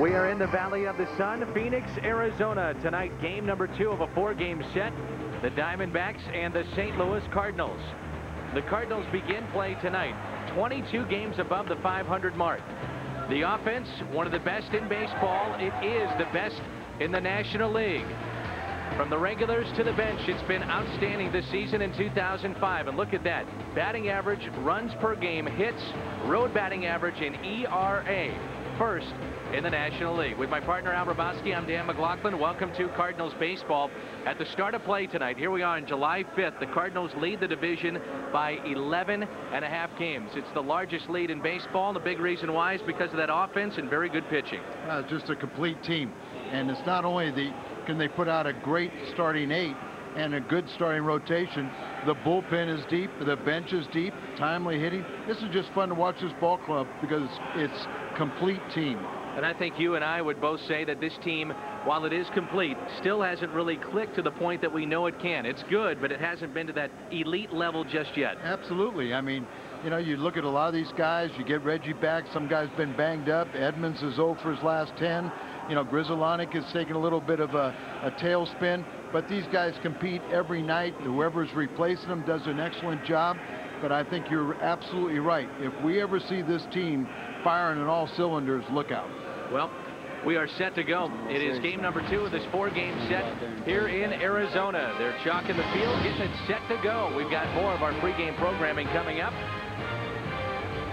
We are in the Valley of the Sun, Phoenix, Arizona. Tonight, game number 2 of a 4-game set. The Diamondbacks and the St. Louis Cardinals. The Cardinals begin play tonight, 22 games above the 500 mark. The offense, one of the best in baseball. It is the best in the National League. From the regulars to the bench, it's been outstanding this season in 2005. And look at that. Batting average, runs per game, hits, road batting average, and ERA. First in the National League. With my partner Al Rabosky, I'm Dan McLaughlin. Welcome to Cardinals baseball. At the start of play tonight, here we are on July 5th. The Cardinals lead the division by 11.5 games. It's the largest lead in baseball. And the big reason why is because of that offense and very good pitching. Just a complete team. And it's not only can they put out a great starting 8 and a good starting rotation, the bullpen is deep, the bench is deep, timely hitting. This is just fun to watch this ball club because it's complete team. And I think you and I would both say that this team, while it is complete, still hasn't really clicked to the point that we know it can. It's good, but it hasn't been to that elite level just yet. Absolutely. I mean, you know, you look at a lot of these guys, you get Reggie back, some guy's been banged up. Edmonds is 0 for his last 10. You know, Grizzolonic is taking a little bit of a tailspin, but these guys compete every night. Whoever's replacing them does an excellent job. But I think you're absolutely right. If we ever see this team firing on all cylinders, look out. Well, we are set to go. It is game number 2 of this 4-game set here in Arizona. They're chalking the field, getting it set to go. We've got more of our pregame programming coming up.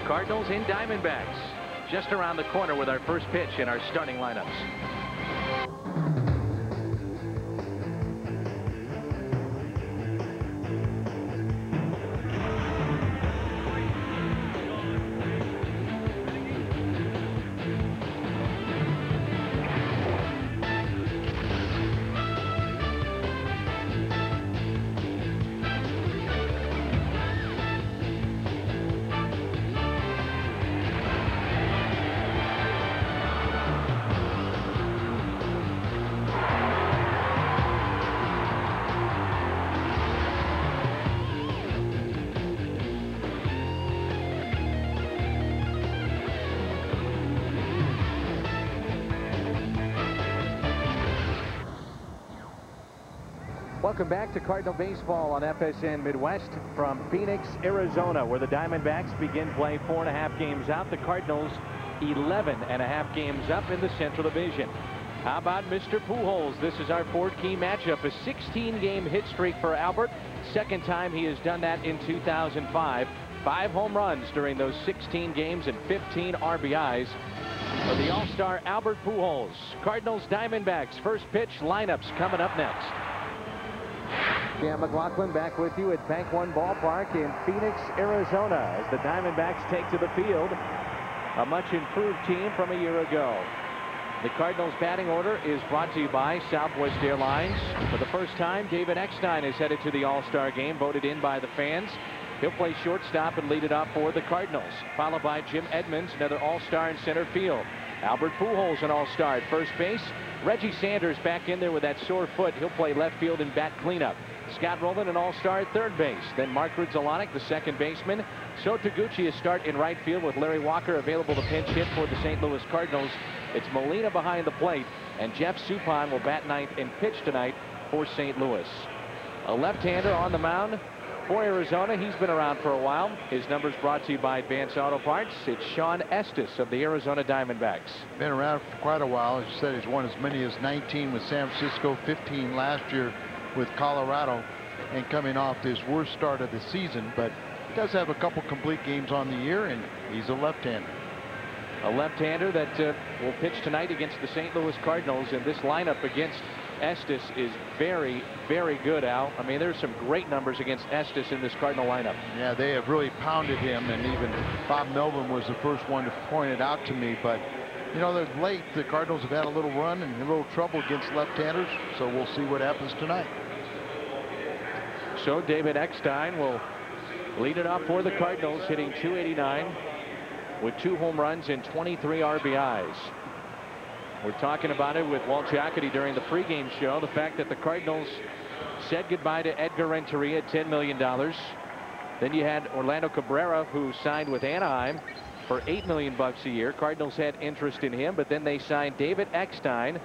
Cardinals and Diamondbacks just around the corner with our first pitch in our starting lineups. Welcome back to Cardinal Baseball on FSN Midwest from Phoenix, Arizona, where the Diamondbacks begin play 4.5 games out. The Cardinals 11.5 games up in the Central Division. How about Mr. Pujols? This is our 4th key matchup. A 16-game hit streak for Albert. Second time he has done that in 2005. 5 home runs during those 16 games and 15 RBIs for the All-Star Albert Pujols. Cardinals Diamondbacks first pitch lineups coming up next. Dan McLaughlin back with you at Bank One Ballpark in Phoenix, Arizona, as the Diamondbacks take to the field a much improved team from a year ago. The Cardinals batting order is brought to you by Southwest Airlines. For the first time, David Eckstein is headed to the All-Star game, voted in by the fans. He'll play shortstop and lead it off for the Cardinals, followed by Jim Edmonds, another All-Star in center field. Albert Pujols, an All-Star at first base. Reggie Sanders back in there with that sore foot. He'll play left field and bat cleanup. Scott Rowland, an All-Star at third base. Then Mark Grizzolonic, the second baseman. So Taguchi a start in right field with Larry Walker available to pinch hit for the St. Louis Cardinals. It's Molina behind the plate, and Jeff Suppan will bat ninth and pitch tonight for St. Louis. A left-hander on the mound for Arizona. He's been around for a while. His number's brought to you by Advance Auto Parts. It's Sean Estes of the Arizona Diamondbacks. Been around for quite a while. As you said, he's won as many as 19 with San Francisco, 15 last year with Colorado, and coming off his worst start of the season, but he does have a couple complete games on the year, and he's a left-hander. A left-hander that will pitch tonight against the St. Louis Cardinals, and this lineup against Estes is very, very good, Al. I mean, there's some great numbers against Estes in this Cardinal lineup. Yeah, they have really pounded him, and even Bob Melvin was the first one to point it out to me. But, you know, they're late. The Cardinals have had a little run and a little trouble against left-handers, so we'll see what happens tonight. So David Eckstein will lead it off for the Cardinals, hitting .289 with 2 home runs and 23 RBIs. We're talking about it with Walt Giacotti during the pregame show. The fact that the Cardinals said goodbye to Edgar Renteria at $10 million. Then you had Orlando Cabrera, who signed with Anaheim for $8 million a year. Cardinals had interest in him, but then they signed David Eckstein,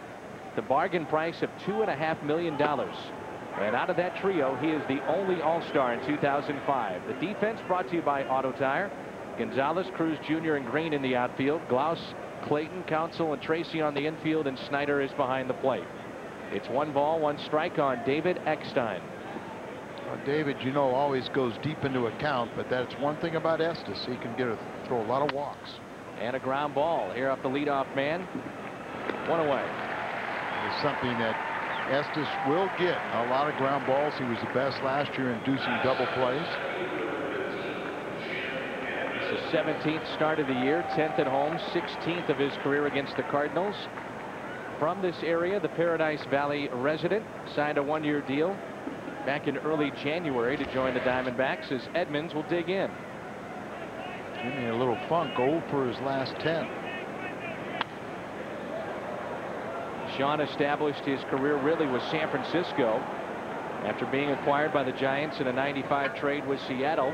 the bargain price of $2.5 million. And out of that trio, he is the only All-Star in 2005. The defense brought to you by Auto Tire. Gonzalez, Cruz Jr. and Green in the outfield. Glaus, Clayton, Counsell and Tracy on the infield, and Snyder is behind the plate. It's 1 ball, 1 strike on David Eckstein. Well, David, you know, always goes deep into a count, but that's one thing about Estes. He can throw a lot of walks. And a ground ball here off the leadoff man. 1 away. It's something that Estes will get a lot of ground balls. He was the best last year inducing double plays. It's the 17th start of the year, 10th at home, 16th of his career against the Cardinals. From this area, the Paradise Valley resident signed a 1-year deal back in early January to join the Diamondbacks, as Edmonds will dig in. Give me a little funk. 0 for his last 10. Sean established his career really with San Francisco after being acquired by the Giants in a '95 trade with Seattle.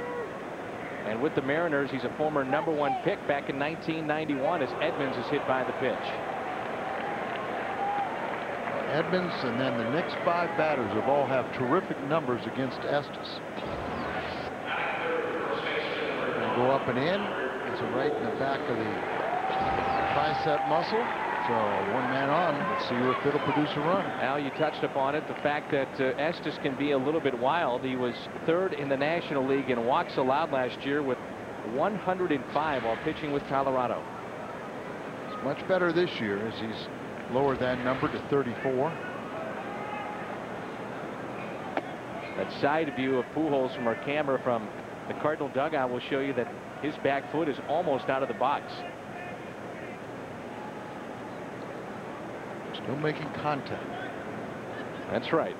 And with the Mariners, he's a former #1 pick back in 1991 as Edmonds is hit by the pitch. Edmonds and then the next 5 batters have all have terrific numbers against Estes. Go up and in. It's right in the back of the tricep muscle. So 1 man on. Let's see if it'll produce a run. Al, you touched upon it, the fact that Estes can be a little bit wild. He was 3rd in the National League in walks allowed last year with 105 while pitching with Colorado. It's much better this year as he's lowered that number to 34. That side view of Pujols from our camera from the Cardinal dugout will show you that his back foot is almost out of the box. Still making contact. That's right.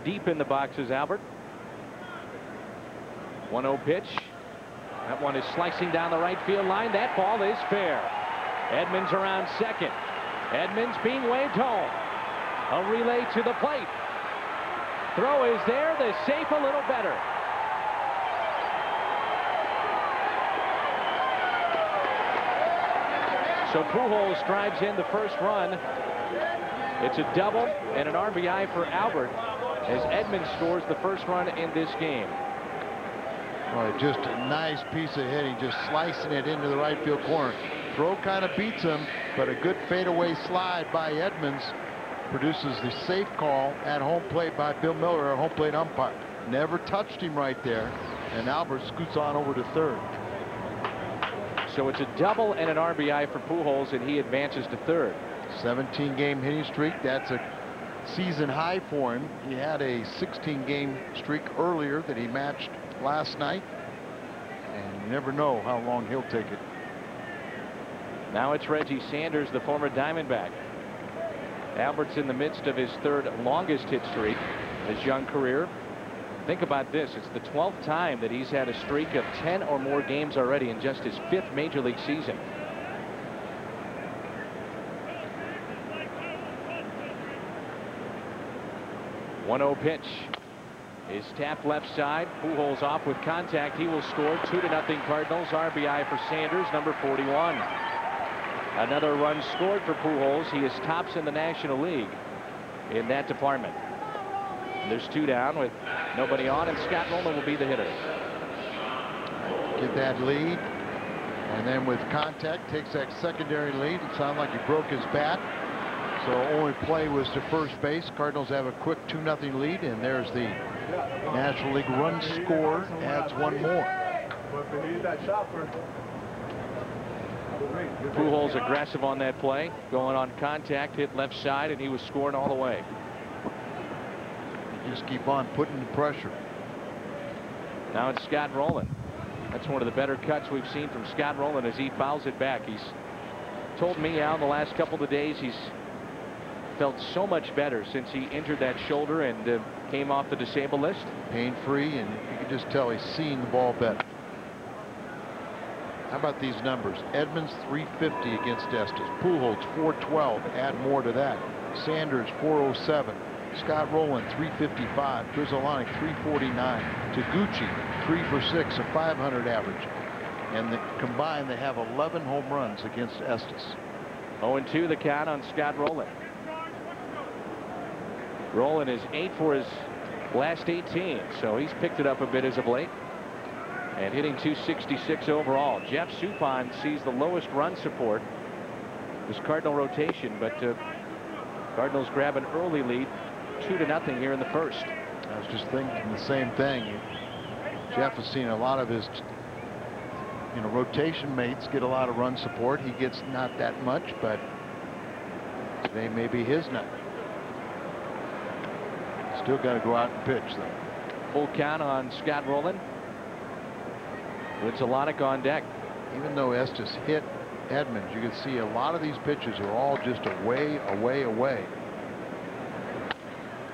Deep in the boxes, Albert. 1-0 pitch. That one is slicing down the right field line. That ball is fair. Edmonds around second. Edmonds being waved home. A relay to the plate. Throw is there. The safe a little better. So Pujols drives in the first run. It's a double and an RBI for Albert as Edmonds scores the first run in this game. Well, just a nice piece of hitting, just slicing it into the right field corner. Throw kind of beats him, but a good fadeaway slide by Edmonds produces the safe call at home plate by Bill Miller, our home plate umpire. Never touched him right there, and Albert scoots on over to 3rd. So it's a double and an RBI for Pujols, and he advances to 3rd. 17-game hitting streak. That's a season high for him. He had a 16-game streak earlier that he matched last night, and you never know how long he'll take it. Now it's Reggie Sanders, the former Diamondback. Albert's in the midst of his 3rd longest hit streak in his young career. Think about this. It's the 12th time that he's had a streak of 10 or more games already in just his 5th major league season. One-0 pitch is tapped left side. Pujols off with contact. He will score. 2-0 Cardinals. RBI for Sanders, number 41. Another run scored for Pujols. He is tops in the National League in that department. There's 2 down with nobody on, and Scott Rolen will be the hitter. Get that lead, and then with contact takes that secondary lead. It sounded like he broke his bat, so only play was to first base. Cardinals have a quick 2-0 lead, and there's the National League run score. Adds 1 more. Pujols aggressive on that play, going on contact, hit left side, and he was scoring all the way. Just keep on putting the pressure. Now it's Scott Rolen. That's one of the better cuts we've seen from Scott Rolen as he fouls it back. He's told me, Al, in the last couple of days he's felt so much better since he injured that shoulder and came off the disabled list. Pain-free, and you can just tell he's seeing the ball better. How about these numbers? Edmonds 350 against Estes. Pujols 412. Add more to that. Sanders 407. Scott Rolen 355. Grizzolani 349. Taguchi 3 for 6, a .500 average. And combined, they have 11 home runs against Estes. 0-2 the count on Scott Rowland. Rowland is 8 for his last 18, so he's picked it up a bit as of late. And hitting .266 overall. Jeff Suppan sees the lowest run support this Cardinal rotation, but Cardinals grab an early lead, 2-0 here in the first. I was just thinking the same thing. Jeff has seen a lot of his rotation mates get a lot of run support. He gets not that much, but today may be his night. Still got to go out and pitch, though. Full count on Scott Rowland. Grudzielanek on deck. Even though Estes hit Edmonds, you can see a lot of these pitches are all just away.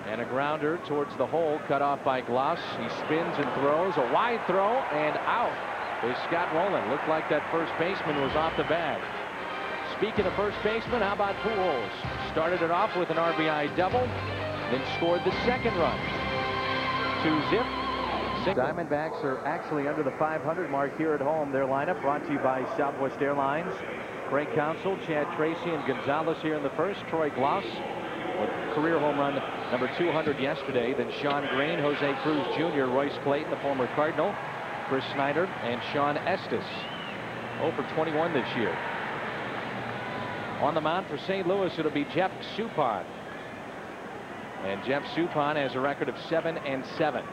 And a grounder towards the hole, cut off by Gloss. He spins and throws a wide throw, and out is Scott Rowland. Looked like that first baseman was off the bag. Speaking of first baseman, how about Pujols? Started it off with an RBI double, then scored the second run. 2-zip. Diamondbacks are actually under the 500 mark here at home. Their lineup brought to you by Southwest Airlines. Craig Counsell, Chad Tracy, and Gonzalez here in the first. Troy Gloss with career home run number 200 yesterday. Then Sean Green, Jose Cruz Jr., Royce Clayton, the former Cardinal, Chris Snyder, and Sean Estes. 0 for 21 this year. On the mound for St. Louis, it'll be Jeff Suppan. And Jeff Suppan has a record of 7-7.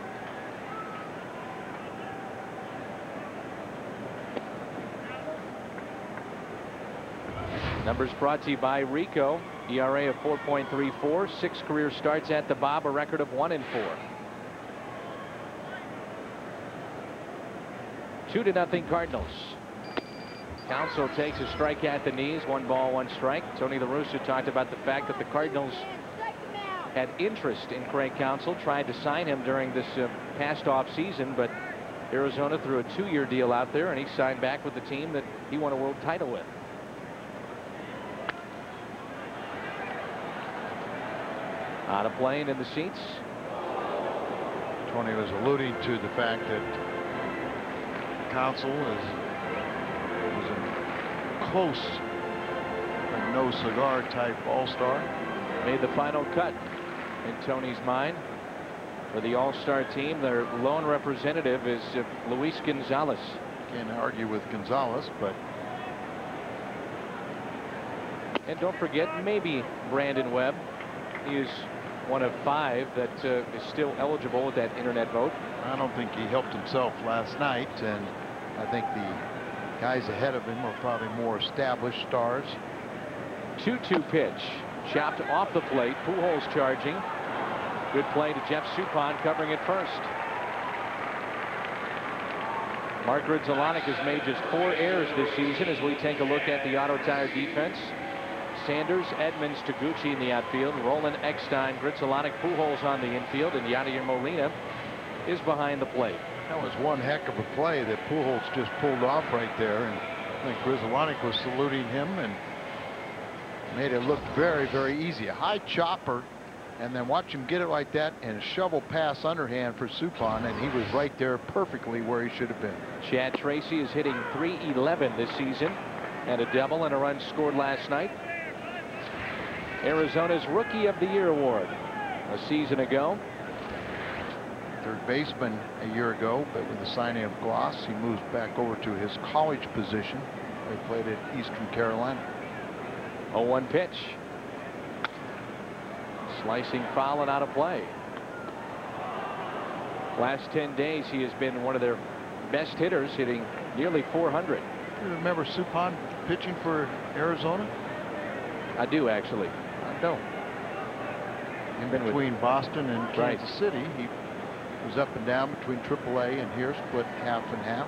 Numbers brought to you by Rico. ERA of 4.34, 6 career starts at the Bob, a record of 1-4. 2-0 Cardinals. Counsell takes a strike at the knees, 1 ball, 1 strike. Tony La Russa talked about the fact that the Cardinals had interest in Craig Counsell, tried to sign him during this past off season, but Arizona threw a 2-year deal out there, and he signed back with the team that he won a world title with. Out of play and in the seats. Tony was alluding to the fact that Counsell was a close but no cigar type all-star. Made the final cut in Tony's mind for the all-star team. Their lone representative is Luis Gonzalez. Can't argue with Gonzalez, but. And don't forget, maybe Brandon Webb. He is one of 5 that is still eligible with that internet vote. I don't think he helped himself last night, and I think the guys ahead of him are probably more established stars. 2-2 pitch, chopped off the plate. Pujols charging. Good play to Jeff Suppan, covering it first. Mark Grudzielanek has made just 4 errors this season as we take a look at the Auto Tire defense. Sanders, Edmonds, Taguchi in the outfield, Rowland, Eckstein, Grudzielanek, Pujols on the infield, and Yadier Molina is behind the plate. That was one heck of a play that Pujols just pulled off right there, and I think Grudzielanek was saluting him and made it look very, very easy. A high chopper, and then watch him get it like that and shovel pass underhand for Suppan, and he was right there perfectly where he should have been. Chad Tracy is hitting .311 this season, and a double and a run scored last night. Arizona's Rookie of the Year award a season ago. Third baseman a year ago, but with the signing of Gloss, he moves back over to his college position. They played at Eastern Carolina. 0-1 pitch. Slicing foul and out of play. Last 10 days, he has been one of their best hitters, hitting nearly 400. You remember Suppan pitching for Arizona? I do, actually. I don't. In between Boston and Kansas City, he was up and down between AAA and here, split half and half.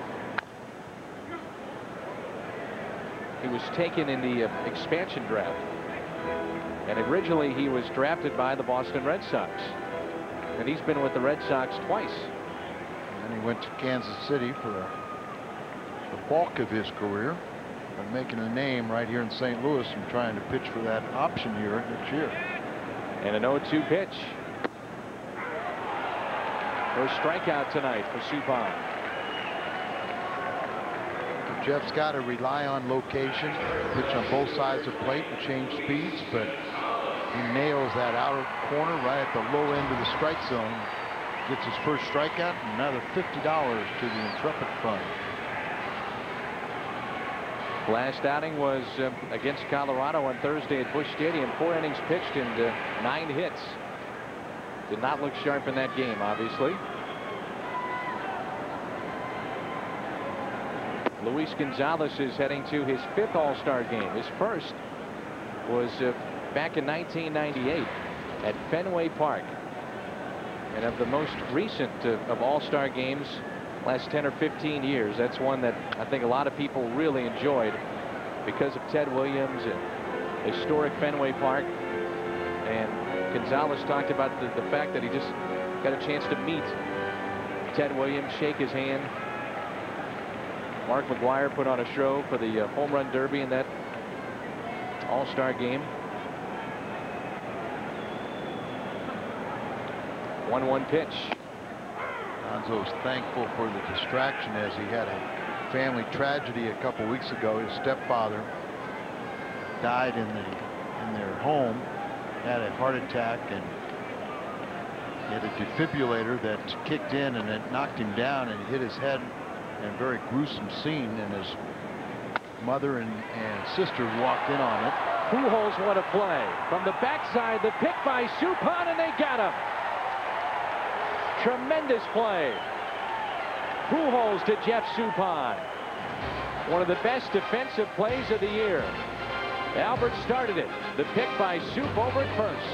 He was taken in the expansion draft, and originally he was drafted by the Boston Red Sox, and he's been with the Red Sox twice. And he went to Kansas City for the bulk of his career, and making a name right here in St. Louis and trying to pitch for that option year next year. And an 0-2 pitch. First strikeout tonight for Suppan. Jeff's got to rely on location, pitch on both sides of the plate and change speeds, but he nails that outer corner right at the low end of the strike zone. Gets his first strikeout and another $50 to the Intrepid Fund. Last outing was against Colorado on Thursday at Busch Stadium. 4 innings pitched and 9 hits. Did not look sharp in that game, obviously. Luis Gonzalez is heading to his 5th All-Star game. His first was back in 1998 at Fenway Park. And of the most recent of All-Star games, last 10 or 15 years, that's one that I think a lot of people really enjoyed because of Ted Williams and historic Fenway Park. And Gonzalez talked about the fact that he just got a chance to meet Ted Williams, shake his hand. Mark McGwire put on a show for the home run derby in that All-Star game. 1-1 pitch. Gonzo's thankful for the distraction as he had a family tragedy a couple weeks ago. His stepfather died in their home, had a heart attack, and he had a defibrillator that kicked in and it knocked him down and hit his head. And a very gruesome scene, and his mother and sister walked in on it. Pujols won a play from the backside. The pick by Suppan, and they got him. Tremendous play. Pujols to Jeff Suppan. One of the best defensive plays of the year. Albert started it. The pick by Sup over at first.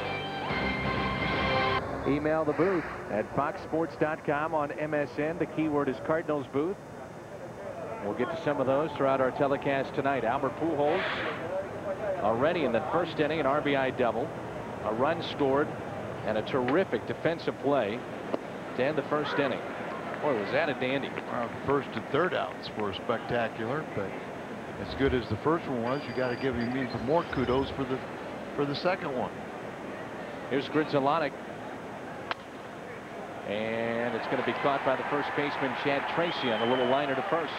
Email the booth at foxsports.com on MSN. The keyword is Cardinals booth. We'll get to some of those throughout our telecast tonight. Albert Pujols already in the first inning, an RBI double, a run scored, and a terrific defensive play to end the first inning. Boy, was that a dandy. Well, first and third outs were spectacular, but as good as the first one was, you got to give him even more kudos for the second one. Here's Grizzolonic. And it's going to be caught by the first baseman, Chad Tracy, on a little liner to first.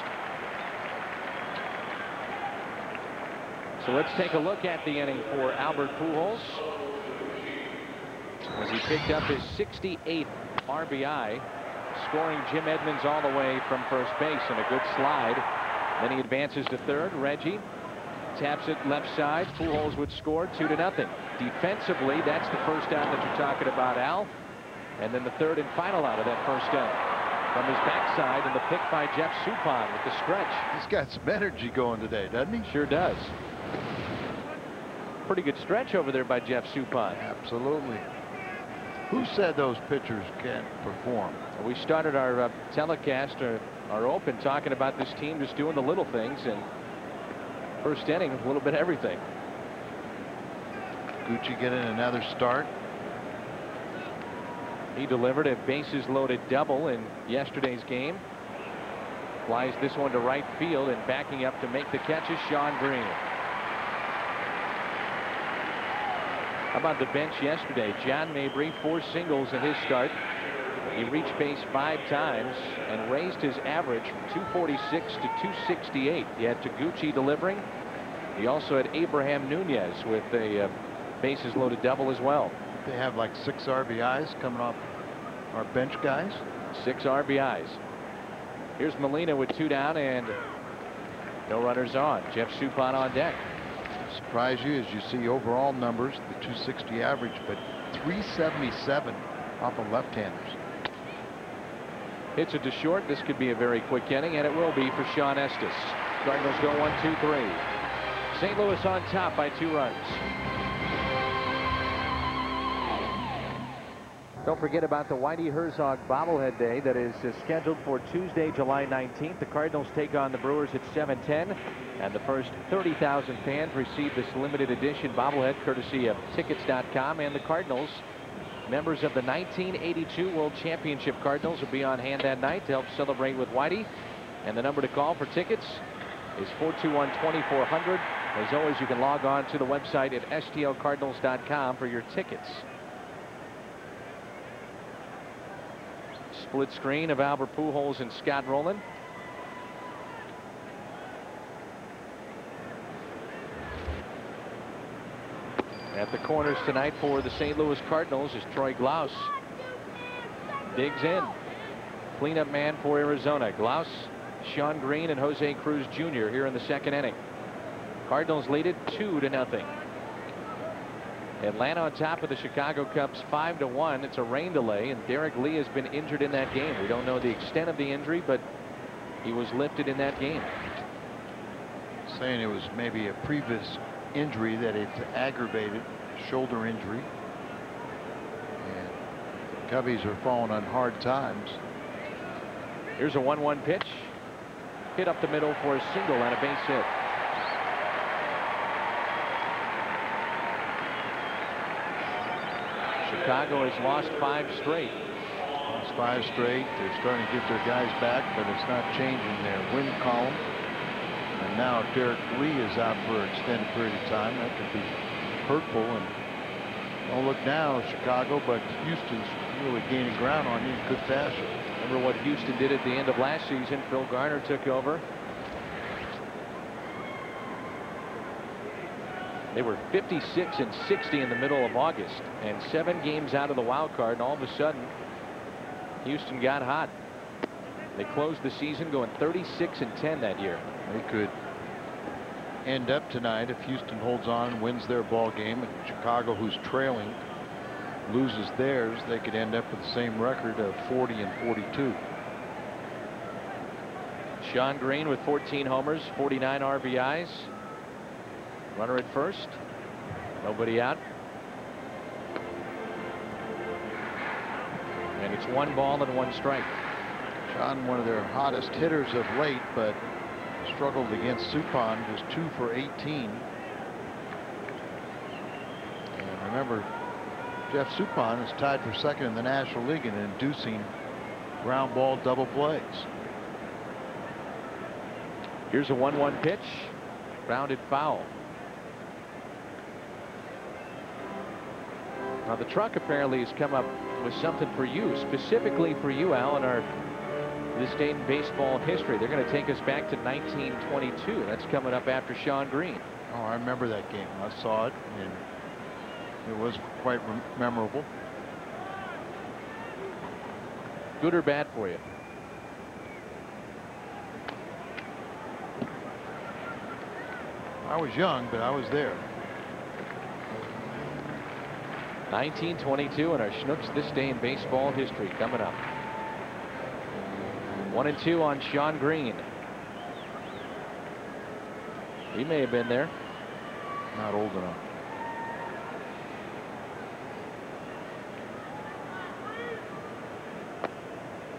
So let's take a look at the inning for Albert Pujols, as he picked up his 68th RBI, scoring Jim Edmonds all the way from first base, and a good slide. Then he advances to third. Reggie taps it left side. Pujols would score 2-0. Defensively, that's the first out that you're talking about, Al. And then the third and final out of that first inning. From his backside, and the pick by Jeff Suppan with the stretch. He's got some energy going today, doesn't he? Sure does. Pretty good stretch over there by Jeff Suppan. Absolutely. Who said those pitchers can't perform? We started our telecast, our open, talking about this team just doing the little things, and first inning, a little bit of everything. Gucci getting another start. He delivered a bases loaded double in yesterday's game. Flies this one to right field, and backing up to make the catch is Sean Green. How about the bench yesterday? John Mabry, 4 singles in his start. He reached base 5 times and raised his average from 246 to 268. He had Taguchi delivering. He also had Abraham Nunez with a bases loaded double as well. They have like 6 RBIs coming off our bench guys. 6 RBIs. Here's Molina with 2 down and no runners on. Jeff Suppan on deck. Surprise you as you see overall numbers, the 260 average, but 377 off of left-handers. Hits it to short. This could be a very quick inning, and it will be for Sean Estes. Cardinals go 1-2-3. St. Louis on top by 2 runs. Don't forget about the Whitey Herzog bobblehead day that is scheduled for Tuesday, July 19th. The Cardinals take on the Brewers at 7:10, and the first 30,000 fans receive this limited edition bobblehead courtesy of tickets.com. And the Cardinals, members of the 1982 World Championship Cardinals, will be on hand that night to help celebrate with Whitey. And the number to call for tickets is 421-2400. As always, you can log on to the website at stlcardinals.com for your tickets. Split screen of Albert Pujols and Scott Rowland. At the corners tonight for the St. Louis Cardinals is Troy Glaus. Digs in. Cleanup man for Arizona. Glaus, Sean Green, and Jose Cruz Jr. here in the second inning. Cardinals lead it 2-0. Atlanta on top of the Chicago Cubs 5-1. It's a rain delay, and Derek Lee has been injured in that game. We don't know the extent of the injury, but he was lifted in that game. Saying it was maybe a previous injury that it's aggravated, shoulder injury. And the Cubbies are falling on hard times. Here's a 1-1 pitch. Hit up the middle for a single and a base hit. Chicago has lost 5 straight. It's 5 straight. They're starting to get their guys back, but it's not changing their win column. And now Derek Lee is out for an extended period of time. That could be hurtful. And don't look now, Chicago, but Houston's really gaining ground on you in good fashion. Remember what Houston did at the end of last season? Phil Garner took over. They were 56-60 in the middle of August, and 7 games out of the wild card, and all of a sudden Houston got hot. They closed the season going 36-10 that year. They could end up tonight if Houston holds on and wins their ball game, and Chicago, who's trailing, loses theirs. They could end up with the same record of 40-42. Sean Green with 14 homers, 49 RBIs. Runner at first. Nobody out. And it's 1 ball and 1 strike. Sean, one of their hottest hitters of late, but struggled against Suppan, was 2 for 18. And remember, Jeff Suppan is tied for second in the National League in inducing ground ball double plays. Here's a 1-1 pitch. Grounded foul. Now the truck apparently has come up with something for you, specifically for you, Al, in our this day in baseball history. They're going to take us back to 1922. That's coming up after Sean Green. Oh, I remember that game. I saw it, and it was quite memorable. Good or bad for you? I was young, but I was there. 1922 in our Schnooks This Day in Baseball History coming up. 1-2 on Sean Green. He may have been there. Not old enough.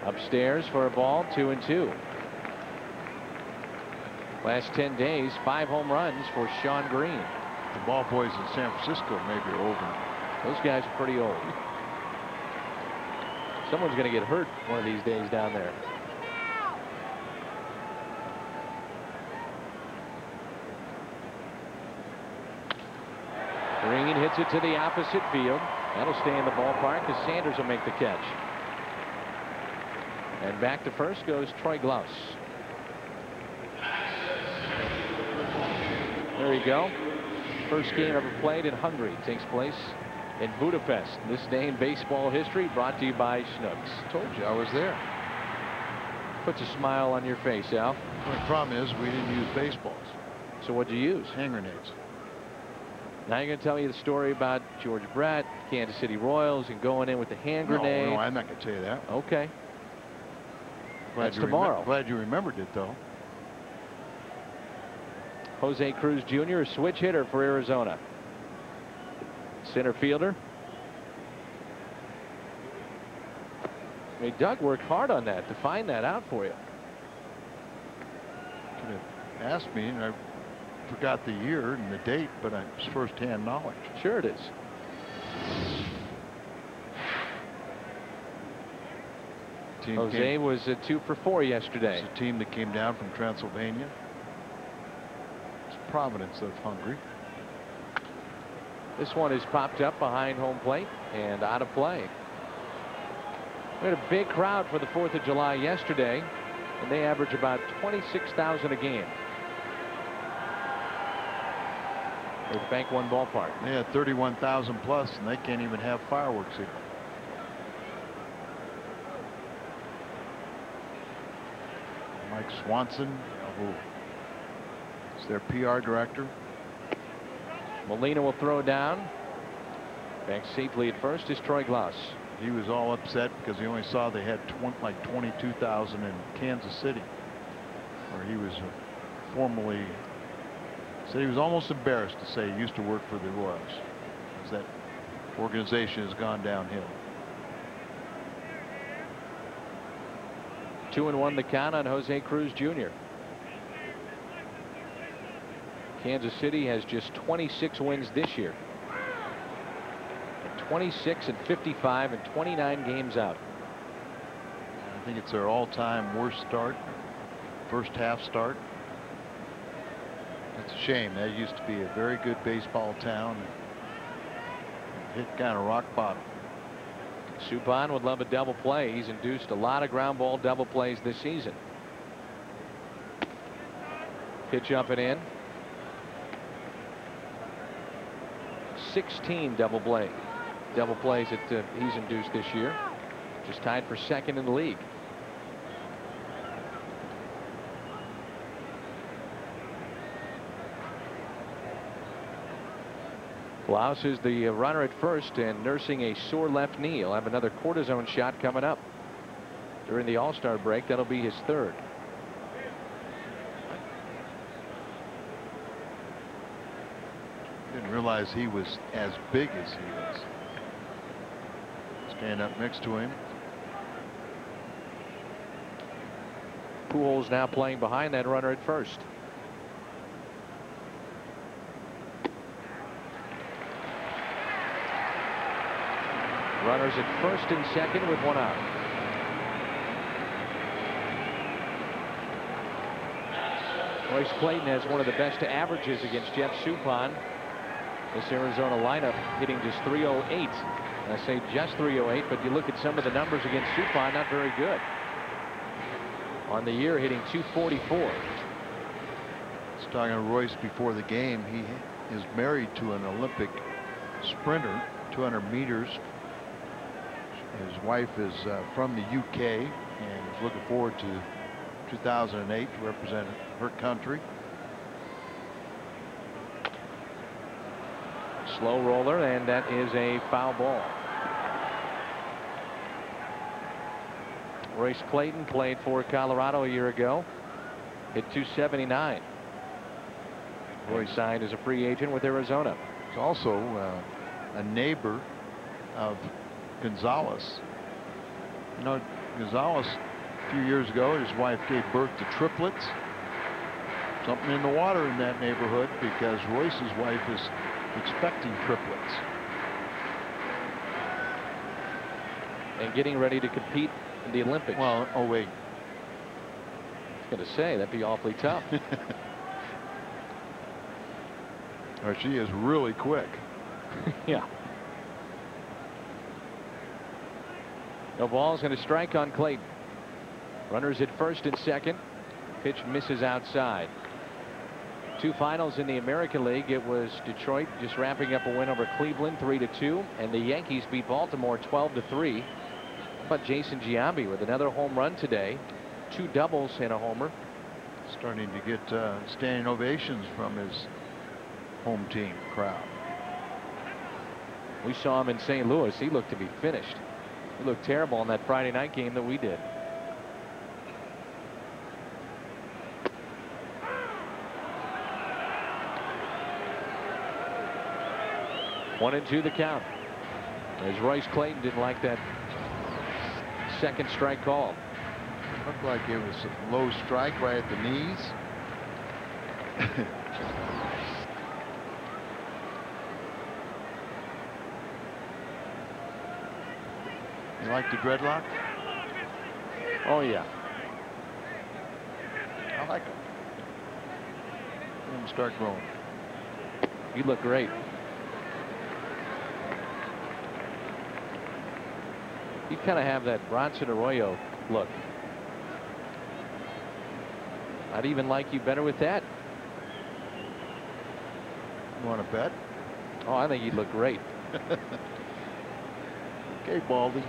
Upstairs for a ball, 2-2. Last 10 days, 5 home runs for Sean Green. The ball boys in San Francisco maybe are older. Those guys are pretty old. Someone's going to get hurt one of these days down there. Green hits it to the opposite field. That'll stay in the ballpark as Sanders will make the catch. And back to first goes Troy Glaus. There you go. First game ever played in Hungary takes place in Budapest. This day in baseball history brought to you by Schnooks. Told you I was there. Puts a smile on your face, Al. Well, the problem is we didn't use baseballs. So what'd you use? Hand grenades. Now you're going to tell me the story about George Brett, Kansas City Royals, and going in with the hand grenade. No, I'm not going to tell you that. Okay. That's tomorrow. Glad you remembered it, though. Jose Cruz Jr., a switch hitter for Arizona. Center fielder. Hey, Doug worked hard on that to find that out for you. Could have asked me, and I forgot the year and the date, but it's first-hand knowledge. Sure it is. Jose was 2 for 4 yesterday. It's a team that came down from Transylvania. It's Providence of Hungary. This one is popped up behind home plate and out of play. We had a big crowd for the 4th of July yesterday, and they average about 26,000 a game. with Bank One Ballpark. They had 31,000 plus, and they can't even have fireworks here. Mike Swanson, who is their PR director. Molina will throw down. Back safely at first is Troy Glaus. He was all upset because he only saw they had like 22,000 in Kansas City, where he was formerly. Said he was almost embarrassed to say he used to work for the Royals, because that organization has gone downhill. 2-1 the count on Jose Cruz Jr. Kansas City has just 26 wins this year. 26 and 55 and 29 games out. I think it's their all-time worst start, first half start. It's a shame. That used to be a very good baseball town. Hit kind of rock bottom. Suppan would love a double play. He's induced a lot of ground ball double plays this season. Pitch up and in. 16 double plays that he's induced this year. Just tied for second in the league. Glaus is the runner at first and nursing a sore left knee. He'll have another cortisone shot coming up during the All-Star break. That'll be his third. Didn't realize he was as big as he is. Stand up next to him. Pujols now playing behind that runner at first. Runners at first and second with one out. Royce Clayton has one of the best averages against Jeff Suppan. This Arizona lineup hitting just .308. And I say just .308, but you look at some of the numbers against Suppan, not very good. On the year, hitting .244. I was talking to Royce before the game. He is married to an Olympic sprinter, 200 meters. His wife is from the UK and is looking forward to 2008 to represent her country. Slow roller, and that is a foul ball. Royce Clayton played for Colorado a year ago. Hit .279. Royce signed as a free agent with Arizona. He's also a neighbor of Gonzalez. You know, Gonzalez a few years ago, his wife gave birth to triplets. Something in the water in that neighborhood, because Royce's wife is expecting triplets. And getting ready to compete in the Olympics. Well, oh wait. I was going to say, that'd be awfully tough. Or she is really quick. Yeah. No ball's going to strike on Clayton. Runners at first and second. Pitch misses outside. Two finals in the American League. It was Detroit just wrapping up a win over Cleveland 3-2, and the Yankees beat Baltimore 12-3. How about Jason Giambi with another home run today? Two doubles and a homer. Starting to get standing ovations from his home team crowd. We saw him in St. Louis. He looked to be finished. He looked terrible in that Friday night game that we did. One and two the count. As Royce Clayton didn't like that second strike call. Looked like it was a low strike right at the knees. You like the dreadlock? Oh yeah. I like them. Let them start growing. You look great. You kind of have that Bronson Arroyo look. I'd even like you better with that. You want to bet? Oh, I think he'd look great. Okay, Baldy.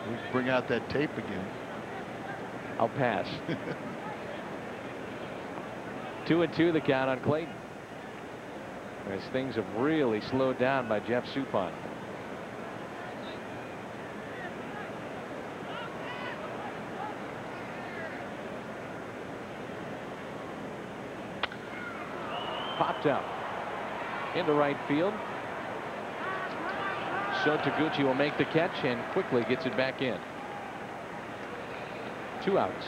We bring out that tape again. I'll pass. 2-2 the count on Clayton. As things have really slowed down by Jeff Suppan. Popped up into right field. So Taguchi will make the catch and quickly gets it back in. 2 outs.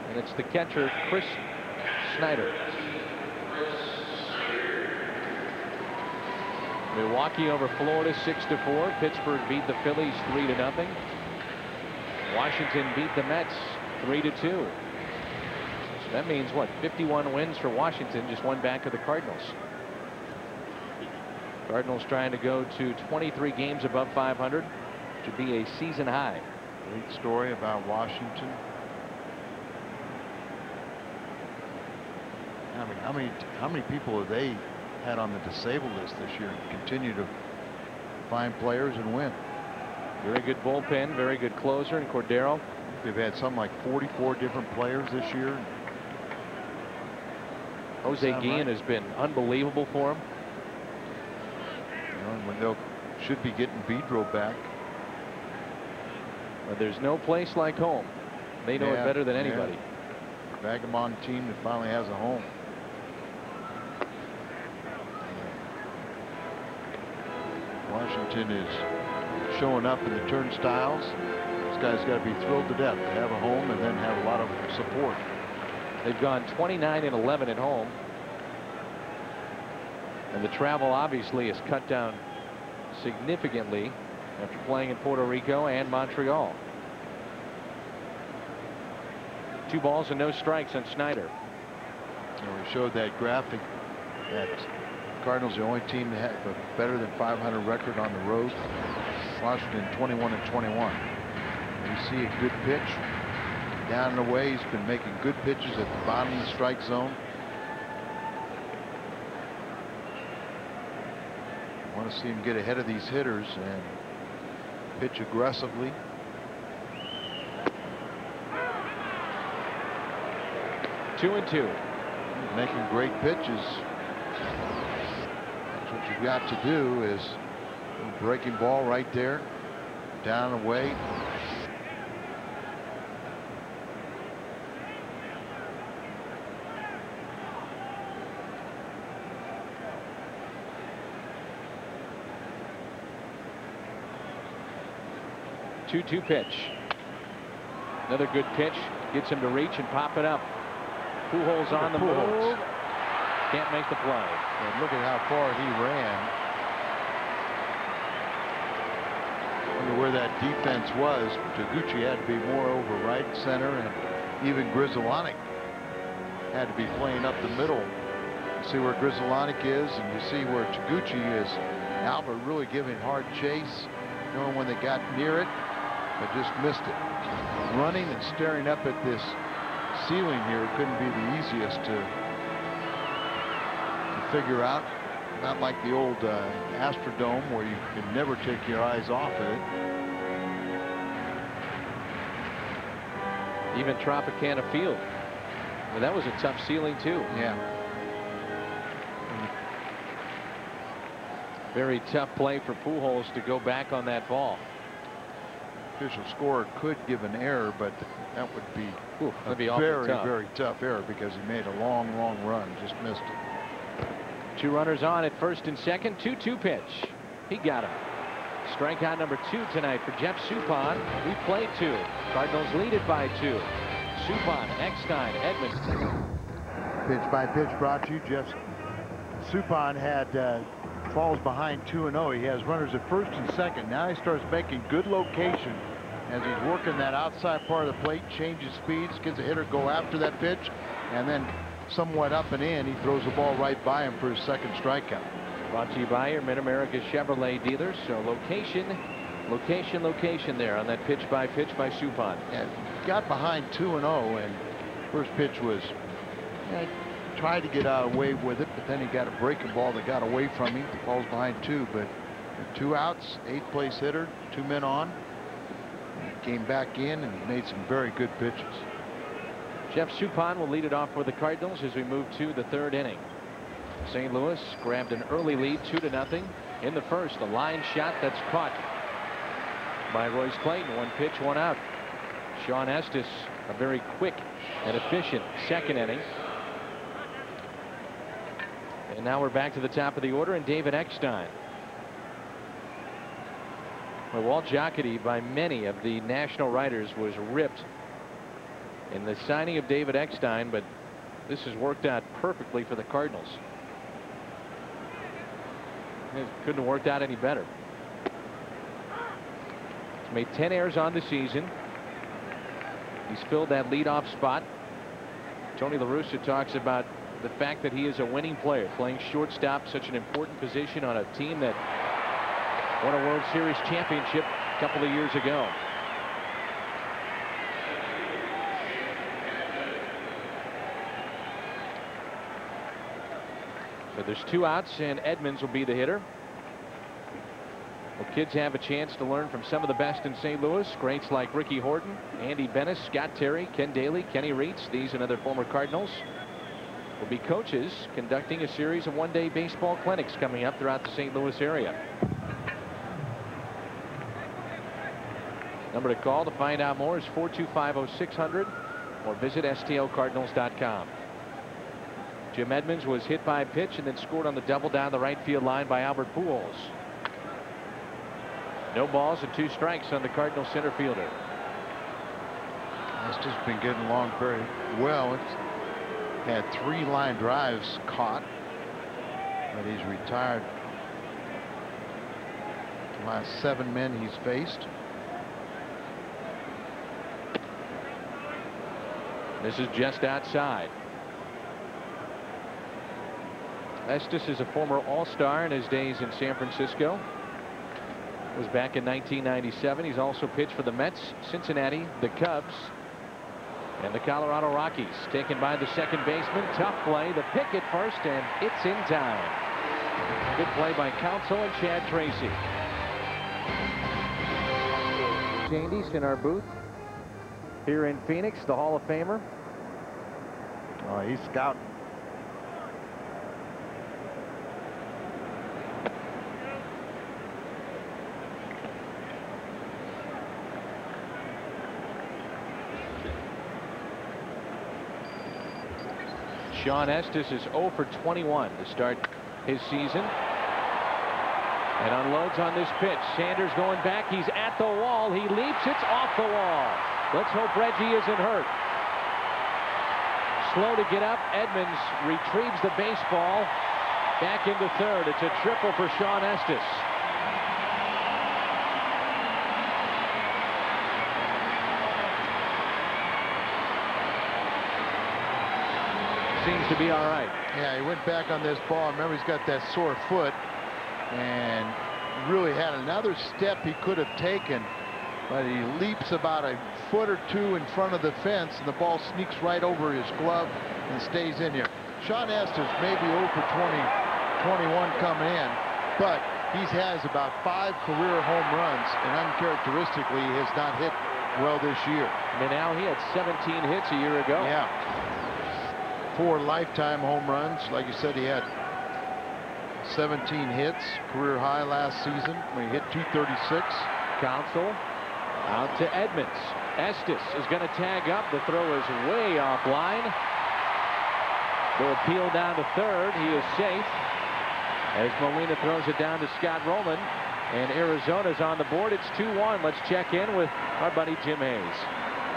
And it's the catcher, Chris Snyder. Milwaukee over Florida 6-4. Pittsburgh beat the Phillies 3-0. Washington beat the Mets 3-2. So that means what, 51 wins for Washington, just one back of the Cardinals. Cardinals trying to go to 23 games above 500 to be a season high. Great story about Washington. I mean, how many people have they had on the disabled list this year and continue to find players and win? Very good bullpen, very good closer in Cordero. They've had something like 44 different players this year. Jose Guillen has been unbelievable for him. You know, when they should be getting Bedro back. But there's no place like home. They know it better than anybody. Vagabond team that finally has a home. Washington is showing up in the turnstiles. This guy's got to be thrilled to death to have a home and then have a lot of support. They've gone 29-11 at home. And the travel obviously is cut down significantly after playing in Puerto Rico and Montreal. 2 balls and no strikes on Snyder. And we showed that graphic that Cardinals are the only team that have a better than 500 record on the road. Washington 21-21. You see a good pitch down and away. He's been making good pitches at the bottom of the strike zone. Want to see him get ahead of these hitters and pitch aggressively. Two and two. Making great pitches. That's what you've got to do, is breaking ball right there, down and away. Two pitch. Another good pitch. Gets him to reach and pop it up. Pujols on the move. Can't make the play. And look at how far he ran. Wonder where that defense was. Taguchi had to be more over right center, and even Grizzolonic had to be playing up the middle. You see where Grizzolonic is, and you see where Taguchi is. Albert really giving hard chase, knowing when they got near it, but just missed it. Running and staring up at this ceiling here couldn't be the easiest to figure out. Not like the old Astrodome where you can never take your eyes off of it. Even Tropicana Field. Well, that was a tough ceiling too. Yeah. Very tough play for Pujols to go back on that ball. Official score could give an error, but that would be a very tough error, because he made a long run, just missed it. 2 runners on at first and second. 2-2 pitch. He got him. Strikeout number 2 tonight for Jeff Suppan. We played 2. Cardinals lead it by 2. Suppan, Eckstein, Edmonds. Pitch by pitch brought to you. Jeff Suppan had falls behind 2-0. He has runners at first and second. Now he starts making good location as he's working that outside part of the plate, changes speeds, gets a hitter go after that pitch, and then somewhat up and in, he throws the ball right by him for his second strikeout. Brought to you by your Mid-America Chevrolet dealers. So location Location there on that pitch by Suppan. Yeah, got behind 2-0, and first pitch was tried to get away with it, but then he got a breaking ball that got away from him. Falls behind 2, but 2 outs, 8th place hitter, 2 men on. He came back in and made some very good pitches. Jeff Suppan will lead it off for the Cardinals as we move to the 3rd inning. St. Louis grabbed an early lead, 2-0 in the first. A line shot that's caught by Royce Clayton. 1 pitch, 1 out. Sean Estes, a very quick and efficient 2nd inning. And now we're back to the top of the order, and David Eckstein. Well, Walt Jocketty, by many of the national writers, was ripped in the signing of David Eckstein, but this has worked out perfectly for the Cardinals. It couldn't have worked out any better. He's made 10 errors on the season. He's filled that leadoff spot. Tony La Russa talks about the fact that he is a winning player, playing shortstop, such an important position on a team that won a World Series championship a couple of years ago. So there's 2 outs, and Edmonds will be the hitter. Well, kids have a chance to learn from some of the best in St. Louis. Greats like Ricky Horton, Andy Bennis, Scott Terry, Ken Daly, Kenny Reitz. These and other former Cardinals will be coaches conducting a series of one-day baseball clinics coming up throughout the St. Louis area. Number to call to find out more is 425-0600 or visit stlcardinals.com. Jim Edmonds was hit by a pitch and then scored on the double down the right field line by Albert Pujols. No balls and 2 strikes on the Cardinals center fielder. It's just been getting along very well. It's had 3 line drives caught, but he's retired the last 7 men he's faced. This is just outside. Estes is a former All-Star in his days in San Francisco. Was back in 1997. He's also pitched for the Mets, Cincinnati, the Cubs, and the Colorado Rockies. Taken by the second baseman. Tough play. The pick at first, and it's in time. Good play by Counsell and Chad Tracy. Shane East in our booth here in Phoenix, the Hall of Famer. Oh, he's scouting. Sean Estes is 0 for 21 to start his season. And unloads on this pitch. Sanders going back. He's at the wall. He leaps. It's off the wall. Let's hope Reggie isn't hurt. Slow to get up. Edmonds retrieves the baseball back into third. It's a triple for Sean Estes. Seems to be all right. Yeah, he went back on this ball. Remember, he's got that sore foot and really had another step he could have taken, but he leaps about a foot or 2 in front of the fence, and the ball sneaks right over his glove and stays in here. Sean Estes may be 0 for 21 coming in, but he has about 5 career home runs, and uncharacteristically he has not hit well this year. I mean, now he had 17 hits a year ago. Yeah. 4 lifetime home runs. Like you said, he had 17 hits, career high last season when he hit 236. Counsell out to Edmonds. Estes is going to tag up. The throw is way offline. They'll appeal down to third. He is safe as Molina throws it down to Scott Rolen, and Arizona's on the board. It's 2-1. Let's check in with our buddy Jim Hayes.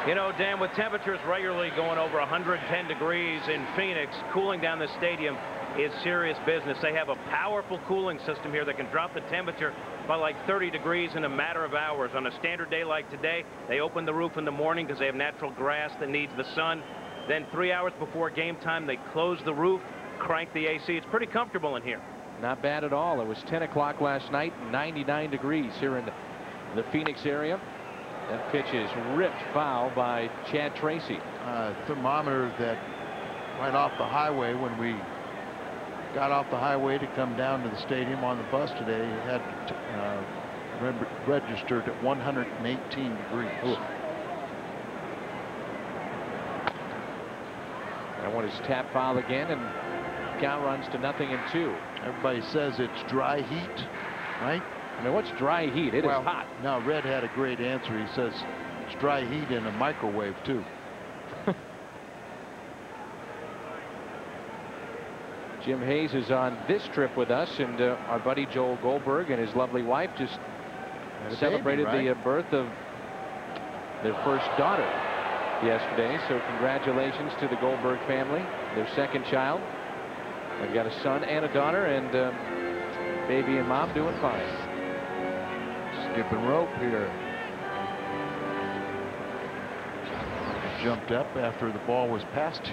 You know, Dan, with temperatures regularly going over 110 degrees in Phoenix, cooling down the stadium is serious business. They have a powerful cooling system here that can drop the temperature by like 30 degrees in a matter of hours. On a standard day like today, they open the roof in the morning because they have natural grass that needs the sun. Then 3 hours before game time, they close the roof, crank the AC. It's pretty comfortable in here. Not bad at all. It was 10 o'clock last night, 99 degrees here in the Phoenix area. That pitch is ripped foul by Chad Tracy. Thermometer that right off the highway, when we got off the highway to come down to the stadium on the bus today, it had registered at 118 degrees. Ooh. That one is tap foul again, and count runs to 0-2. Everybody says it's dry heat, right? I mean, what's dry heat? It is hot. Now, Red had a great answer. He says it's dry heat in a microwave, too. Jim Hayes is on this trip with us, and our buddy Joel Goldberg and his lovely wife just celebrated the birth of their first daughter yesterday. So congratulations to the Goldberg family, their second child. They've got a son and a daughter, and baby and mom doing fine. Skipping rope here. Jumped up after the ball was passed.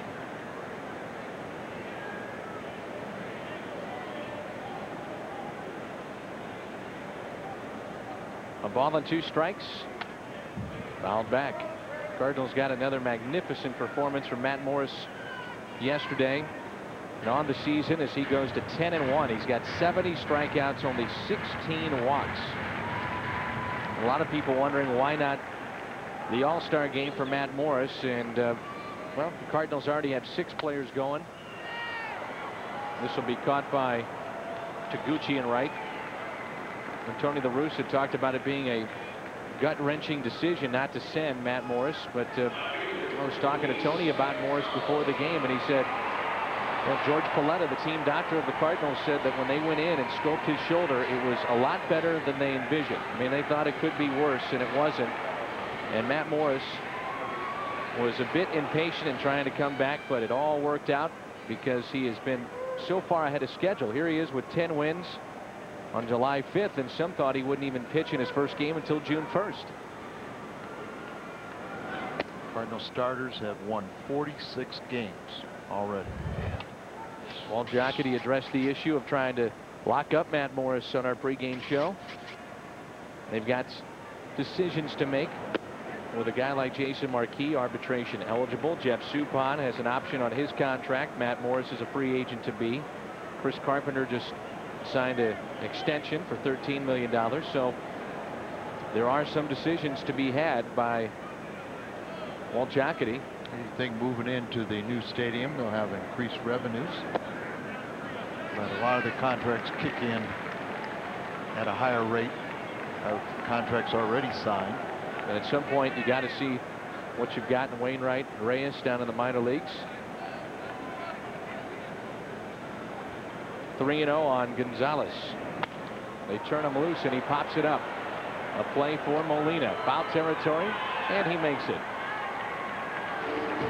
A ball and 2 strikes. Fouled back. Cardinals got another magnificent performance from Matt Morris yesterday. And on the season, as he goes to 10-1, he's got 70 strikeouts, only 16 walks. A lot of people wondering why not the All-Star game for Matt Morris, and well, the Cardinals already have 6 players going. This will be caught by Taguchi and Wright. And Tony La Russa had talked about it being a gut-wrenching decision not to send Matt Morris, but I was talking to Tony about Morris before the game, and he said, well, George Paletta, the team doctor of the Cardinals, said that when they went in and scoped his shoulder, it was a lot better than they envisioned. I mean, they thought it could be worse, and it wasn't. And Matt Morris was a bit impatient in trying to come back, but it all worked out because he has been so far ahead of schedule. Here he is with 10 wins on July 5th, and some thought he wouldn't even pitch in his first game until June 1st. Cardinal starters have won 46 games already. Walt Jocketty addressed the issue of trying to lock up Matt Morris on our pregame show. They've got decisions to make with a guy like Jason Marquis, arbitration eligible. Jeff Suppan has an option on his contract. Matt Morris is a free agent to be. Chris Carpenter just signed an extension for $13 million. So there are some decisions to be had by Walt Jocketty. I think moving into the new stadium, they'll have increased revenues. But a lot of the contracts kick in at a higher rate of contracts already signed. And at some point, you got to see what you've got in Wainwright and Reyes down in the minor leagues. 3-0 on Gonzalez. They turn him loose, and he pops it up. A play for Molina. Foul territory, and he makes it.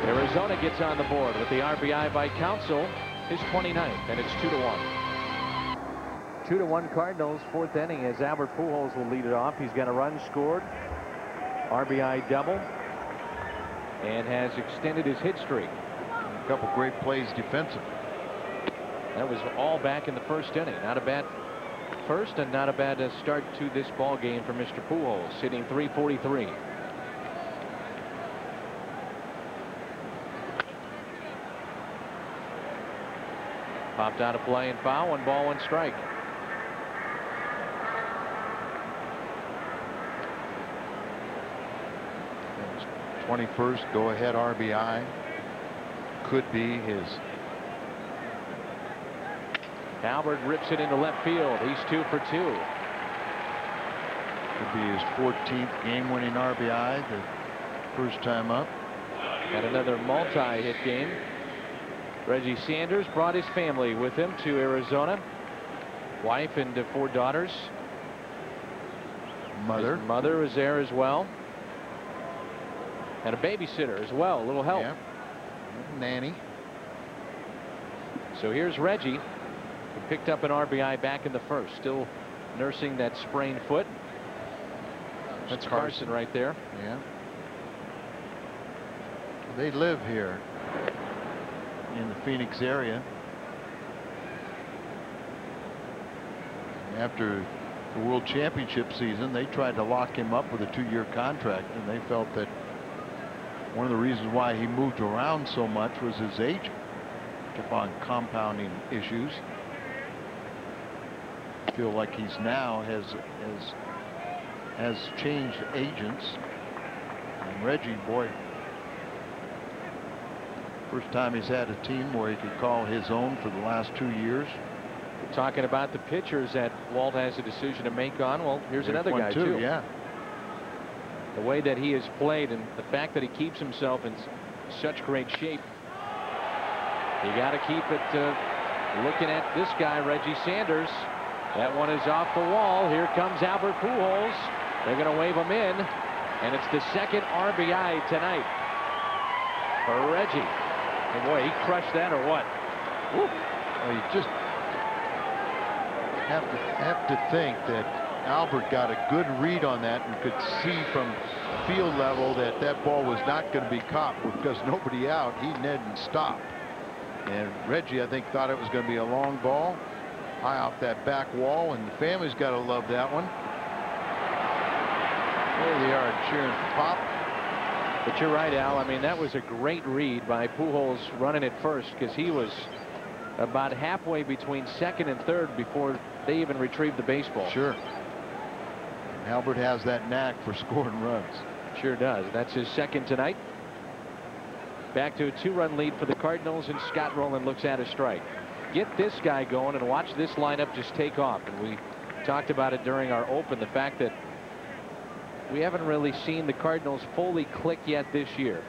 Arizona gets on the board with the RBI by Counsell, his 29th, and it's 2-1. 2-1 Cardinals, 4th inning, as Albert Pujols will lead it off. He's got a run scored, RBI double, and has extended his hit streak. A couple great plays defensively. That was all back in the first inning. Not a bad first, and not a bad start to this ball game for Mr. Pujols, hitting .343. Popped out of play and foul. 1 ball, 1 strike. His 21st go-ahead RBI could be his. Albert rips it into left field. He's 2 for 2. Could be his 14th game-winning RBI, the first time up. Got another multi-hit game. Reggie Sanders brought his family with him to Arizona. Wife and 4 daughters. Mother. His mother was there as well. And a babysitter as well. A little help. Yeah. Nanny. So here's Reggie, who picked up an RBI back in the first. Still nursing that sprained foot. That's Carson right there. Yeah. They live here in the Phoenix area. After the World Championship season, they tried to lock him up with a 2-year contract, and they felt that one of the reasons why he moved around so much was his agent. Kept on compounding issues. I feel like he's now has changed agents. And Reggie, boy, first time he's had a team where he could call his own for the last 2 years. We're talking about the pitchers that Walt has a decision to make on. Well, here's another guy too. Yeah. The way that he has played and the fact that he keeps himself in such great shape. You got to keep it looking at this guy, Reggie Sanders. That one is off the wall. Here comes Albert Pujols. They're going to wave him in, and it's the second RBI tonight for Reggie. And boy, he crushed that or what? Woo. Well, you just have to think that Albert got a good read on that and could see from field level that that ball was not going to be caught because nobody out. He didn't stop. And Reggie, I think, thought it was going to be a long ball high off that back wall, and the family's got to love that one. There they are cheering for Pop. But you're right, Al. I mean, that was a great read by Pujols running it first, because he was about halfway between second and third before they even retrieved the baseball. Sure. Albert has that knack for scoring runs. Sure does. That's his second tonight. Back to a 2-run lead for the Cardinals, and Scott Rowland looks at a strike. Get this guy going and watch this lineup just take off. And we talked about it during our open, the fact that we haven't really seen the Cardinals fully click yet this year.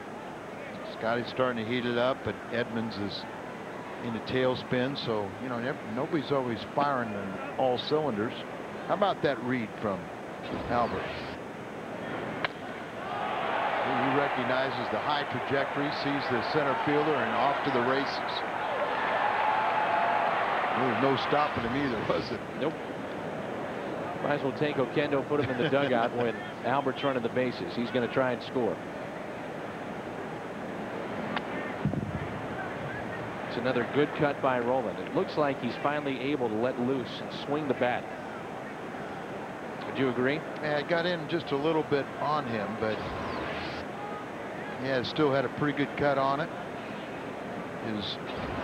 Scotty's starting to heat it up, but Edmonds is in a tailspin, so you know nobody's always firing on all cylinders. How about that read from Albert? He recognizes the high trajectory, sees the center fielder, and off to the races. There was no stopping him either, was it? Nope. Might as well take Oquendo, put him in the dugout when Albert's running the bases. He's going to try and score. It's another good cut by Rowland. It looks like he's finally able to let loose and swing the bat. Would you agree? Yeah, it got in just a little bit on him, but yeah, still had a pretty good cut on it. His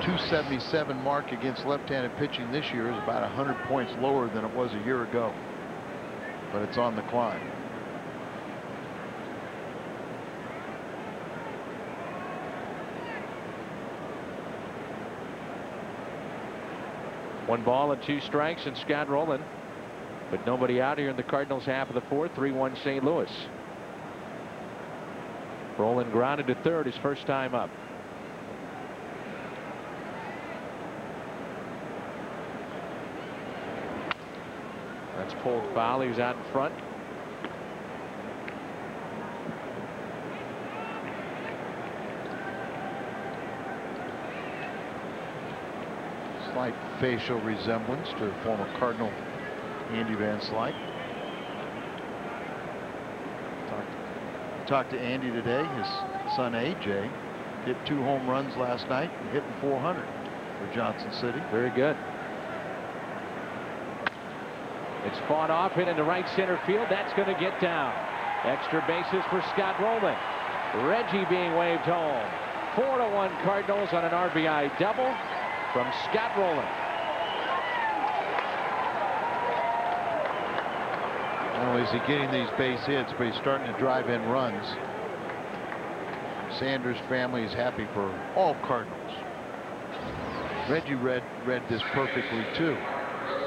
277 mark against left-handed pitching this year is about 100 points lower than it was a year ago, but it's on the climb. One ball and 2 strikes, and Scott Rowland, but nobody out here in the Cardinals half of the fourth. 3-1 St. Louis. Rowland grounded to third his first time up. That's pulled foul. He was out in front. Slight facial resemblance to former Cardinal Andy Van Slyke. Talked to Andy today. His son AJ hit 2 home runs last night and hitting .400 for Johnson City. Very good. It's fought off, hit into right center field. That's going to get down. Extra bases for Scott Rowland. Reggie being waved home. 4-1 Cardinals on an RBI double from Scott Rowland. Not only is he getting these base hits, but he's starting to drive in runs. Sanders' family is happy for all Cardinals. Reggie read this perfectly too,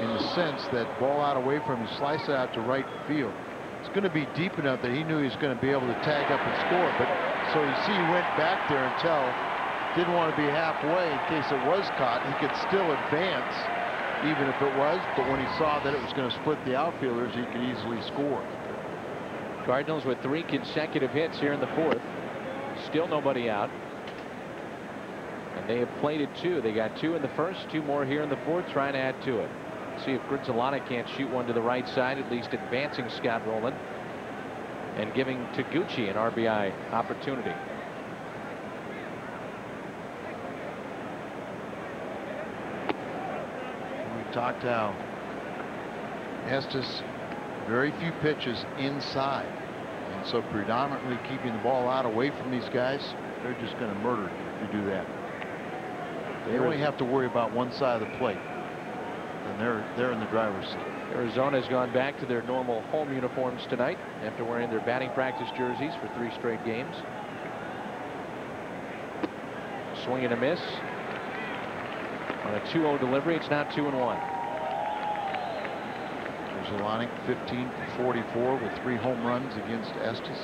in the sense that ball out away from him, slice it out to right field. It's going to be deep enough that he knew he was going to be able to tag up and score. But so you see, he went back there until didn't want to be halfway in case it was caught. He could still advance, even if it was. But when he saw that it was going to split the outfielders, he could easily score. Cardinals with 3 consecutive hits here in the fourth. Still nobody out. And they have plated 2. They got 2 in the first, 2 more here in the fourth, trying to add to it. See if Grizzolani can't shoot one to the right side, at least advancing Scott Rowland and giving Taguchi an RBI opportunity. We talked how Estes, very few pitches inside. And so predominantly keeping the ball out away from these guys. They're just going to murder you if you do that. They only have to worry about one side of the plate, and they're in the driver's seat. Arizona's gone back to their normal home uniforms tonight after wearing their batting practice jerseys for 3 straight games. Swing and a miss on a 2-0 delivery. It's now 2-1. Zelonic 15 for 44 with 3 home runs against Estes.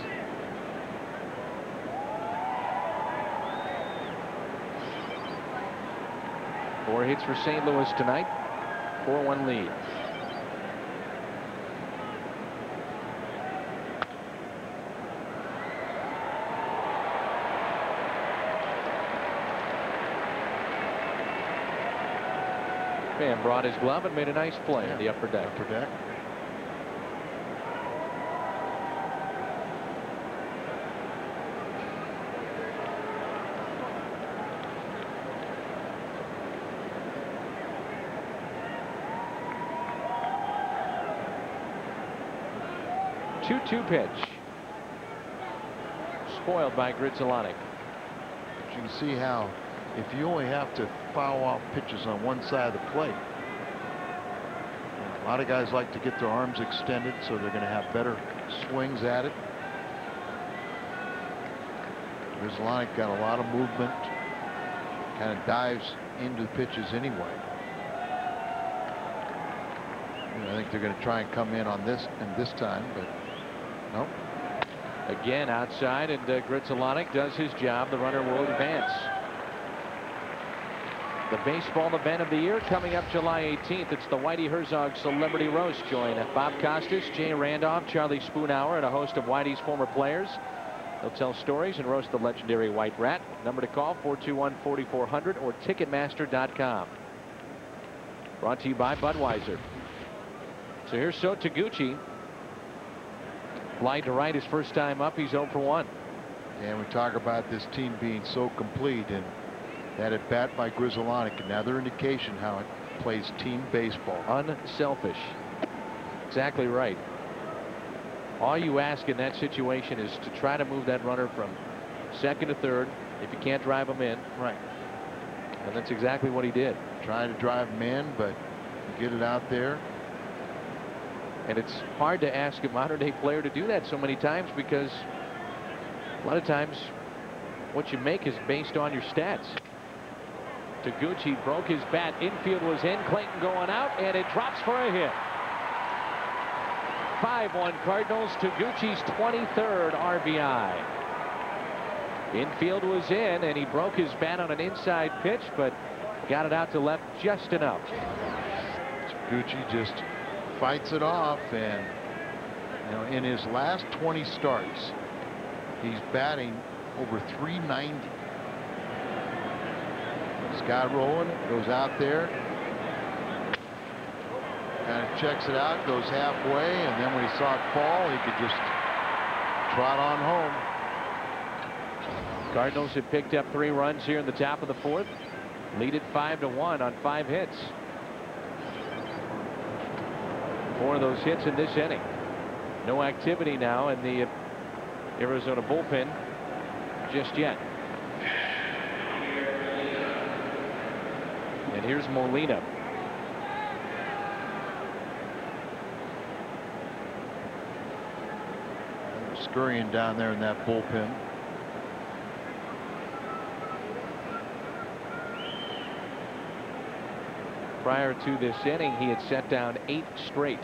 Four hits for St. Louis tonight. 4-1 lead. And brought his glove and made a nice play in the upper deck. Upper deck. Two pitch. Spoiled by Grizzolonic. You can see how if you only have to foul off pitches on one side of the plate, a lot of guys like to get their arms extended, so they're going to have better swings at it. Grizzolonic got a lot of movement, kind of dives into the pitches anyway. I think they're going to try and come in on this time, but no. Again outside, and Grizzolonic does his job. The runner will advance. The baseball event of the year coming up July 18th. It's the Whitey Herzog Celebrity Roast. Join Bob Costas, Jay Randolph, Charlie Spoonhour, and a host of Whitey's former players. They'll tell stories and roast the legendary White Rat. Number to call 421-4400 or Ticketmaster.com. Brought to you by Budweiser. So here's Taguchi. Fly to right his first time up. He's 0 for 1. And we talk about this team being so complete, and that at bat by Grizzolonic, another indication how it plays team baseball. Unselfish. Exactly right. All you ask in that situation is to try to move that runner from second to third if you can't drive him in. Right. And that's exactly what he did. Trying to drive him in, but you get it out there. And it's hard to ask a modern day player to do that so many times, because a lot of times what you make is based on your stats. Taguchi broke his bat. Infield was in. Clayton going out, and it drops for a hit. 5-1 Cardinals. Taguchi's 23rd RBI. Infield was in, and he broke his bat on an inside pitch, but got it out to left just enough. Taguchi just fights it off, and in his last 20 starts, he's batting over .390. Scott rolling, goes out there, kind of checks it out, goes halfway, and then when he saw it fall, he could just trot on home. Cardinals have picked up 3 runs here in the top of the 4th. Lead it 5-1 on 5 hits. 4 of those hits in this inning. No activity now in the Arizona bullpen just yet. And here's Molina. Scurrying down there in that bullpen. Prior to this inning, he had set down 8 straight.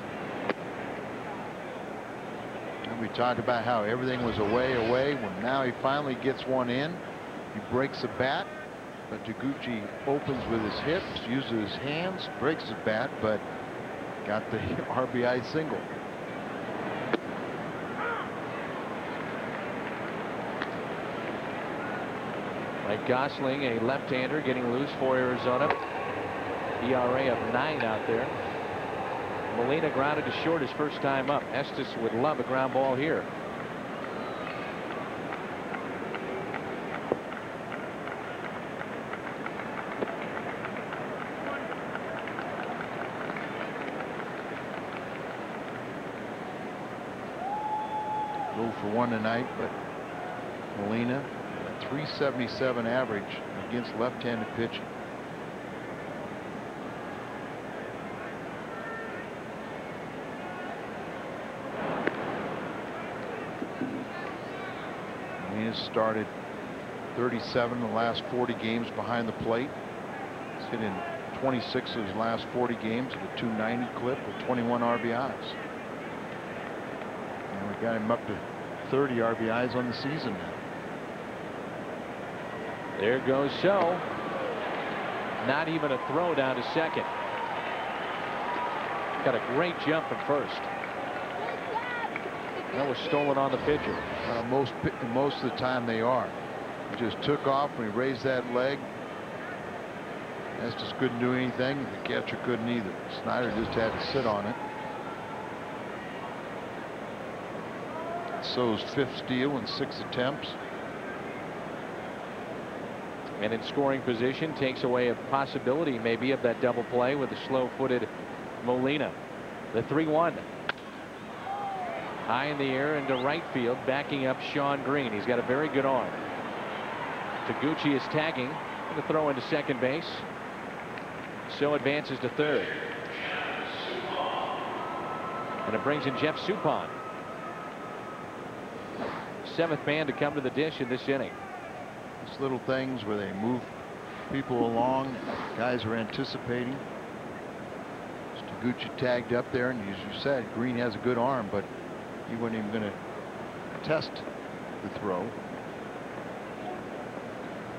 And we talked about how everything was away. When now he finally gets one in, he breaks the bat, but Taguchi opens with his hips, uses his hands, breaks his bat, but got the RBI single. Mike Gosling, a left-hander, getting loose for Arizona. ERA of 9 out there. Molina grounded to short his first time up. Estes would love a ground ball here. 1 tonight, but Molina, a .377 average against left-handed pitching. Molina's started 37 in the last 40 games behind the plate. He's hit in 26 of his last 40 games at a .290 clip with 21 RBIs. And we got him up to 30 RBIs on the season now. There goes So. Not even a throw down to second. Got a great jump at first. That was stolen on the pitcher. Most of the time they are. He just took off when he raised that leg. Estes couldn't do anything. The catcher couldn't either. Snyder just had to sit on it. So's 5th steal in 6 attempts. And in scoring position, takes away a possibility maybe of that double play with the slow-footed Molina. The 3-1. High in the air into right field, backing up Sean Green. He's got a very good arm. Taguchi is tagging. Going to throw into second base. So advances to third. And it brings in Jeff Suppan. 7th man to come to the dish in this inning. It's little things where they move people along. Guys are anticipating. Taguchi tagged up there, and as you said, Green has a good arm, but he wasn't even going to test the throw.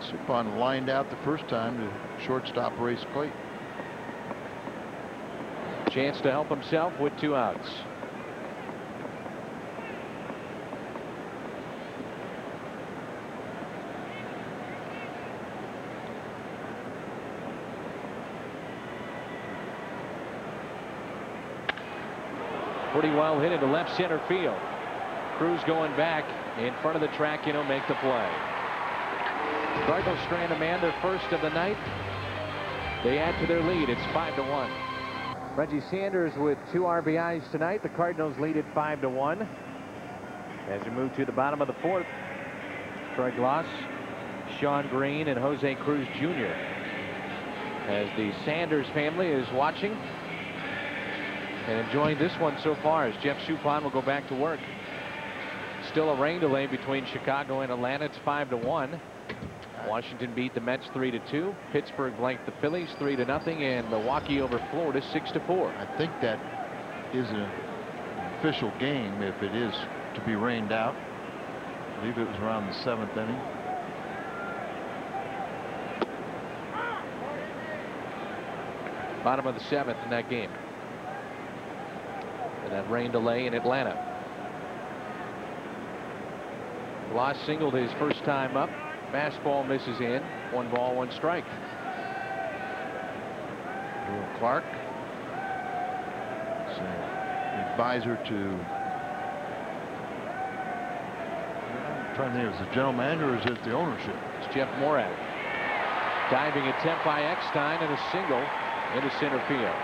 Suppan lined out the first time to shortstop race plate. Chance to help himself with 2 outs. Pretty well hit into left center field. Cruz going back in front of the track, make the play. Cardinals strand a man, their first of the night. They add to their lead. It's 5-1. Reggie Sanders with 2 RBIs tonight. The Cardinals lead it 5-1. As we move to the bottom of the 4th, Troy Glaus, Sean Green, and Jose Cruz Jr. As the Sanders family is watching and enjoying this one so far, as Jeff Suppan will go back to work. Still a rain delay between Chicago and Atlanta. It's 5-1. Washington beat the Mets 3-2. Pittsburgh blanked the Phillies 3-0, and Milwaukee over Florida 6-4. I think that is an official game if it is to be rained out. I believe it was around the 7th inning. Bottom of the 7th in that game. And that rain delay in Atlanta. Glaus singled his first time up. Fastball misses in. 1 ball, 1 strike. Clark, advisor to, I'm trying to think, is it the general manager or is it the ownership? It's Jeff Morad. Diving attempt by Eckstein and a single into center field.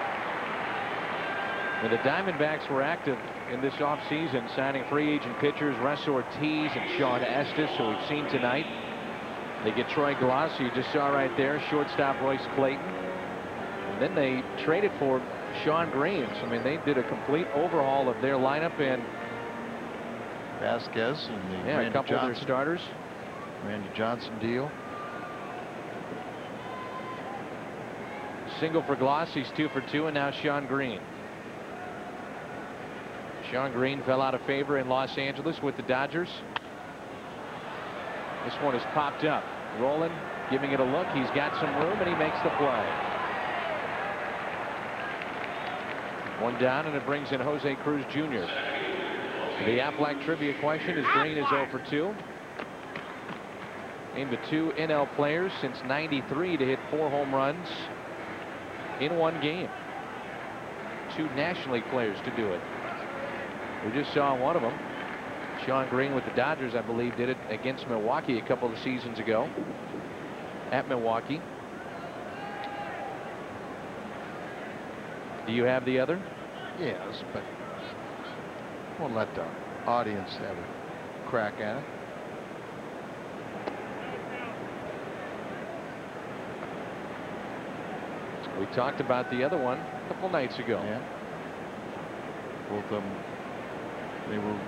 And the Diamondbacks were active in this offseason, signing free agent pitchers Russ Ortiz and Sean Estes, who we've seen tonight. They get Troy Glaus, who you just saw right there, shortstop Royce Clayton. And then they traded for Sean Green. So, I mean, they did a complete overhaul of their lineup, and Vasquez and the a couple of their starters. Randy Johnson deal. Single for Glaus. He's 2 for 2, and now Sean Green. Sean Green fell out of favor in Los Angeles with the Dodgers. This one is popped up. Rolling, giving it a look. He's got some room, and he makes the play. 1 down, and it brings in Jose Cruz Jr. The Aflac trivia question is: Green is 0 for 2. Named the 2 NL players since '93 to hit 4 home runs in 1 game. 2 National League players to do it. We just saw one of them. Sean Green with the Dodgers, I believe, did it against Milwaukee a couple of seasons ago at Milwaukee. Do you have the other? Yes, but we'll let the audience have crack at it. We talked about the other one a couple nights ago. Yeah. Both of them, they were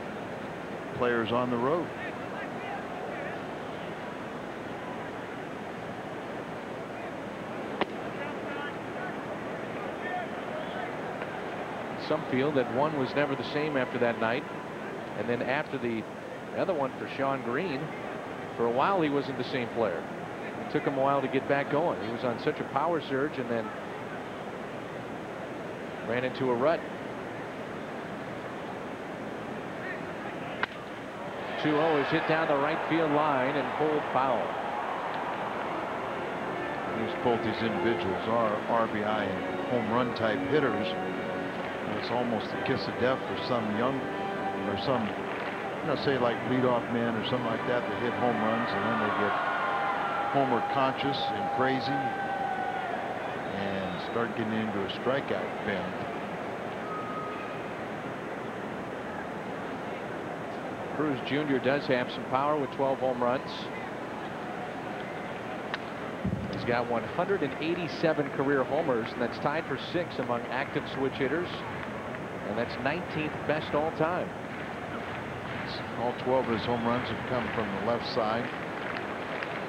players on the road. Some feel that one was never the same after that night, and then after the other one for Sean Green, for a while he wasn't the same player. It took him a while to get back going. He was on such a power surge and then ran into a rut. 2-0 is hit down the right field line and pulled foul. Both these individuals are RBI and home run type hitters. It's almost a kiss of death for some young, or some, say like leadoff men or something like that hit home runs and then they get homer conscious and crazy and start getting into a strikeout bend. Cruz Jr. does have some power with 12 home runs. He's got 187 career homers, and that's tied for 6th among active switch hitters, and that's 19th best all time. All 12 of his home runs have come from the left side.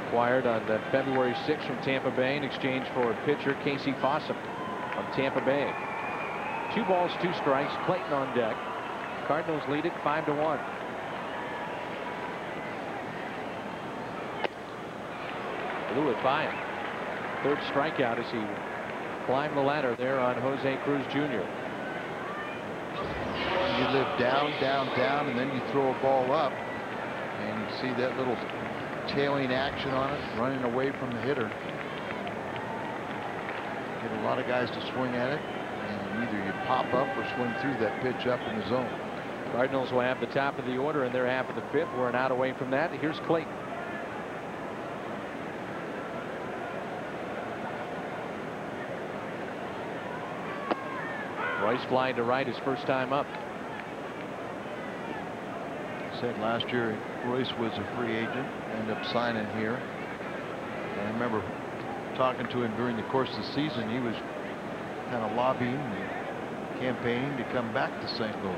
Acquired on February 6th from Tampa Bay in exchange for pitcher Casey Fossum from Tampa Bay. 2 balls, 2 strikes. Clayton on deck. Cardinals lead it 5-1. Blew it by him. 3rd strikeout as he climbed the ladder there on Jose Cruz Jr. You live down, down, down, and then you throw a ball up, and you see that little tailing action on it, running away from the hitter. Get a lot of guys to swing at it, and either you pop up or swing through that pitch up in the zone. Cardinals will have the top of the order in their half of the 5th. We're an out away from that. Here's Clayton. Royce flying to right his first time up. Said last year Royce was a free agent, ended up signing here. And I remember talking to him during the course of the season. He was kind of lobbying and campaigning to come back to St. Louis.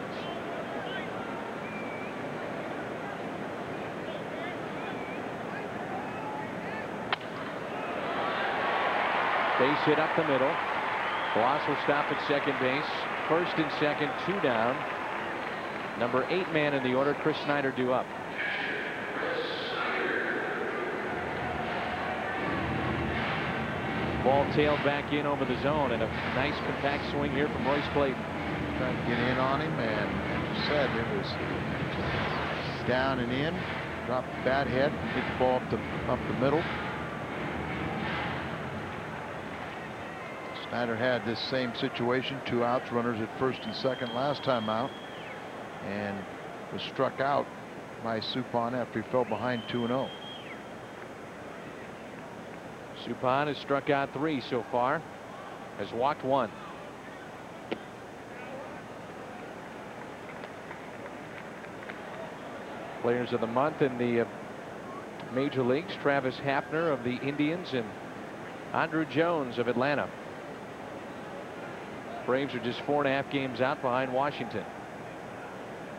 Base hit up the middle. Bloss will stop at second base. First and second, 2 down. Number 8 man in the order, Chris Snyder, due up. Ball tailed back in over the zone, and a nice compact swing here from Royce Clayton. Trying to get in on him, and as you said, it was down and in. Dropped the bat head, hit the ball up the middle. Snyder had this same situation, 2 outs, runners at first and second last time out, and was struck out by Suppan after he fell behind 2-0. Suppan has struck out 3 so far, has walked 1. Players of the month in the major leagues: Travis Hafner of the Indians and Andruw Jones of Atlanta. Braves are just 4.5 games out behind Washington.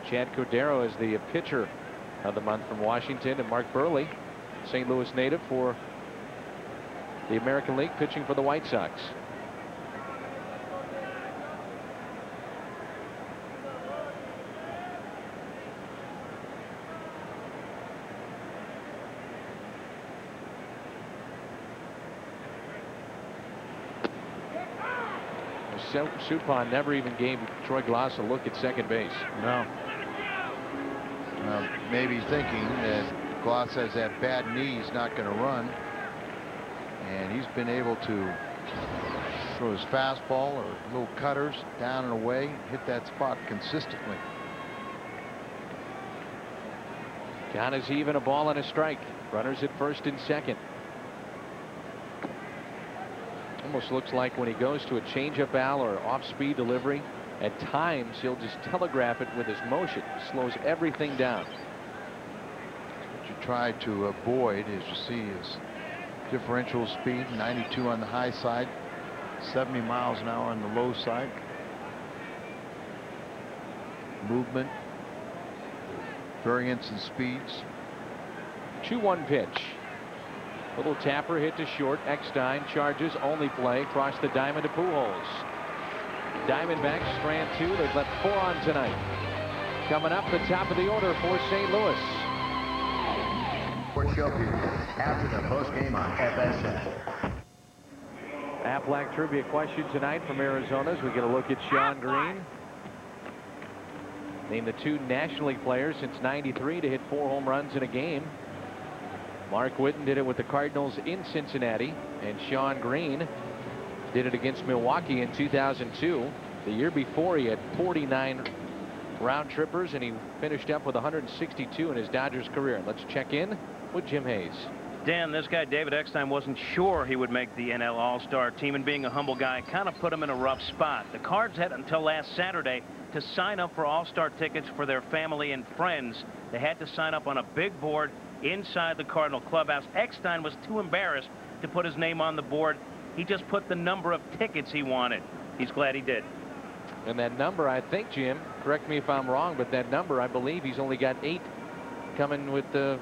Chad Cordero is the pitcher of the month from Washington, and Mark Burley, St. Louis native, for the American League, pitching for the White Sox. Suppan never even gave Troy Glaus a look at second base. No. Maybe thinking that Glaus has that bad knee, he's not going to run. And he's been able to throw his fastball or little cutters down and away, hit that spot consistently. Count is even, a ball and a strike. Runners at first and second. Almost looks like when he goes to a changeup al or off-speed delivery, at times he'll just telegraph it with his motion. Slows everything down. you try to avoid, as you see, is differential speed, 92 on the high side, 70 miles an hour on the low side. Movement, variance in speeds. 2-1 pitch. Little tapper hit to short. Eckstein charges, only play across the diamond to Pujols. Diamondbacks strand 2. They've left 4 on tonight. Coming up, the top of the order for St. Louis. Show period after the postgame on FSN. Aflac trivia question tonight from Arizona as we get a look at Sean Green. Named the 2 National League players since '93 to hit 4 home runs in a game. Mark Whitten did it with the Cardinals in Cincinnati, and Sean Green did it against Milwaukee in 2002. The year before, he had 49 round trippers, and he finished up with 162 in his Dodgers career. Let's check in with Jim Hayes. Dan, this guy David Eckstein wasn't sure he would make the NL All-Star team, and being a humble guy kind of put him in a rough spot. The Cards had until last Saturday to sign up for All-Star tickets for their family and friends. They had to sign up on a big board inside the Cardinal clubhouse. Eckstein was too embarrassed to put his name on the board. He just put the number of tickets he wanted. He's glad he did. And that number, I think, Jim, correct me if I'm wrong, but that number, I believe he's only got 8 coming with the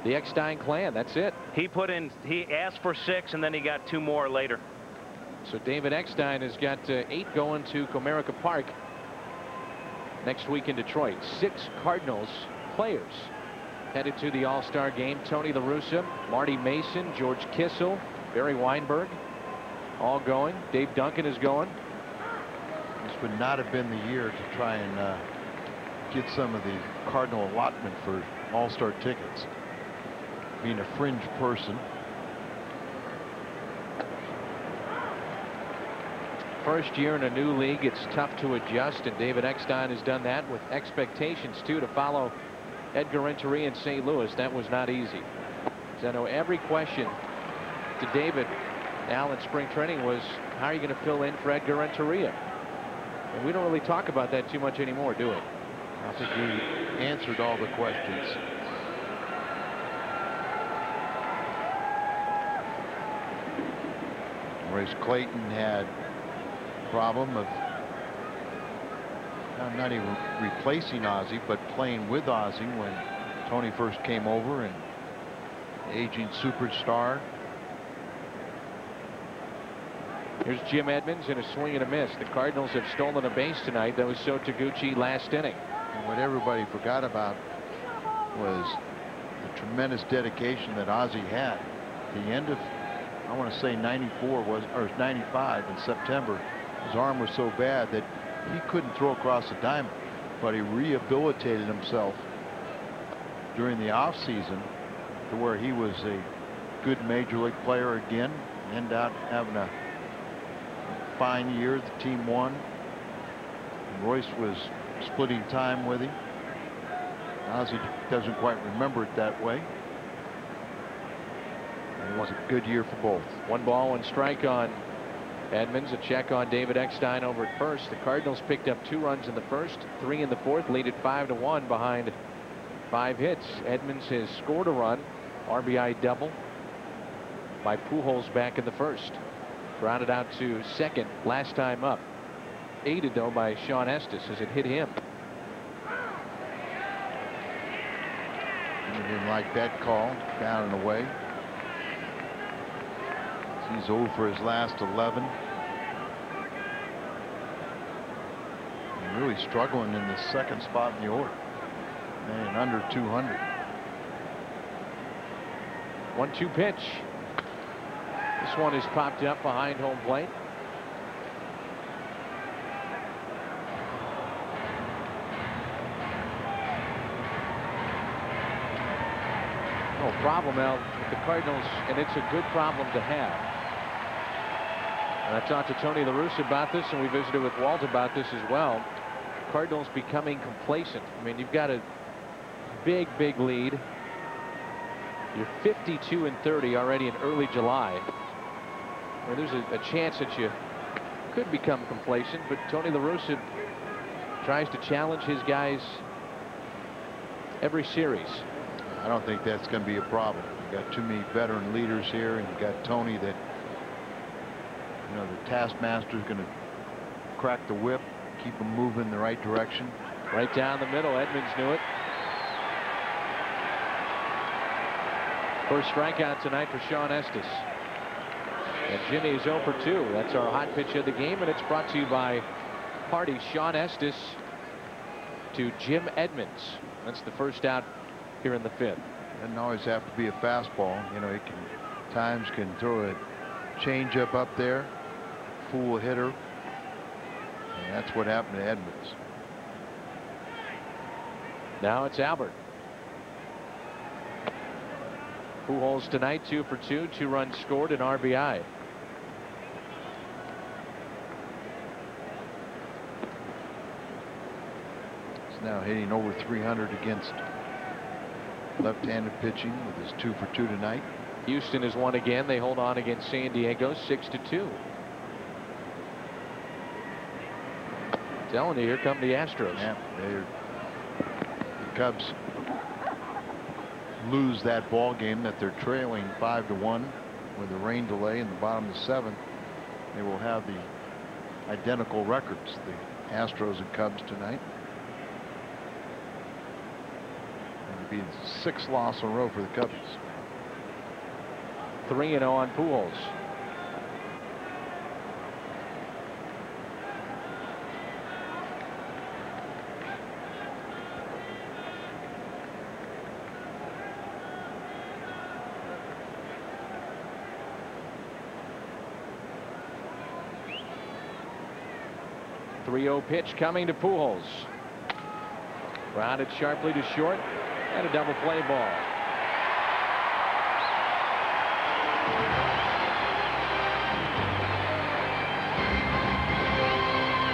Eckstein clan. That's it. He asked for 6, and then he got 2 more later. So David Eckstein has got 8 going to Comerica Park next week in Detroit. 6 Cardinals players headed to the All-Star game. Tony La Russa, Marty Mason, George Kissel, Barry Weinberg, all going. Dave Duncan is going. This would not have been the year to try and get some of the Cardinal allotment for All-Star tickets. Being a fringe person. First year in a new league, it's tough to adjust, and David Eckstein has done that with expectations too to follow Edgar Renteria in St. Louis. That was not easy. So I know every question to David Al in spring training was, how are you going to fill in for Edgar Renteria? And we don't really talk about that too much anymore, do we? I think we answered all the questions. Whereas Clayton had a problem of not even replacing Ozzie, but playing with Ozzie when Tony first came over, and aging superstar. Here's Jim Edmonds in a swing and a miss. The Cardinals have stolen a base tonight. That was so Taguchi last inning. And what everybody forgot about was the tremendous dedication that Ozzie had. At the end of, I want to say 94 was, or 95 in September, his arm was so bad that he couldn't throw across the diamond, but he rehabilitated himself during the off season to where he was a good major league player again. Ended up having a fine year. The team won. And Royce was splitting time with him. Ozzie doesn't quite remember it that way. It was a good year for both. 1 ball, 1 strike on Edmonds. A check on David Eckstein over at first. The Cardinals picked up 2 runs in the first, 3 in the fourth, lead it 5-1 behind 5 hits. Edmonds has scored a run, RBI double by Pujols back in the first. Grounded out to second last time up. Aided though by Sean Estes as it hit him. He didn't like that call. Down and away. He's 0 for his last 11. And really struggling in the second spot in the order. And under 200. 1-2 pitch. This one is popped up behind home plate. No problem now with the Cardinals, and it's a good problem to have. And I talked to Tony La Russa about this, and we visited with Walt about this as well. Cardinals becoming complacent. I mean, you've got a big lead. You're 52-30 already in early July. Well, there's a chance that you could become complacent, but Tony La Russa tries to challenge his guys every series. I don't think that's going to be a problem. You got too many veteran leaders here, and you got Tony that, you know, the taskmaster is going to crack the whip, keep them moving in the right direction. Right down the middle. Edmonds knew it. First strikeout tonight for Sean Estes. And Jimmy is 0 for 2. That's our hot pitch of the game, and it's brought to you by Hardy. Sean Estes to Jim Edmonds. That's the first out here in the 5th. Doesn't always have to be a fastball. You know, he can times can throw a changeup up there, fool a hitter. And that's what happened to Edmonds. Now it's Albert. Pujols tonight 2 for 2, 2 runs scored, and RBI. He's now hitting over 300 against left-handed pitching with his 2 for 2 tonight. Houston has won again. They hold on against San Diego 6-2. Telling you, here come the Astros. Yeah, the Cubs lose that ball game that they're trailing 5-1 with a rain delay in the bottom of the 7th. They will have the identical records, the Astros and Cubs tonight. It'll be the 6th loss in a row for the Cubs. 3-0 on Pujols. .30 pitch coming to Pujols. Grounded sharply to short, and a double play ball.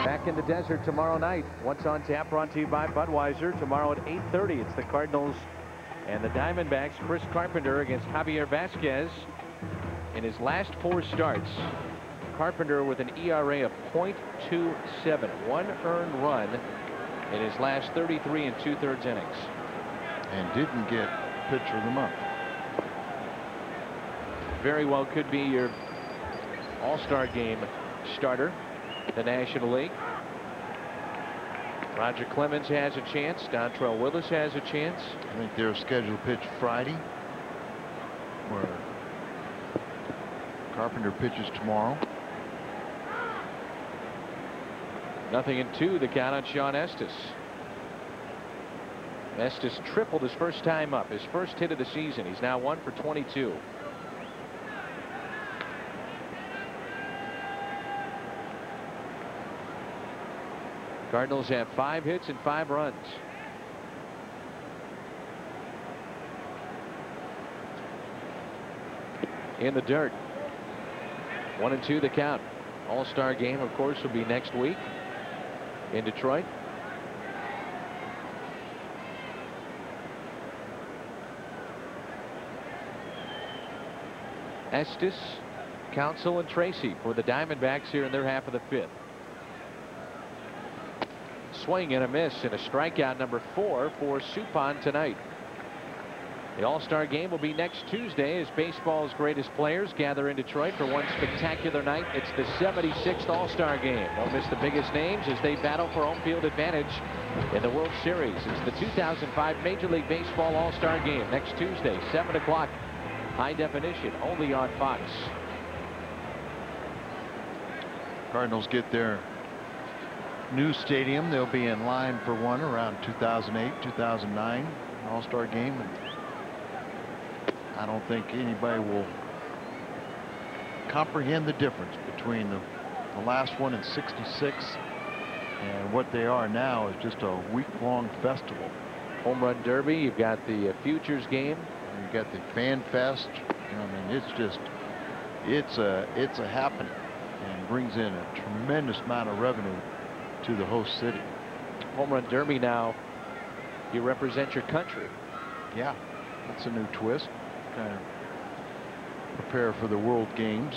Back in the desert tomorrow night. What's on tap, brought to you by Budweiser. Tomorrow at 8:30, it's the Cardinals and the Diamondbacks. Chris Carpenter against Javier Vasquez. In his last 4 starts, Carpenter with an ERA of .27, 1 earned run in his last 33 2/3 innings. And didn't get pitcher of the month. Very well could be your All-Star game starter, the National League. Roger Clemens has a chance. Dontrell Willis has a chance. I think they're scheduled to pitch Friday, where Carpenter pitches tomorrow. 0-2 the count on Sean Estes. Estes tripled his first time up, his first hit of the season. He's now 1 for 22. Cardinals have 5 hits and 5 runs. In the dirt. 1-2 the count. All-Star game, of course, will be next week in Detroit. Estes, Counsell, and Tracy for the Diamondbacks here in their half of the 5th. Swing and a miss, and a strikeout number 4 for Suppan tonight. The All-Star game will be next Tuesday as baseball's greatest players gather in Detroit for one spectacular night. It's the 76th All-Star game. Don't miss the biggest names as they battle for home field advantage in the World Series. It's the 2005 Major League Baseball All-Star game next Tuesday, 7 o'clock, high definition, only on Fox. Cardinals get their new stadium. They'll be in line for one around 2008, 2009 All-Star game. I don't think anybody will comprehend the difference between the last one in '66 and what they are now. Is just a week-long festival. Home Run Derby. You've got the Futures game. And you got the Fan Fest. You know, I mean, it's just it's a happening and brings in a tremendous amount of revenue to the host city. Home Run Derby now. You represent your country. Yeah, that's a new twist. Kind of prepare for the World Games.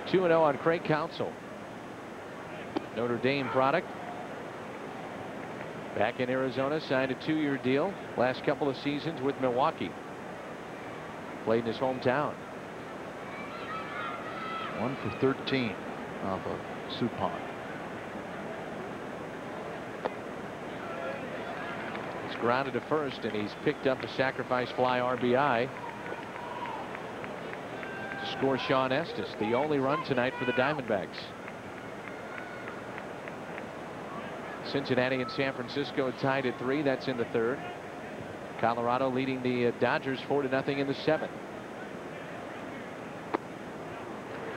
2-0 on Craig Counsell. Notre Dame product. Back in Arizona, signed a 2-year deal. Last couple of seasons with Milwaukee. Played in his hometown. 1 for 13 off of Suppan. He's grounded to first, and he's picked up a sacrifice fly RBI to score Sean Estes, the only run tonight for the Diamondbacks. Cincinnati and San Francisco tied at 3. That's in the 3rd. Colorado leading the Dodgers 4-0 in the 7th.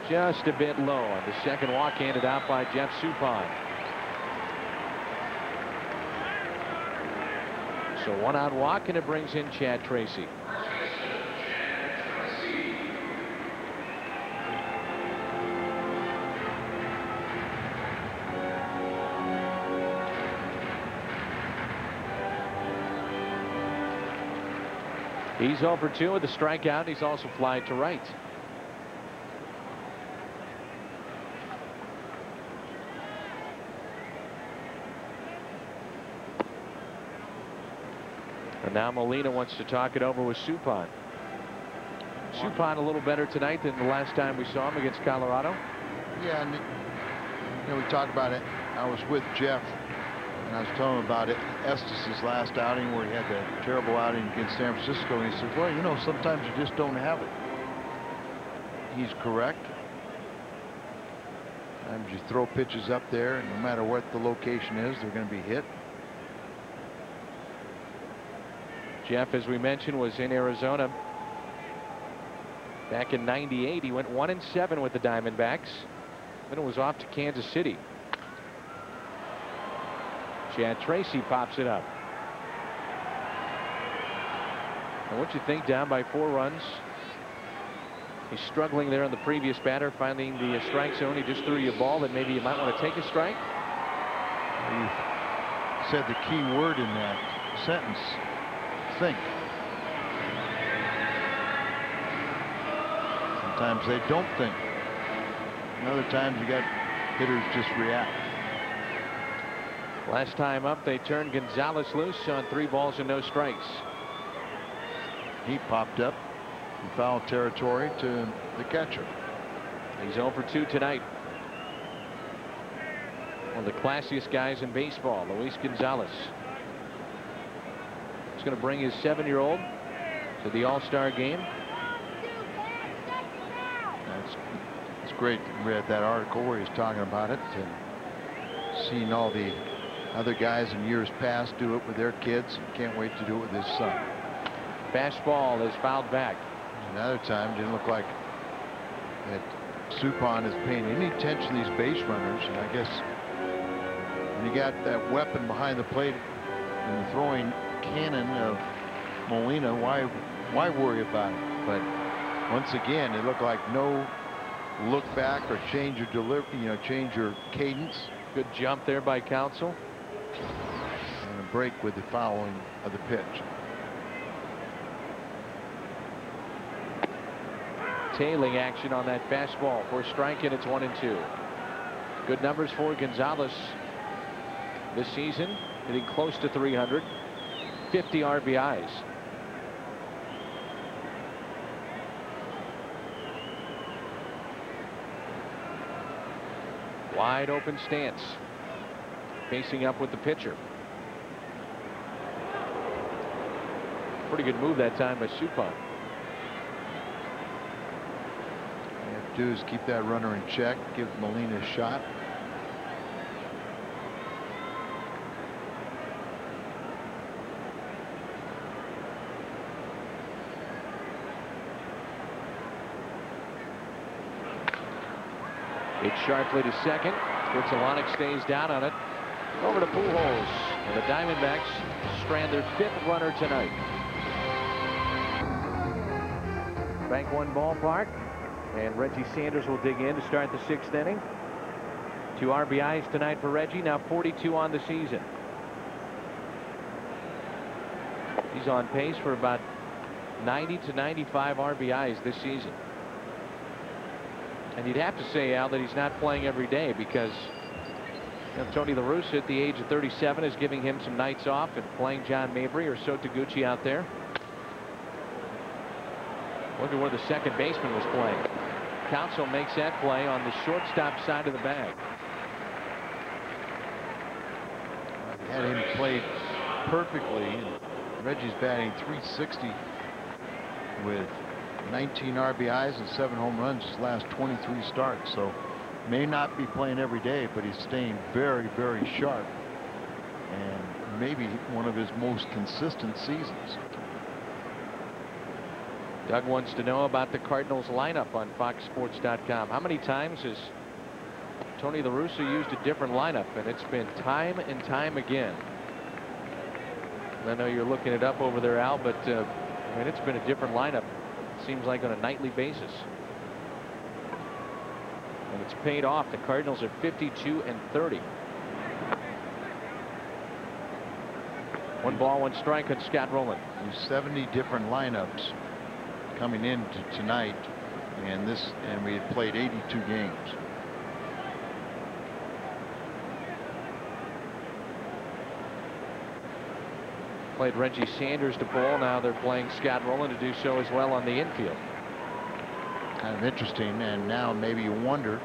Just a bit low on the second walk handed out by Jeff Suppan. So 1 out walk, and it brings in Chad Tracy. He's 0 for 2 with a strikeout. He's also flied to right. And now Molina wants to talk it over with Suppan. Suppan a little better tonight than the last time we saw him against Colorado. Yeah, and we talked about it. I was with Jeff, and I was telling him about it. Estes' last outing where he had that terrible outing against San Francisco, and he said, well, sometimes you just don't have it. He's correct. Sometimes you throw pitches up there, and no matter what the location is, they're going to be hit. Jeff, as we mentioned, was in Arizona back in '98. He went 1-7 with the Diamondbacks. Then it was off to Kansas City. Chad Tracy pops it up. And what you think, down by 4 runs. He's struggling there on the previous batter, finding the strike zone. He just threw you a ball that maybe you might want to take a strike. You said the key word in that sentence. Think. Sometimes they don't think. And other times you got hitters just react. Last time up, they turned Gonzalez loose on 3 balls and no strikes. He popped up in foul territory to the catcher. He's 0 for 2 tonight. One of the classiest guys in baseball, Luis Gonzalez. He's going to bring his 7-year-old to the All-Star game. It's great. I read that article where he's talking about it and seeing all the other guys in years past do it with their kids. Can't wait to do it with his son. Fastball is fouled back. Another time it didn't look like that Suppan is paying any attention to these base runners, and I guess when you got that weapon behind the plate and the throwing cannon of Molina, why worry about it? But once again, it looked like no look back or change your delivery, change your cadence. Good jump there by Counsell. And a break with the following of the pitch. Tailing action on that fastball for a strike, and it's 1-2. Good numbers for Gonzalez this season, hitting close to 300, 50 RBIs. Wide open stance, facing up with the pitcher. Pretty good move that time by Suppan. Do is keep that runner in check, give Molina a shot. It's sharply to second. Gonzalez stays down on it. Over to Pujols. And the Diamondbacks strand their 5th runner tonight. Bank One ballpark. And Reggie Sanders will dig in to start the 6th inning. 2 RBIs tonight for Reggie, now 42 on the season. He's on pace for about 90 to 95 RBIs this season. And you'd have to say, Al, that he's not playing every day, because Tony La Russa at the age of 37 is giving him some nights off and playing John Mabry or so Taguchi out there. Look at where the second baseman was playing. Counsell makes that play on the shortstop side of the bag. Had him played perfectly. Reggie's batting .360 with 19 RBIs and 7 home runs his last 23 starts. So may not be playing every day, but he's staying very, very sharp, and maybe one of his most consistent seasons. Doug wants to know about the Cardinals lineup on FoxSports.com. How many times has Tony La Russa used a different lineup? And it's been time and time again. I know you're looking it up over there, Al, but I mean, it's been a different lineup. It seems like on a nightly basis. And it's paid off. The Cardinals are 52-30. 1 ball, 1 strike on Scott Rowland. 70 different lineups coming into tonight, and we had played 82 games. Played Reggie Sanders to bowl. Now they're playing Scott Rowland to do so as well on the infield. Kind of interesting, and now maybe you wonder,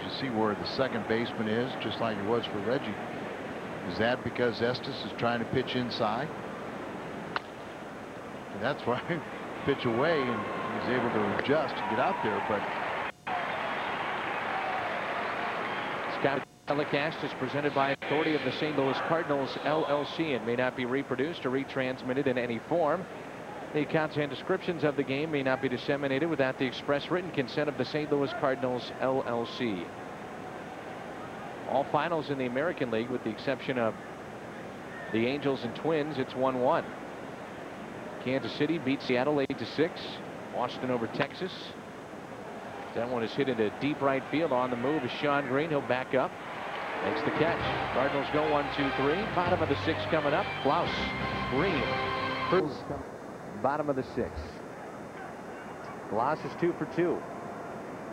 you see where the second baseman is, just like it was for Reggie. Is that because Estes is trying to pitch inside? And that's why pitch away, and he's able to adjust to get out there. But Scott telecast is presented by authority of the St. Louis Cardinals LLC and may not be reproduced or retransmitted in any form. The accounts and descriptions of the game may not be disseminated without the express written consent of the St. Louis Cardinals LLC. All finals in the American League, with the exception of the Angels and Twins, it's 1-1. Kansas City beat Seattle 8-6. Washington over Texas. That one is hit into deep right field. On the move is Sean Green. He'll back up. Makes the catch. Cardinals go 1-2-3. Bottom of the 6th coming up. Klaus, Green, bottom of the 6th. Klaus is 2 for 2.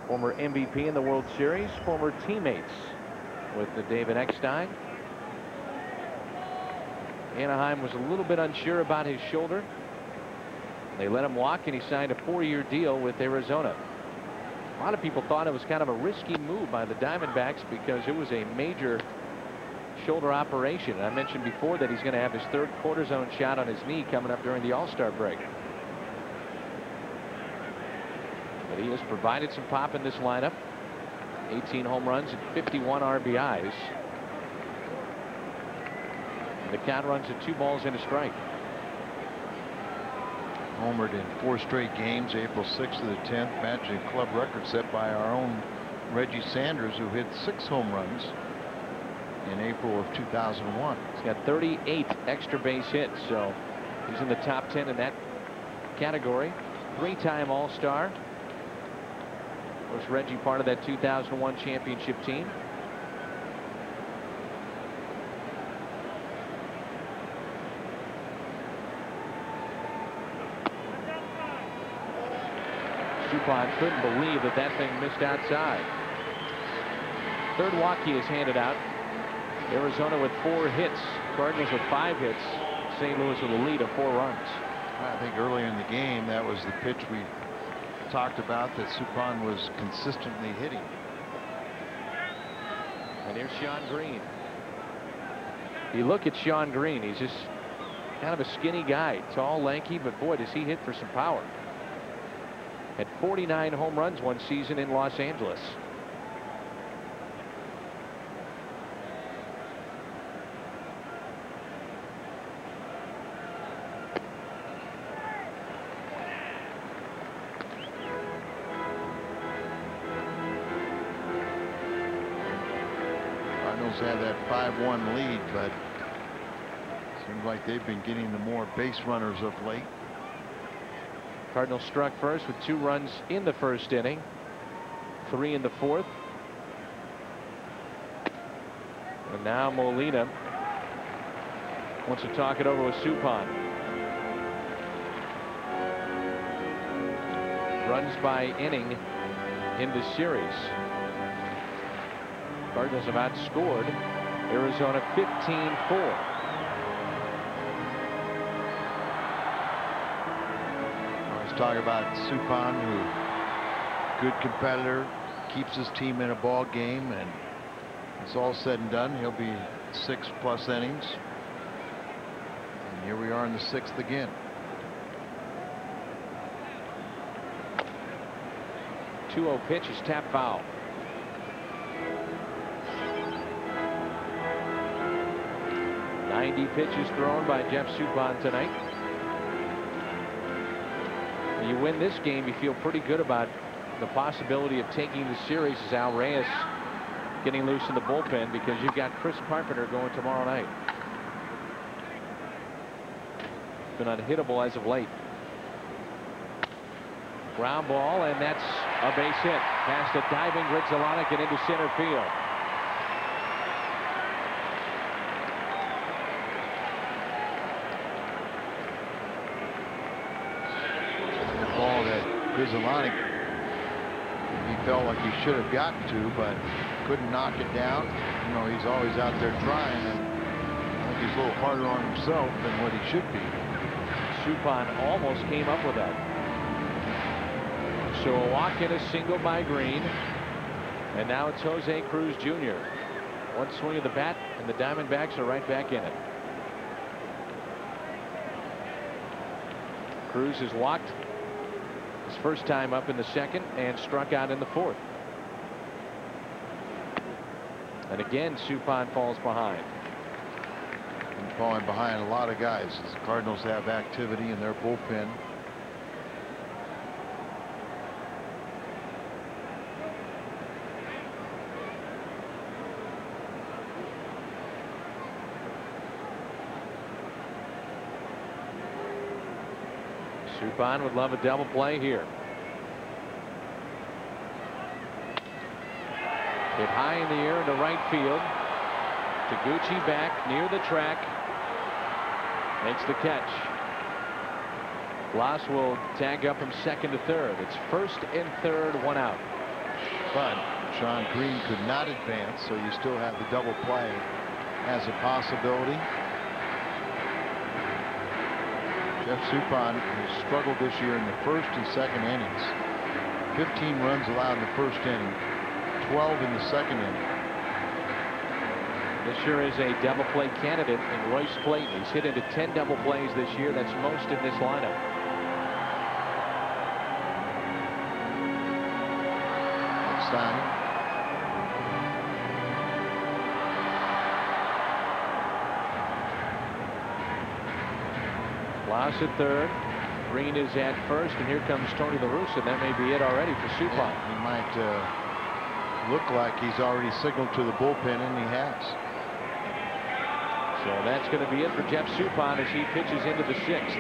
Former MVP in the World Series. Former teammates with the David Eckstein. Anaheim was a little bit unsure about his shoulder. They let him walk, and he signed a 4-year deal with Arizona. A lot of people thought it was kind of a risky move by the Diamondbacks because it was a major shoulder operation. And I mentioned before that he's going to have his 3rd cortisone shot on his knee coming up during the All-Star break. But he has provided some pop in this lineup. 18 home runs and 51 RBIs. And the count runs at 2 balls and a strike. Homered in 4 straight games, April 6th to the 10th, matching a club record set by our own Reggie Sanders, who hit 6 home runs in April of 2001. He's got 38 extra base hits, so he's in the top 10 in that category. 3-time All-Star. Of course, Reggie part of that 2001 championship team. Suppan couldn't believe that thing missed outside. 3rd walk he has handed out. Arizona with 4 hits. Cardinals with 5 hits. St. Louis with a lead of 4 runs. I think earlier in the game that was the pitch we talked about that Suppan was consistently hitting. And here's Sean Green. You look at Sean Green, he's just kind of a skinny guy, tall, lanky, but boy, does he hit for some power. Had 49 home runs one season in Los Angeles. Cardinals have that 5-1 lead, but seems like they've been getting the more base runners of late. Cardinals struck first with 2 runs in the 1st inning, 3 in the 4th. And now Molina wants to talk it over with Suppan. Runs by inning in this series. Cardinals have outscored Arizona 15-4. Talk about Suppan, who good competitor, keeps his team in a ball game, and it's all said and done, he'll be 6+ innings. And here we are in the 6th again. 2-0 pitch is tap foul. .90 pitches thrown by Jeff Suppan tonight. You win this game, you feel pretty good about the possibility of taking the series as Al Reyes getting loose in the bullpen, because you've got Chris Carpenter going tomorrow night. Been unhittable as of late. Ground ball, and that's a base hit past a diving Grizzolonic and into center field. Grizzolonic, he felt like he should have gotten to, but couldn't knock it down. You know, he's always out there trying, and I think he's a little harder on himself than what he should be. Suppan almost came up with that. So a walk and a single by Green, and now it's Jose Cruz Jr. One swing of the bat, and the Diamondbacks are right back in it. Cruz is walked his first time up in the 2nd and struck out in the 4th. And again, Suppan falls behind. And falling behind a lot of guys as the Cardinals have activity in their bullpen. Suppan would love a double play here. Hit high in the air into right field. Taguchi back near the track. Makes the catch. Glass will tag up from 2nd to 3rd. It's 1st and 3rd, 1 out. But Sean Green could not advance, so you still have the double play as a possibility. Jeff Suppan has struggled this year in the 1st and 2nd innings. 15 runs allowed in the 1st inning, 12 in the 2nd inning. This sure is a double play candidate in Royce Clayton. He's hit into 10 double plays this year. That's most in this lineup. Next time. Glass at 3rd. Green is at 1st, and here comes Tony La Russa. That may be it already for Suppan. Yeah, he might look like he's already signaled to the bullpen, and he has. So that's going to be it for Jeff Suppan as he pitches into the 6th.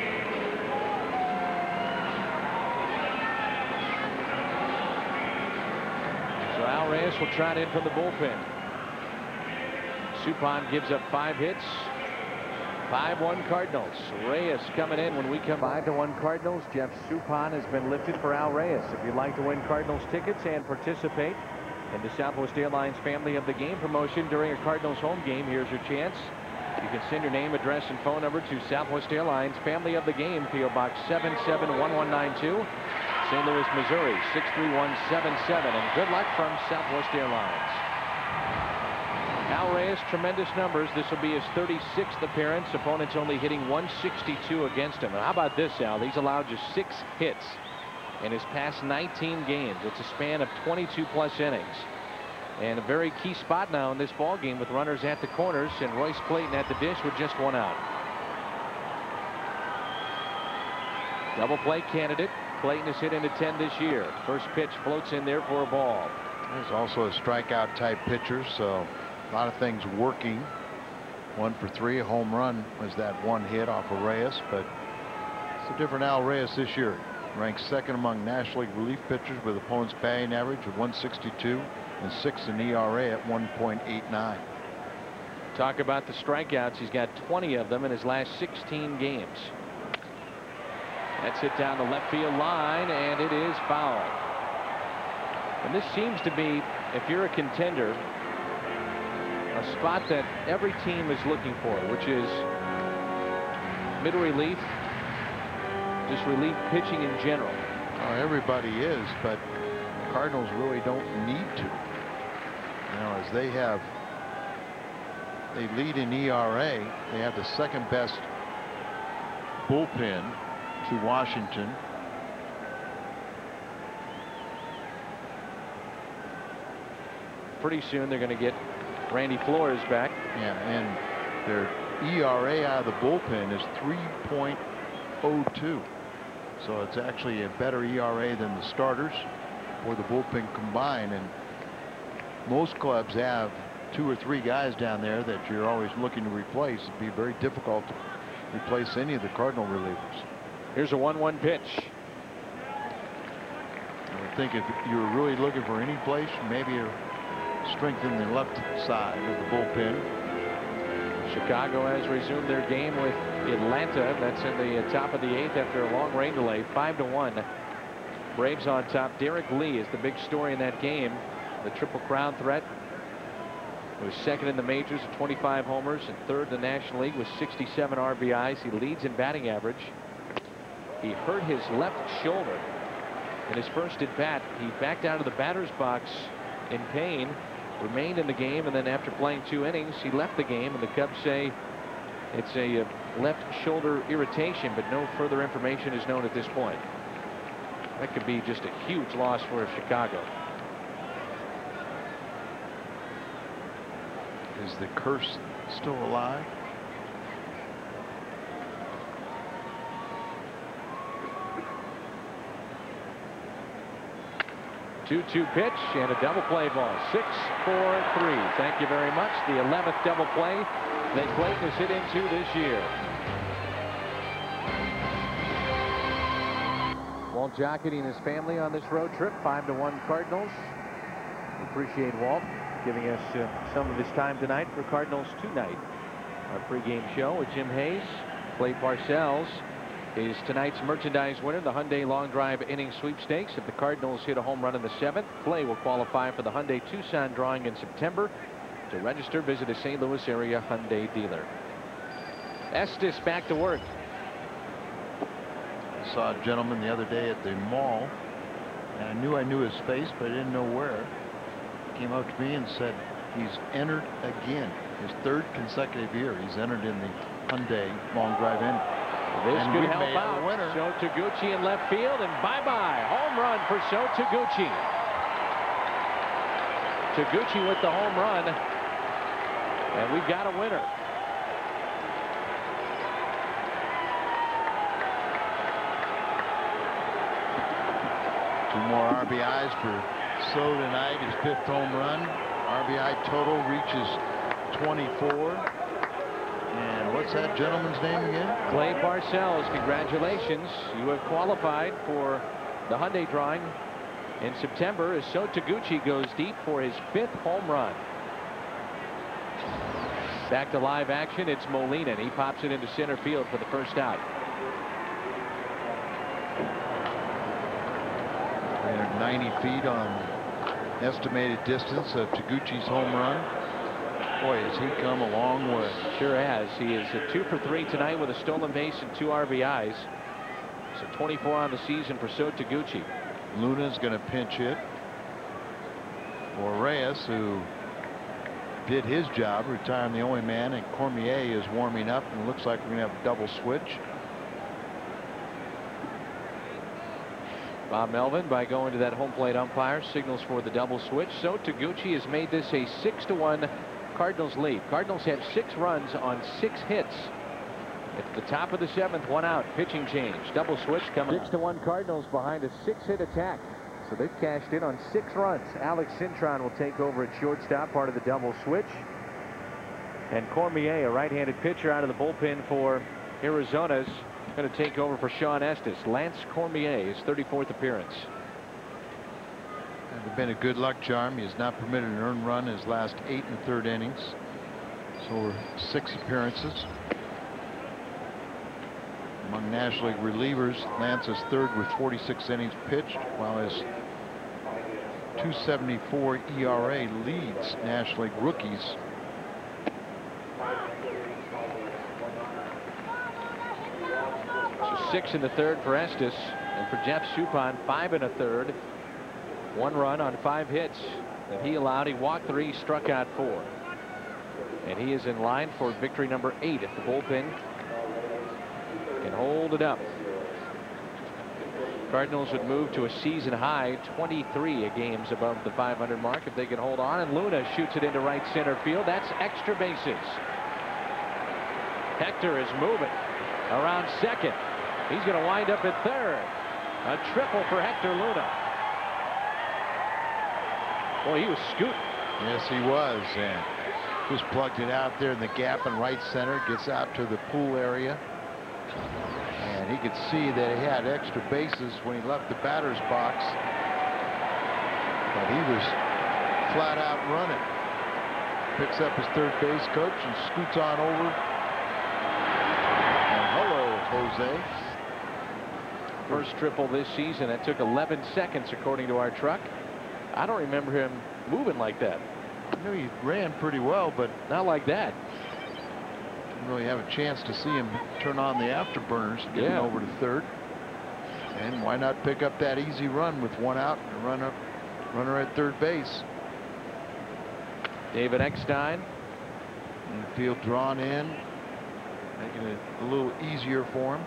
So Al Reyes will trot in from the bullpen. Suppan gives up 5 hits. 5-1 Cardinals. Reyes coming in when we come. 5-1 Cardinals. Jeff Suppan has been lifted for Al Reyes. If you'd like to win Cardinals tickets and participate in the Southwest Airlines Family of the Game promotion during a Cardinals home game, here's your chance. You can send your name, address, and phone number to Southwest Airlines Family of the Game, P.O. Box 771192, St. Louis, Missouri 63177. And good luck from Southwest Airlines. Al Reyes, tremendous numbers. This will be his 36th appearance. Opponents only hitting 162 against him. And how about this, Al? He's allowed just 6 hits in his past 19 games. It's a span of 22+ innings. And a very key spot now in this ball game with runners at the corners and Royce Clayton at the dish with just 1 out. Double play candidate. Clayton has hit into 10 this year. First pitch floats in there for a ball. There's also a strikeout type pitcher, so a lot of things working. 1 for 3, a home run was that 1 hit off of Reyes, but it's a different Al Reyes this year. Ranked 2nd among National League relief pitchers with opponents' batting average of 162 and 6th in ERA at 1.89. Talk about the strikeouts. He's got 20 of them in his last 16 games. That's hit down the left field line, and it is foul. And this seems to be, if you're a contender, a spot that every team is looking for, which is middle relief, just relief pitching in general. Oh, everybody is, but Cardinals really don't need to. You know, as they lead in ERA. They have the second best bullpen to Washington. Pretty soon they're going to get Randy Flores back. Yeah, and their ERA out of the bullpen is 3.02. So it's actually a better ERA than the starters or the bullpen combined. And most clubs have 2 or 3 guys down there that you're always looking to replace. It'd be very difficult to replace any of the Cardinal relievers. Here's a 1-1 pitch. I would think if you're really looking for any place, maybe strengthen the left side of the bullpen. Chicago has resumed their game with Atlanta. That's in the top of the 8th after a long rain delay. 5-1. Braves on top. Derek Lee is the big story in that game. The Triple Crown threat. Was second in the majors with 25 homers and third in the National League with 67 RBIs. He leads in batting average. He hurt his left shoulder in his first at bat. He backed out of the batter's box in pain, remained in the game, and then after playing 2 innings, he left the game. And the Cubs say it's a left shoulder irritation, but no further information is known at this point. That could be just a huge loss for Chicago. Is the curse still alive? Two-two pitch and a double play ball. 6-4-3. Thank you very much. The 11th double play that Clayton has hit into this year. Walt Jocketty and his family on this road trip. 5-1 Cardinals. We appreciate Walt giving us some of his time tonight for Cardinals Tonight. Our pregame show with Jim Hayes. Clay Parcells is tonight's merchandise winner, the Hyundai Long Drive Inning Sweepstakes. If the Cardinals hit a home run in the 7th, Clay will qualify for the Hyundai Tucson drawing in September. To register, visit a St. Louis area Hyundai dealer. Estes back to work. I saw a gentleman the other day at the mall, and I knew his face, but I didn't know where. Came up to me and said he's entered again. His 3rd consecutive year he's entered in the Hyundai Long Drive Inning. This could help out. Show Taguchi in left field, and bye-bye. Home run for Show Taguchi. Taguchi with the home run, and we've got a winner. Two more RBIs for So tonight, his 5th home run. RBI total reaches 24. And what's that gentleman's name again? Clay Parcells. Congratulations. You have qualified for the Hyundai drawing in September as So Taguchi goes deep for his 5th home run. Back to live action. It's Molina, and he pops it into center field for the first out. 90 feet on estimated distance of Taguchi's home run. Boy, has he come a long way. Sure has. He is a 2 for 3 tonight with a stolen base and 2 RBIs. So 24 on the season for So Taguchi. Luna's going to pinch hit for Reyes, who did his job, retiring the only man, and Cormier is warming up, and it looks like we're going to have a double switch. Bob Melvin, by going to that home plate umpire, signals for the double switch. So Taguchi has made this a 6-1 Cardinals lead. Cardinals have 6 runs on 6 hits. At the top of the 7th, 1 out. Pitching change. Double switch coming. 6-1 Cardinals behind a 6-hit attack. So they've cashed in on 6 runs. Alex Cintron will take over at shortstop, part of the double switch. And Cormier, a right-handed pitcher out of the bullpen for Arizona's, going to take over for Sean Estes. Lance Cormier, his 34th appearance. And it's been a good luck charm. He has not permitted an earned run in his last 8 1/3 innings. So 6 appearances. Among National League relievers, Lance is 3rd with 46 innings pitched, while his 2.74 ERA leads National League rookies 6 in the third for Estes, and for Jeff Suppan, 5 in a third. 1 run on 5 hits that he allowed. He walked 3, struck out 4. And he is in line for victory number 8 if the bullpen can hold it up. Cardinals would move to a season high 23 games above the 500 mark if they can hold on. And Luna shoots it into right center field. That's extra bases. Hector is moving around second. He's going to wind up at third. A triple for Hector Luna. Boy, he was scooting. Yes, he was. And just plugged it out there in the gap in right center. Gets out to the pool area. And he could see that he had extra bases when he left the batter's box. But he was flat out running. Picks up his third base coach and scoots on over. And hello, Jose. First triple this season. That took 11 seconds according to our truck. I don't remember him moving like that. I know he ran pretty well, but not like that. Didn't really have a chance to see him turn on the afterburners, getting over to third. And why not pick up that easy run with 1 out and a runner at third base? David Eckstein. Infield drawn in, making it a little easier for him.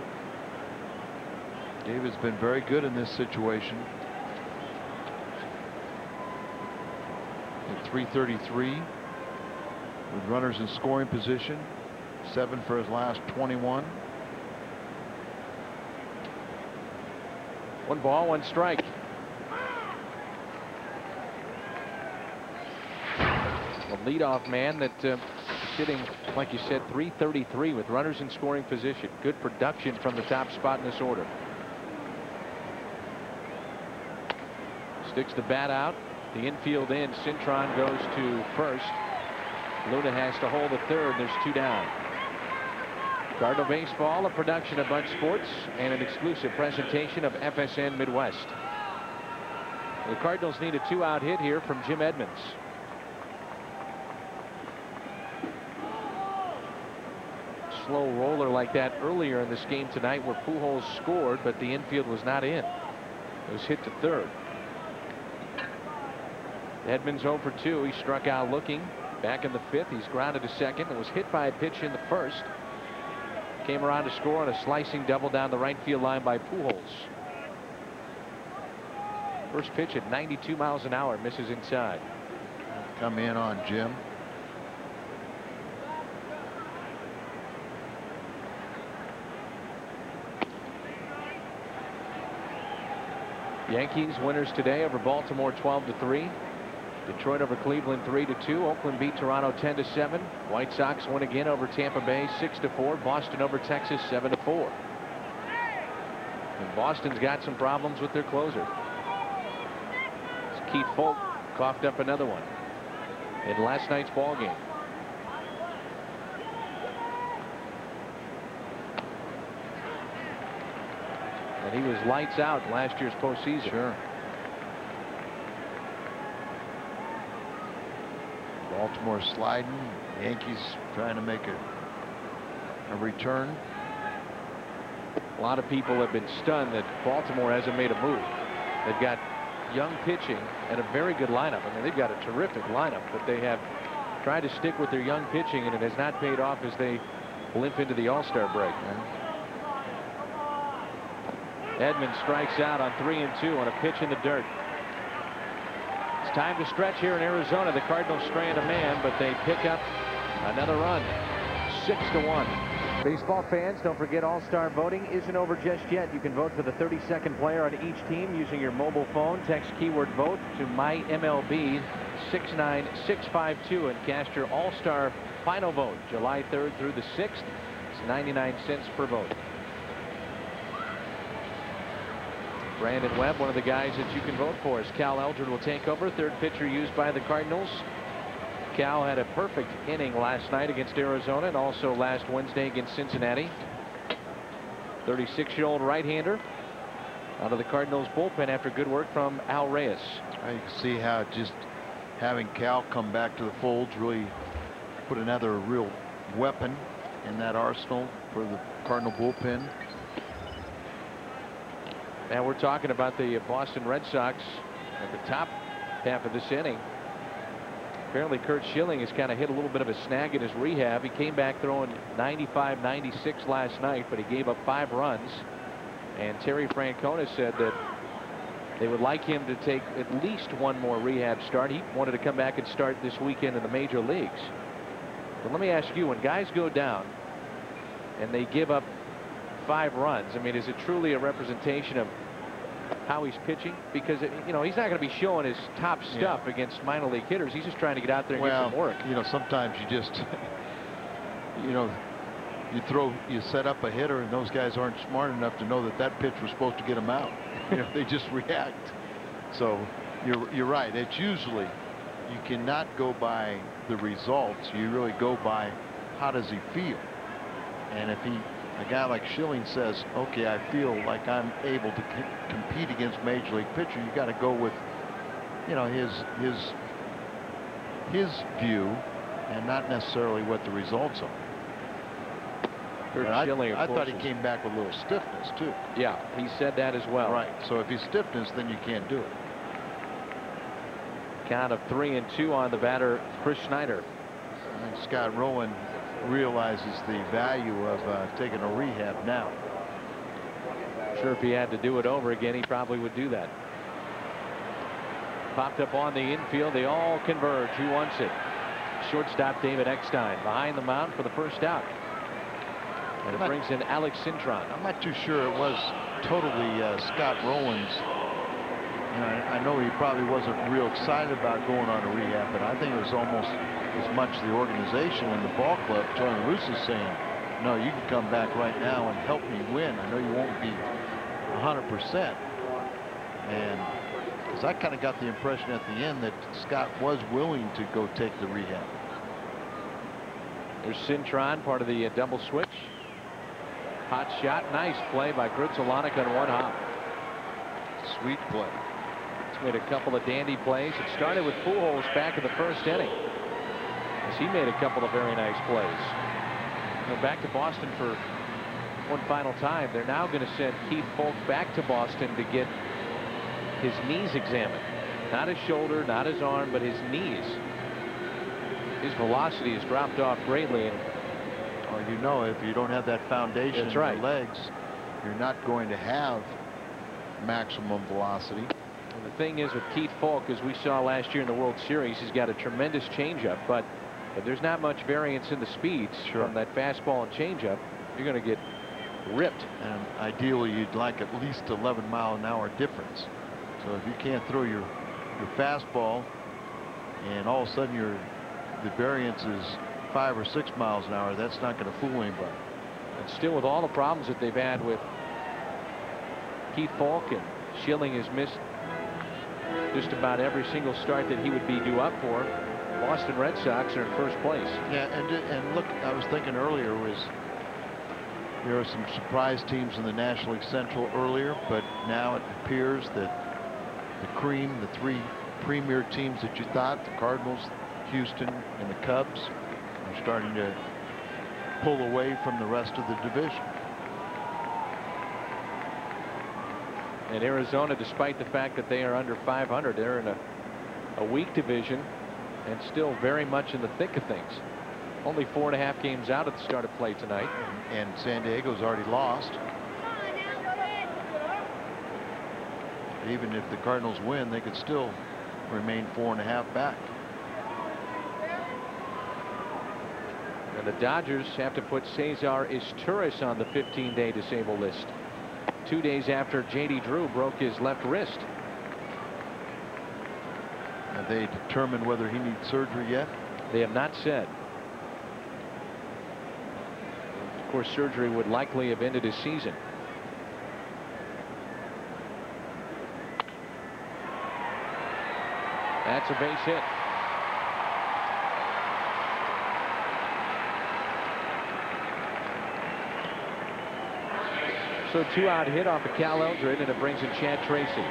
David's been very good in this situation. At 333 with runners in scoring position. 7 for his last 21. 1 ball, 1 strike. A leadoff man that sitting, like you said, 333 with runners in scoring position. Good production from the top spot in this order. Sticks the bat out. The infield in. Cintron goes to first. Luna has to hold the third. There's 2 down. Cardinal Baseball, a production of Bunch Sports and an exclusive presentation of FSN Midwest. The Cardinals need a 2-out hit here from Jim Edmonds. Slow roller like that earlier in this game tonight where Pujols scored, but the infield was not in. It was hit to third. Edmonds 0 for 2. He struck out looking. Back in the 5th, he's grounded to second and was hit by a pitch in the 1st. Came around to score on a slicing double down the right field line by Pujols. First pitch at 92 miles an hour, misses inside. Come in on Jim. Yankees winners today over Baltimore 12-3. Detroit over Cleveland 3-2. Oakland beat Toronto 10-7. White Sox win again over Tampa Bay 6-4. Boston over Texas 7-4. And Boston's got some problems with their closer. Keith Folk coughed up another one in last night's ball game. And he was lights out last year's postseason. Sure. Baltimore sliding. Yankees trying to make a return. A lot of people have been stunned that Baltimore hasn't made a move. They've got young pitching and a very good lineup. I mean, they've got a terrific lineup, but they have tried to stick with their young pitching, and it has not paid off as they limp into the All-Star break. Edmonds strikes out on 3-2 on a pitch in the dirt. It's time to stretch here in Arizona. The Cardinals strand a man, but they pick up another run. 6-1. Baseball fans, don't forget All-Star voting isn't over just yet. You can vote for the 32nd player on each team using your mobile phone. Text keyword vote to MyMLB 69652 and cast your All-Star final vote July 3rd through the 6th. It's 99 cents per vote. Brandon Webb, one of the guys that you can vote for, as Cal Eldred will take over. Third pitcher used by the Cardinals. Cal had a perfect inning last night against Arizona and also last Wednesday against Cincinnati. 36-year-old right-hander out of the Cardinals bullpen after good work from Al Reyes. You can see how just having Cal come back to the folds really put another real weapon in that arsenal for the Cardinal bullpen. And we're talking about the Boston Red Sox at the top half of this inning. Apparently Curt Schilling has kind of hit a little bit of a snag in his rehab. He came back throwing 95, 96 last night, but he gave up 5 runs. And Terry Francona said that they would like him to take at least one more rehab start. He wanted to come back and start this weekend in the major leagues. But let me ask you, when guys go down and they give up 5 runs, I mean, is it truly a representation of how he's pitching? Because you know, he's not going to be showing his top stuff against minor league hitters. He's just trying to get out there and get some work. You know, sometimes you just you know, you set up a hitter and those guys aren't smart enough to know that that pitch was supposed to get them out. You know, they just react. So you're right. It's usually, you cannot go by the results. You really go by how does he feel. And if a guy like Schilling says, okay, I feel like I'm able to compete against major league pitcher, you got to go with, you know, his view and not necessarily what the results are. I thought he came back with a little stiffness too. Yeah, he said that as well. Right. So if he's stiffness, then you can't do it. Count of 3-2 on the batter, Chris Schneider. I think Scott Rowan realizes the value of taking a rehab now. Sure, if he had to do it over again, he probably would do that. Popped up on the infield. They all converge. Who wants it? Shortstop David Eckstein behind the mound for the first out. And it brings in Alex Cintron. I'm not too sure it was totally Scott Rowan's. You know, I know he probably wasn't real excited about going on a rehab, but I think it was almost as much the organization and the ball club turning loose is saying, no, you can come back right now and help me win. I know you won't be 100%. And because I kind of got the impression at the end that Scott was willing to go take the rehab. There's Cintron, part of the double switch. Hot shot, nice play by Grudzielanek on one hop. Sweet play. He's made a couple of dandy plays. It started with Pujols back in the first inning, as he made a couple of very nice plays. Back to Boston for one final time. They're now going to send Keith Foulke back to Boston to get his knees examined. Not his shoulder, not his arm, but his knees. His velocity has dropped off greatly. And well, you know, if you don't have that foundation in your legs, you're not going to have maximum velocity. And the thing is with Keith Foulke, as we saw last year in the World Series, he's got a tremendous changeup, but there's not much variance in the speeds from that fastball and changeup. You're going to get ripped. And ideally, you'd like at least 11-mile-an-hour difference. So if you can't throw your fastball, and all of a sudden the variance is 5 or 6 miles an hour, that's not going to fool anybody. And still, with all the problems that they've had with Keith Foulke, and Schilling has missed just about every single start that he would be due up for, Boston Red Sox are in first place. Yeah, and look, I was thinking earlier there are some surprise teams in the National League Central earlier, but now it appears that the 3 premier teams that you thought, the Cardinals, Houston, and the Cubs, are starting to pull away from the rest of the division. And Arizona, despite the fact that they are under 500, they're in a weak division and still very much in the thick of things. Only 4.5 games out at the start of play tonight. And San Diego's already lost. Even if the Cardinals win, they could still remain 4.5 back. And the Dodgers have to put Cesar Izturis on the 15-day disabled list, 2 days after J.D. Drew broke his left wrist. Have they determined whether he needs surgery yet? They have not said. Of course, surgery would likely have ended his season. That's a base hit. So 2-out hit off of Cal Eldred, and it brings in Chad Tracy.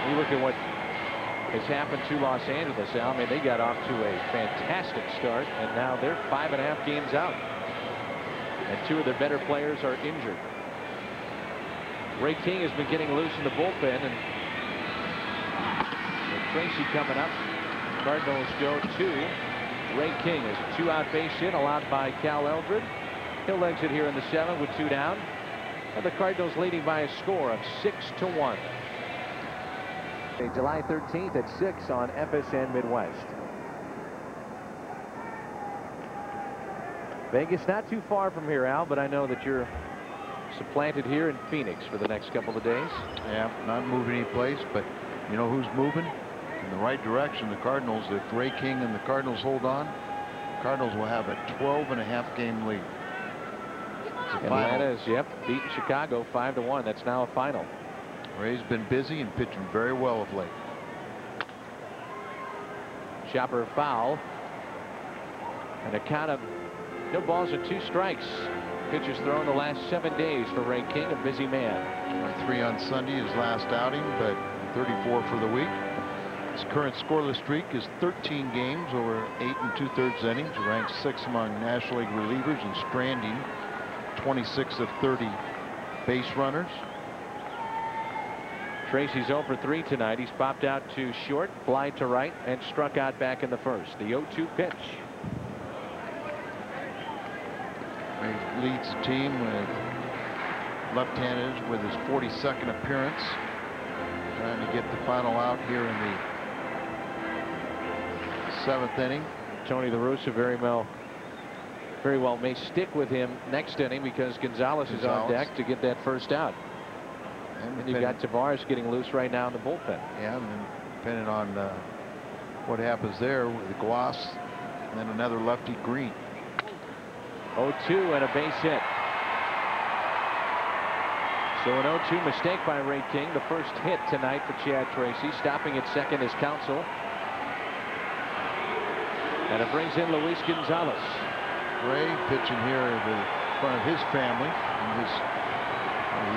You look at what has happened to Los Angeles. I mean, they got off to a fantastic start, and now they're 5.5 games out. and 2 of their better players are injured. Ray King has been getting loose in the bullpen, and with Tracy coming up, Cardinals go to Ray King as a 2-out base hit allowed by Cal Eldred. He'll exit here in the 7th with 2 down, and the Cardinals leading by a score of 6-1. July 13th at 6 on FSN Midwest. Vegas not too far from here, Al, but I know that you're supplanted here in Phoenix for the next couple of days. Yeah, not moving any place, but you know who's moving in the right direction? The Cardinals. If Ray King and the Cardinals hold on, the Cardinals will have a 12.5 game lead. Atlanta is, beaten Chicago 5-1. That's now a final. Ray's been busy and pitching very well of late. Chopper foul, and a count of no balls and 2 strikes. Pitchers thrown the last 7 days for Ray King, a busy man. 3 on Sunday, his last outing, but 34 for the week. His current scoreless streak is 13 games over 8 2/3 innings. Ranked 6th among National League relievers in stranding, 26 of 30 base runners. Tracy's 0 for 3 tonight. He's popped out to short, fly to right, and struck out back in the 1st. The 0-2 pitch. He leads the team with left-handed with his 42nd appearance. Trying to get the final out here in the 7th inning. Tony La Russa very well may stick with him next inning because Gonzalez is on deck to get that first out. And you've got Tavares getting loose right now in the bullpen. Yeah, and then depending on what happens there with the Guas, and then another lefty Green. 0-2 and a base hit. So an 0-2 mistake by Ray King, the first hit tonight for Chad Tracy. Stopping at second is Counsell. And it brings in Luis Gonzalez. Ray pitching here in front of his family, and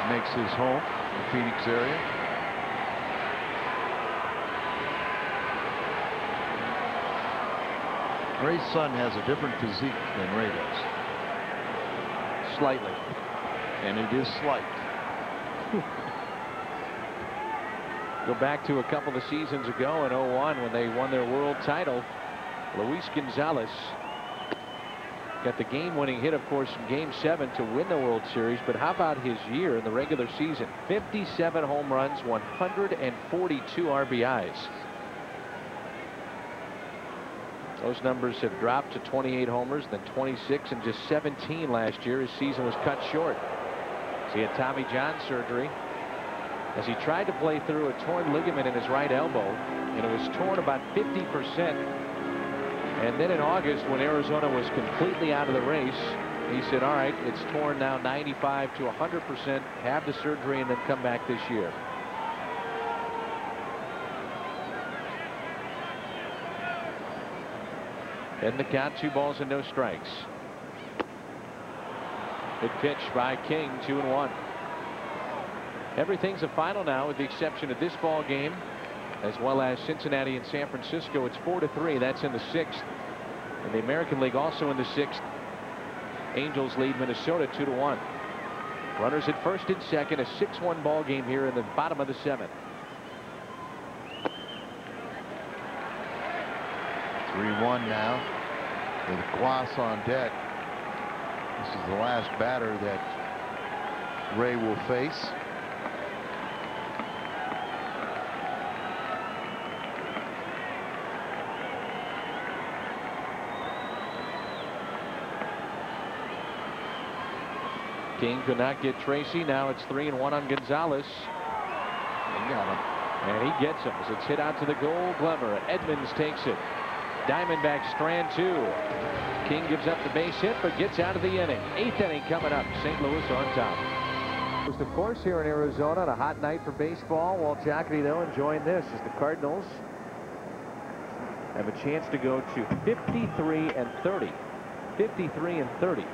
he makes his home in the Phoenix area. Ray's son has a different physique than Ray does. Slightly. And it is slight. Go back to a couple of seasons ago in 01 when they won their world title. Luis Gonzalez got the game-winning hit, of course, in Game 7 to win the World Series. But how about his year in the regular season? 57 home runs, 142 RBIs. Those numbers have dropped to 28 homers, then 26, and just 17 last year. His season was cut short. So he had Tommy John surgery as he tried to play through a torn ligament in his right elbow, and it was torn about 50%. And then in August, when Arizona was completely out of the race, he said, all right, it's torn now 95 to 100%, have the surgery, and then come back this year. In the count, 2 balls and no strikes. Good pitch by King, 2-1. Everything's a final now with the exception of this ball game, as well as Cincinnati and San Francisco. It's 4-3. That's in the 6th. In the American League, also in the 6th, Angels lead Minnesota 2-1. Runners at first and second, a 6-1 ball game here in the bottom of the 7th. 3-1 now with Guas on deck. This is the last batter that Ray will face. King could not get Tracy. Now it's 3-1 on Gonzalez. He got him. And he gets him as it's hit out to the Gold Glover. Edmonds takes it. Diamondbacks strand 2. King gives up the base hit but gets out of the inning. 8th inning coming up. St. Louis on top. Of course, here in Arizona on a hot night for baseball. Walt Jocketty, though, enjoying this as the Cardinals have a chance to go to 53-30. 53-30.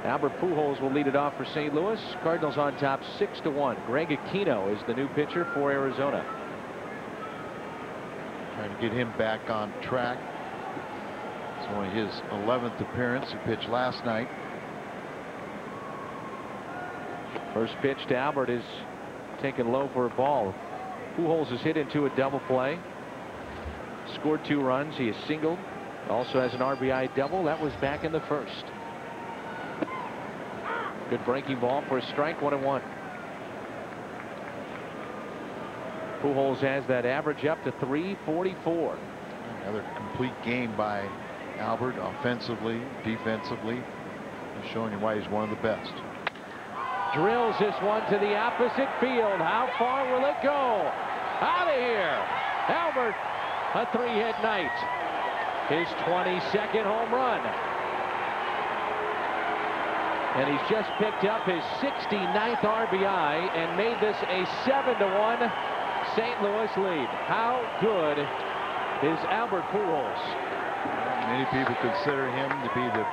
Albert Pujols will lead it off for St. Louis. Cardinals on top 6-1. Greg Aquino is the new pitcher for Arizona. Trying to get him back on track. It's only his 11th appearance. He pitched last night. First pitch to Albert is taken low for a ball. Pujols is hit into a double play. Scored 2 runs. He is singled. Also has an RBI double. That was back in the first. Good breaking ball for a strike. 1-1. Pujols has that average up to 344. Another complete game by Albert, offensively, defensively. He's showing you why he's one of the best. Drills this one to the opposite field. How far will it go? Out of here. Albert, a 3-hit night. His 22nd home run. And he's just picked up his 69th RBI and made this a 7-1 St. Louis lead. How good is Albert Pujols? Many people consider him to be the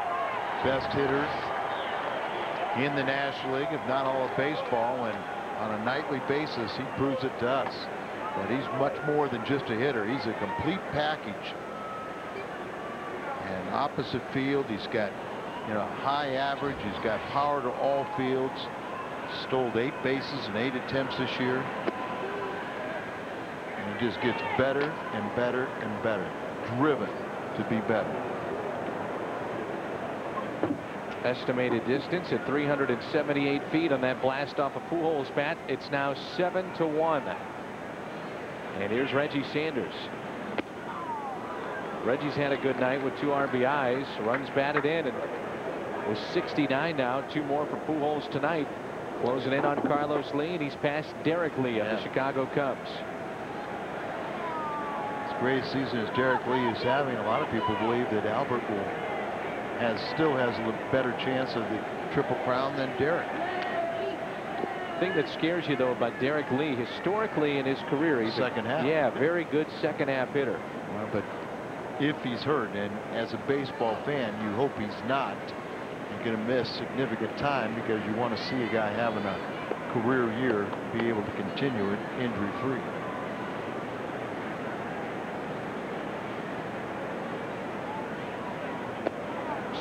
best hitter in the National League, if not all of baseball, and on a nightly basis he proves it to us. But he's much more than just a hitter. He's a complete package. And opposite field, he's got, you know, high average. He's got power to all fields. Stole 8 bases in 8 attempts this year. And he just gets better and better and better. Driven to be better. Estimated distance at 378 feet on that blast off of Pujols' bat. It's now 7-1. And here's Reggie Sanders. Reggie's had a good night with 2 RBIs. Runs batted in and with 69 now. 2 more for Pujols tonight. Closing in on Carlos Lee, and he's passed Derek Lee of the Chicago Cubs. As great a season as Derek Lee is having, a lot of people believe that Albert still has a little better chance of the Triple Crown than Derek. The thing that scares you though about Derek Lee, historically in his career, he's second half. Yeah, very good second half hitter. Well, but if he's hurt, and as a baseball fan, you hope he's not, you're going to miss significant time because you want to see a guy having a career year be able to continue it injury-free.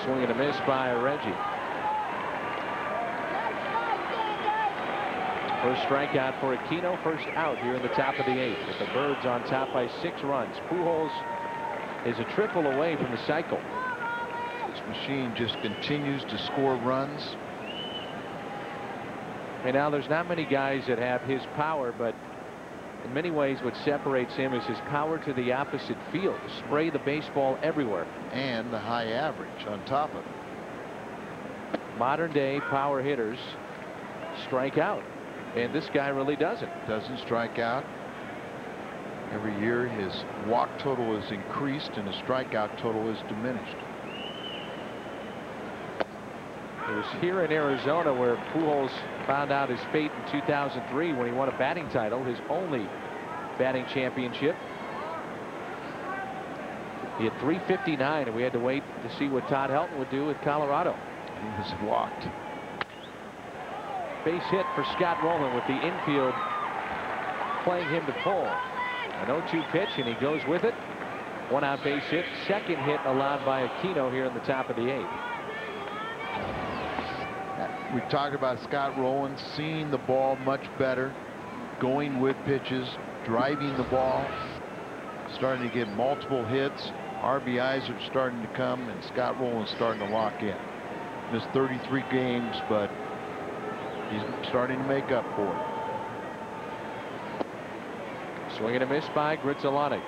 Swing and a miss by Reggie. First strikeout for Aquino, first out here in the top of the 8th. With the Birds on top by 6 runs. Pujols is a triple away from the cycle. This machine just continues to score runs. And now there's not many guys that have his power, but in many ways what separates him is his power to the opposite field. Spray the baseball everywhere. And the high average on top of it. Modern day power hitters strike out. And this guy really doesn't. Doesn't strike out. Every year his walk total is increased and his strikeout total is diminished. It was here in Arizona where Pujols found out his fate in 2003 when he won a batting title, his only batting championship. He had 359, and we had to wait to see what Todd Helton would do with Colorado. He was walked. Base hit for Scott Rowland with the infield playing him to pull. An 0-2 pitch, and he goes with it. 1 out base hit. Second hit allowed by Aquino here in the top of the 8th. We talked about Scott Rowland seeing the ball much better, going with pitches, driving the ball, starting to get multiple hits. RBIs are starting to come, and Scott Rowland's starting to lock in. Missed 33 games, but he's starting to make up for it. Swing and a miss by Grizzolani.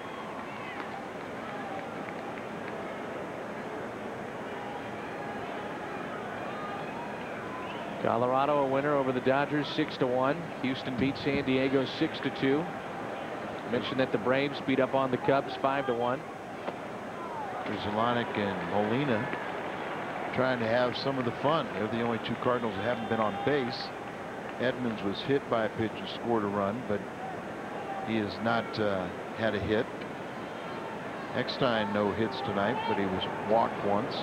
Colorado a winner over the Dodgers 6-1. Houston beat San Diego 6-2. Mentioned that the Braves beat up on the Cubs 5-1. Grizzolani and Molina trying to have some of the fun. They're the only 2 Cardinals that haven't been on base. Edmonds was hit by a pitch and scored a run, but he has not had a hit. Eckstein no hits tonight, but he was walked once.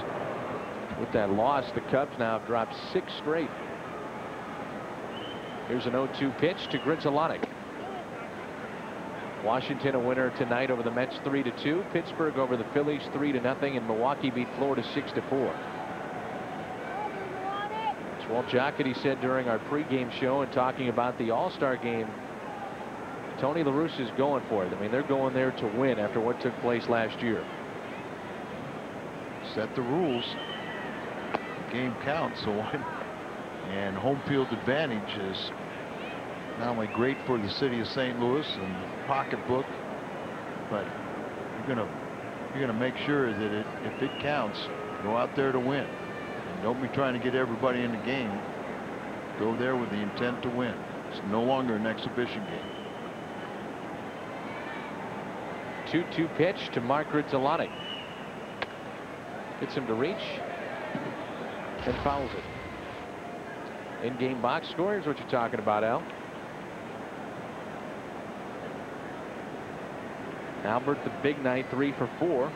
With that loss, the Cubs now have dropped 6 straight. Here's an 0-2 pitch to Grizzolani. Washington a winner tonight over the Mets 3-2. Pittsburgh over the Phillies 3-0, and Milwaukee beat Florida 6-4. Well, Jocketty said during our pregame show and talking about the All-Star game, Tony La Russa is going for it. I mean, they're going there to win after what took place last year. Set the rules. Game counts, so and home field advantage is not only great for the city of St. Louis and the pocketbook, but you're gonna make sure that if it counts, go out there to win. And don't be trying to get everybody in the game. Go there with the intent to win. It's no longer an exhibition game. 2-2 pitch to Mark Grizzolani. Gets him to reach and fouls it. In-game box score is what you're talking about, Al. Albert, the big night, 3 for 4.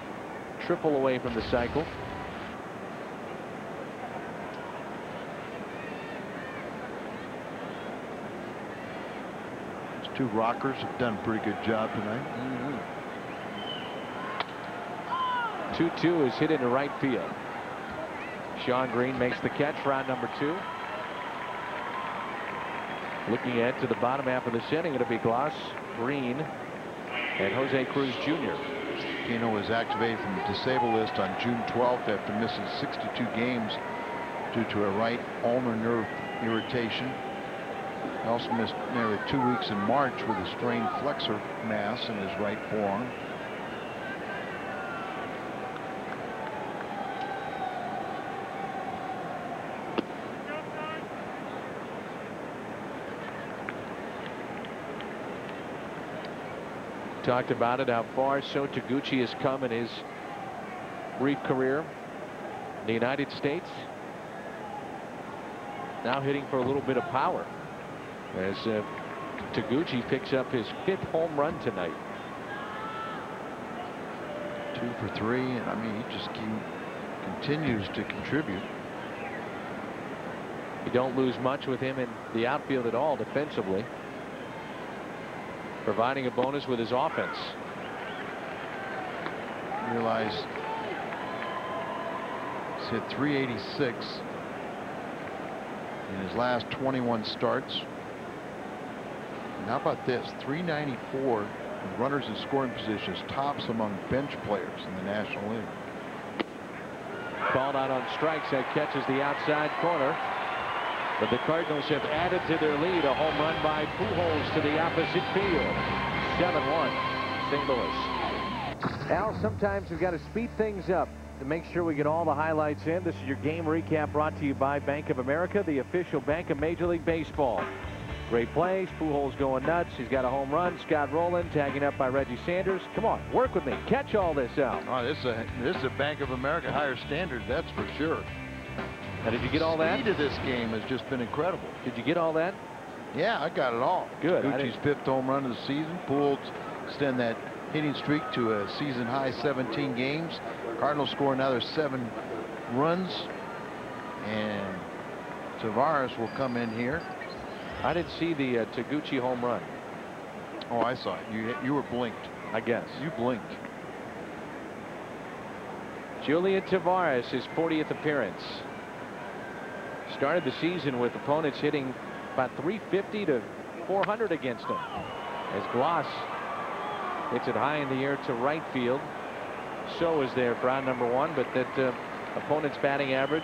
Triple away from the cycle. These two rockers have done a pretty good job tonight. 2-2 is hit into right field. Sean Green makes the catch for round number 2. Looking ahead to the bottom half of this inning, it'll be Gloss, Green, and Jose Cruz Jr. Keno was activated from the disabled list on June 12th after missing 62 games due to a right ulnar nerve irritation. He also missed nearly 2 weeks in March with a strained flexor mass in his right forearm. Talked about it, how far So Taguchi has come in his brief career in the United States. Now hitting for a little bit of power as Taguchi picks up his 5th home run tonight. 2 for 3, and I mean, he just continues to contribute. You don't lose much with him in the outfield at all defensively, providing a bonus with his offense. Realize he's hit 386 in his last 21 starts. And how about this? 394 with runners in scoring positions, tops among bench players in the National League. Called out on strikes. That catches the outside corner. But the Cardinals have added to their lead. A home run by Pujols to the opposite field. 7-1 St. Louis. Al, sometimes we've got to speed things up to make sure we get all the highlights in. This is your game recap brought to you by Bank of America, the official bank of Major League Baseball. Great plays. Pujols going nuts. He's got a home run. Scott Rowland tagging up by Reggie Sanders. Come on, work with me. Catch all this out. Oh, this is a Bank of America higher standard, that's for sure. Now, did you get all that? The speed of this game has just been incredible. Did you get all that? Yeah, I got it all. Good. Gucci's 5th home run of the season. Pujols extend that hitting streak to a season high 17 games. Cardinals score another 7 runs, and Tavares will come in here. I didn't see the Taguchi home run. Oh, I saw it. You were blinked. I guess you blinked. Julian Tavares, his 40th appearance. Started the season with opponents hitting about 350 to 400 against him. As Gloss hits it high in the air to right field. So is there for round number 1, but that opponent's batting average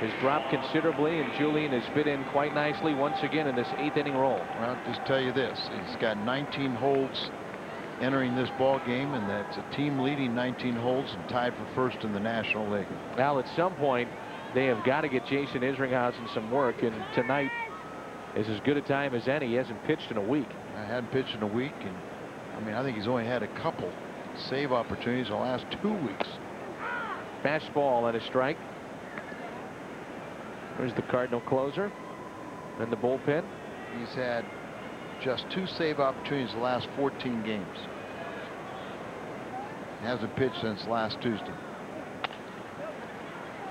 has dropped considerably, and Julian has fit in quite nicely once again in this 8th inning role. Well, I'll just tell you this: he's got 19 holds entering this ball game, and that's a team leading 19 holds and tied for 1st in the National League. Now, at some point, they have got to get Jason Isringhausen some work, and tonight is as good a time as any. He hasn't pitched in a week. I hadn't pitched in a week, and I mean, I think he's only had a couple save opportunities in the last 2 weeks. Fastball and a strike. There's the Cardinal closer and the bullpen. He's had just 2 save opportunities in the last 14 games. He hasn't pitched since last Tuesday.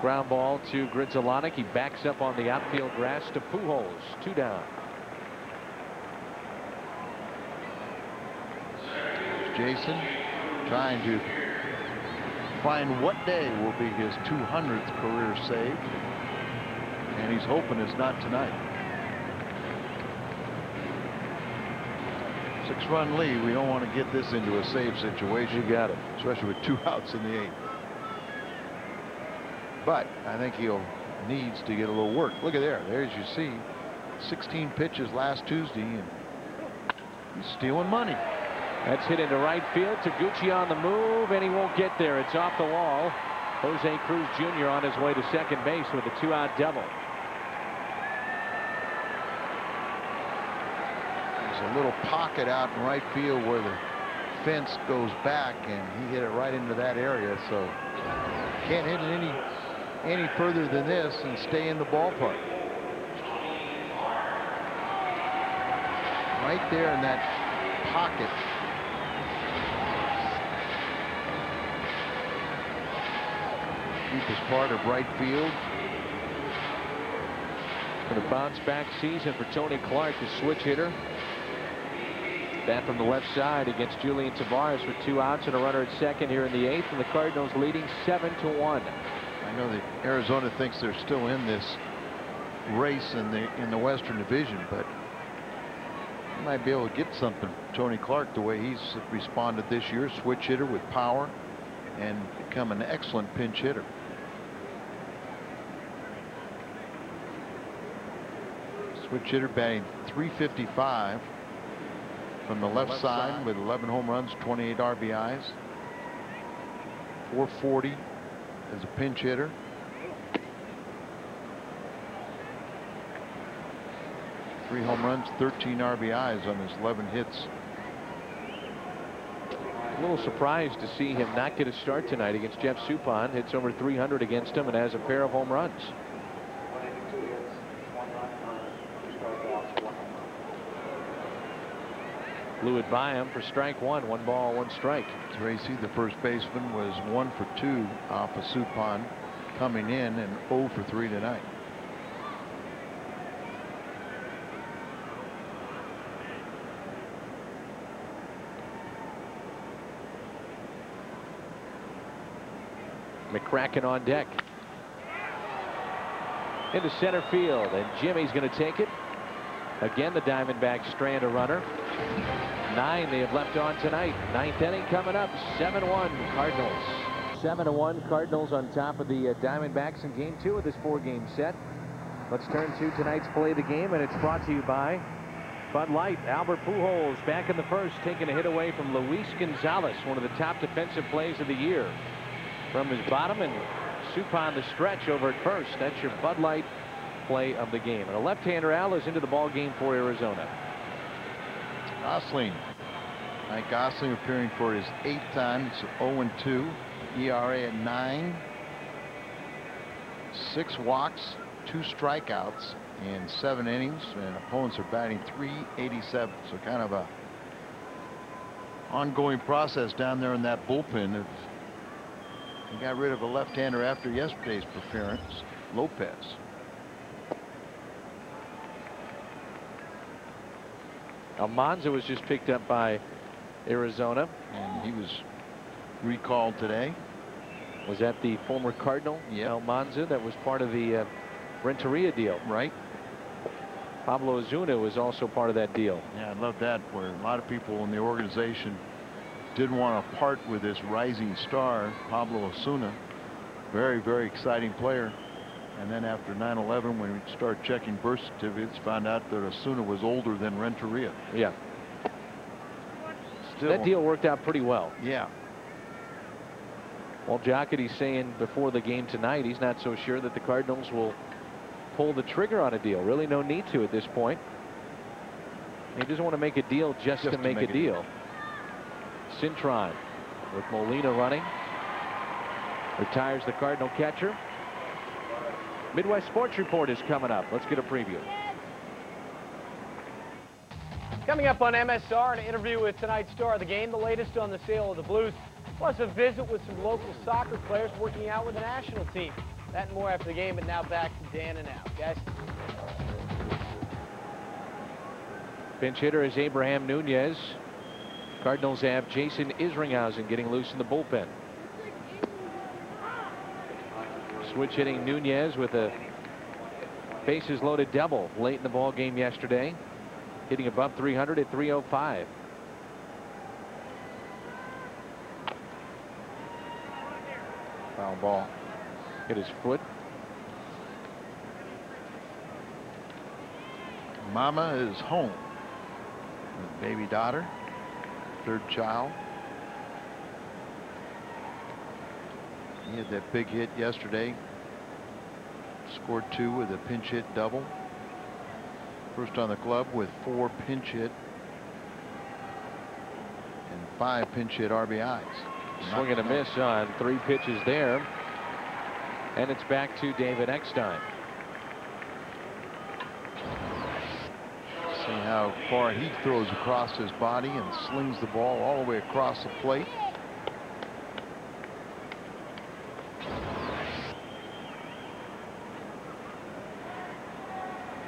Ground ball to Grizzolani. He backs up on the outfield grass to Pujols. 2 down. Jason trying to find what day will be his 200th career save. And he's hoping it's not tonight. 6-run lead. We don't want to get this into a save situation. You got it. Especially with 2 outs in the 8th. But I think he'll needs to get a little work. Look at there. There, as you see, 16 pitches last Tuesday, and he's stealing money. That's hit into right field. Taguchi on the move, and he won't get there. It's off the wall. Jose Cruz Jr. on his way to second base with a 2-out double. There's a little pocket out in right field where the fence goes back, and he hit it right into that area. So can't hit it any further than this and stay in the ballpark. Right there in that pocket. Deepest part of right field. For the bounce back season for Tony Clark, the switch hitter. Bat from the left side against Julian Tavares with 2 outs and a runner at second here in the 8th, and the Cardinals leading 7-1. I know that Arizona thinks they're still in this race in the Western Division, but he might be able to get something. Tony Clark, the way he's responded this year, switch hitter with power, and become an excellent pinch hitter. Switch hitter batting .355 from the left side with 11 home runs, 28 RBIs, .440 as a pinch hitter. Three home runs, 13 RBIs on his 11 hits. A little surprised to see him not get a start tonight against Jeff Suppan. Hits over 300 against him and has a pair of home runs. Blew it by him for strike one. 1 ball, 1 strike. Tracy, the first baseman, was 1 for 2 off of Suppan coming in, and 0 for 3 tonight. McCracken on deck. Into center field, and Jimmy's going to take it. Again, the Diamondbacks strand a runner. 9 they have left on tonight. 9th inning coming up. 7-1 Cardinals. 7-1 Cardinals on top of the Diamondbacks in game 2 of this 4-game set. Let's turn to tonight's play of the game, and it's brought to you by Bud Light. Albert Pujols back in the first, taking a hit away from Luis Gonzalez, one of the top defensive plays of the year. From his bottom, and Suppan the stretch over at first. That's your Bud Light play of the game. And a left-hander, Al, is into the ball game for Arizona. Gosling. Mike Gosling appearing for his 8th time. It's 0-2. ERA at 9. 6 walks, 2 strikeouts in 7 innings, and opponents are batting .387. So kind of a ongoing process down there in that bullpen. He got rid of a left-hander after yesterday's appearance, Lopez. Almanza was just picked up by Arizona, and he was recalled today. Was that the former Cardinal? Yeah, Almanza, that was part of the Renteria deal, right? Pablo Ozuna was also part of that deal. Yeah, I love that, where a lot of people in the organization didn't want to part with this rising star, Pablo Ozuna. Very, very exciting player. And then after 9/11, when we started checking birth certificates, found out that Ozuna was older than Renteria. Yeah. Still, that deal worked out pretty well. Yeah. Well, Jocketty's saying before the game tonight he's not so sure that the Cardinals will pull the trigger on a deal. Really no need to at this point. He doesn't want to make a deal just to make a deal. Cintron with Molina running. Retires the Cardinal catcher. Midwest Sports Report is coming up. Let's get a preview. Coming up on MSR, an interview with tonight's star of the game, the latest on the sale of the Blues, plus a visit with some local soccer players working out with the national team. That and more after the game, but now back to Dan and Al. Guys. Pinch hitter is Abraham Nunez. Cardinals have Jason Isringhausen getting loose in the bullpen. Switch hitting Nunez with a Bases loaded double late in the ball game yesterday, hitting above 300 at 305. Foul ball. Hit his foot. Mama is home with baby daughter, third child. He had that big hit yesterday. Scored 2 with a pinch hit double. First on the club with 4 pinch hit and 5 pinch hit RBIs. Swing and a miss on 3 pitches there. And it's back to David Eckstein. See how far he throws across his body and slings the ball all the way across the plate.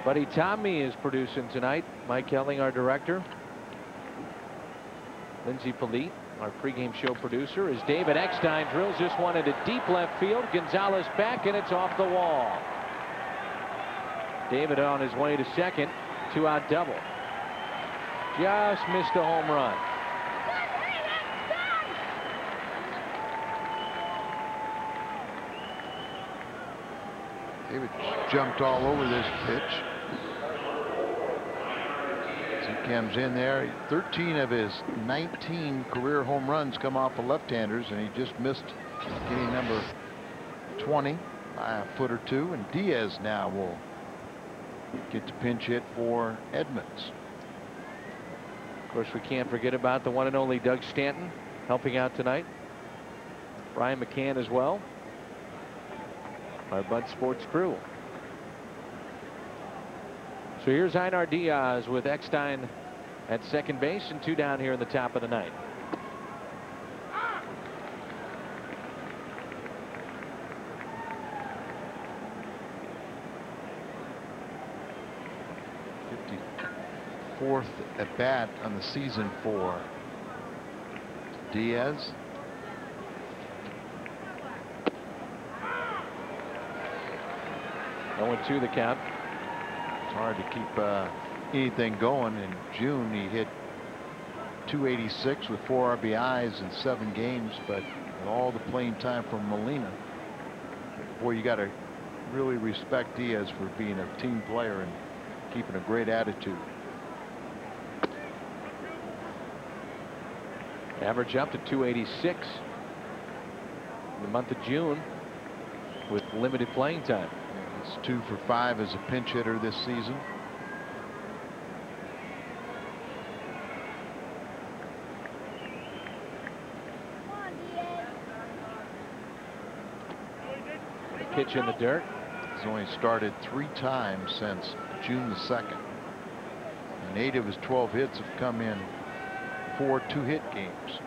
Buddy Tommy is producing tonight. Mike Helling, our director. Lindsey Polite, our pregame show producer, as David Eckstein drills this one into deep left field. Gonzalez back, and it's off the wall. David on his way to second. 2-out double. Just missed a home run. David jumped all over this pitch. As he comes in there, 13 of his 19 career home runs come off of left-handers, and he just missed getting number 20 by a foot or two. And Diaz now will get the pinch hit for Edmonds. Of course, we can't forget about the one and only Doug Stanton helping out tonight. Brian McCann as well. Our Bud Sports crew. So here's Einar Diaz with Eckstein at second base and 2 down here in the top of the ninth. Fourth at bat on the season for Diaz. No 1-2 the count. It's hard to keep anything going. In June he hit 286 with 4 RBIs in 7 games, but with all the playing time from Molina, boy, you got to really respect Diaz for being a team player and keeping a great attitude. Average up to 286 in the month of June with limited playing time. He's 2 for 5 as a pinch hitter this season. The pitch in the dirt. He's only started 3 times since June the 2nd. And 8 of his 12 hits have come in 4 2-hit games.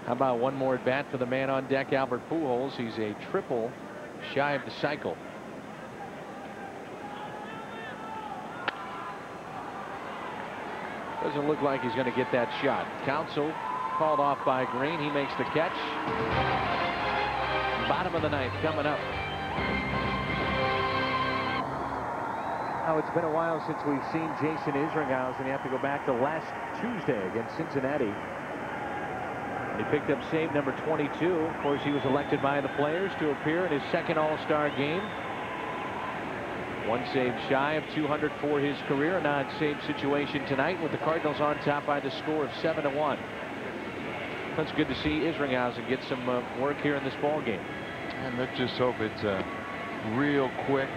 How about one more at bat for the man on deck, Albert Pujols? He's a triple shy of the cycle. Doesn't look like he's going to get that shot. Counsell called off by Green. He makes the catch. Bottom of the ninth coming up. Now, it's been a while since we've seen Jason Isringhausen. You have to go back to last Tuesday against Cincinnati. He picked up save number 22. Of course, he was elected by the players to appear in his second All-Star game. 1 save shy of 200 for his career. A non-save situation tonight with the Cardinals on top by the score of 7-1. That's good to see Isringhausen get some work here in this ball game. And let's just hope it's a real quick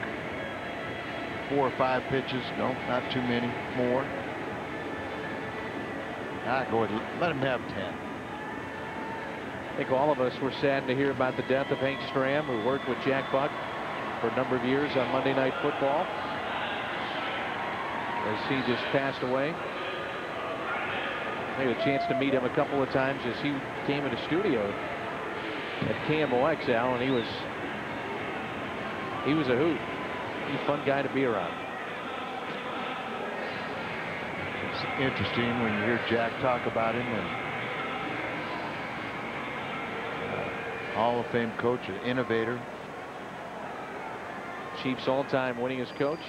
4 or 5 pitches. No, not too many more. Go ahead, let him have 10. I think all of us were saddened to hear about the death of Hank Stram, who worked with Jack Buck for a number of years on Monday Night Football, as he just passed away. I had a chance to meet him a couple of times as he came into studio at KMOX, Al, and he was a hoot. He's a fun guy to be around. It's interesting when you hear Jack talk about him, and Hall of Fame coach, an innovator. Chiefs all-time winningest coach.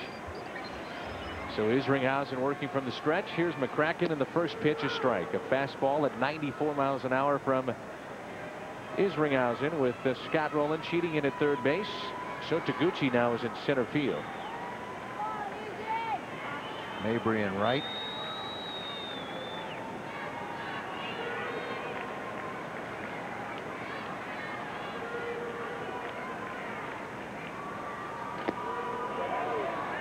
So Isringhausen working from the stretch. Here's McCracken, and the first pitch, a strike. A fastball at 94 miles an hour from Isringhausen, with Scott Rowland cheating in at third base. So Taguchi now is in center field. Mabry in right.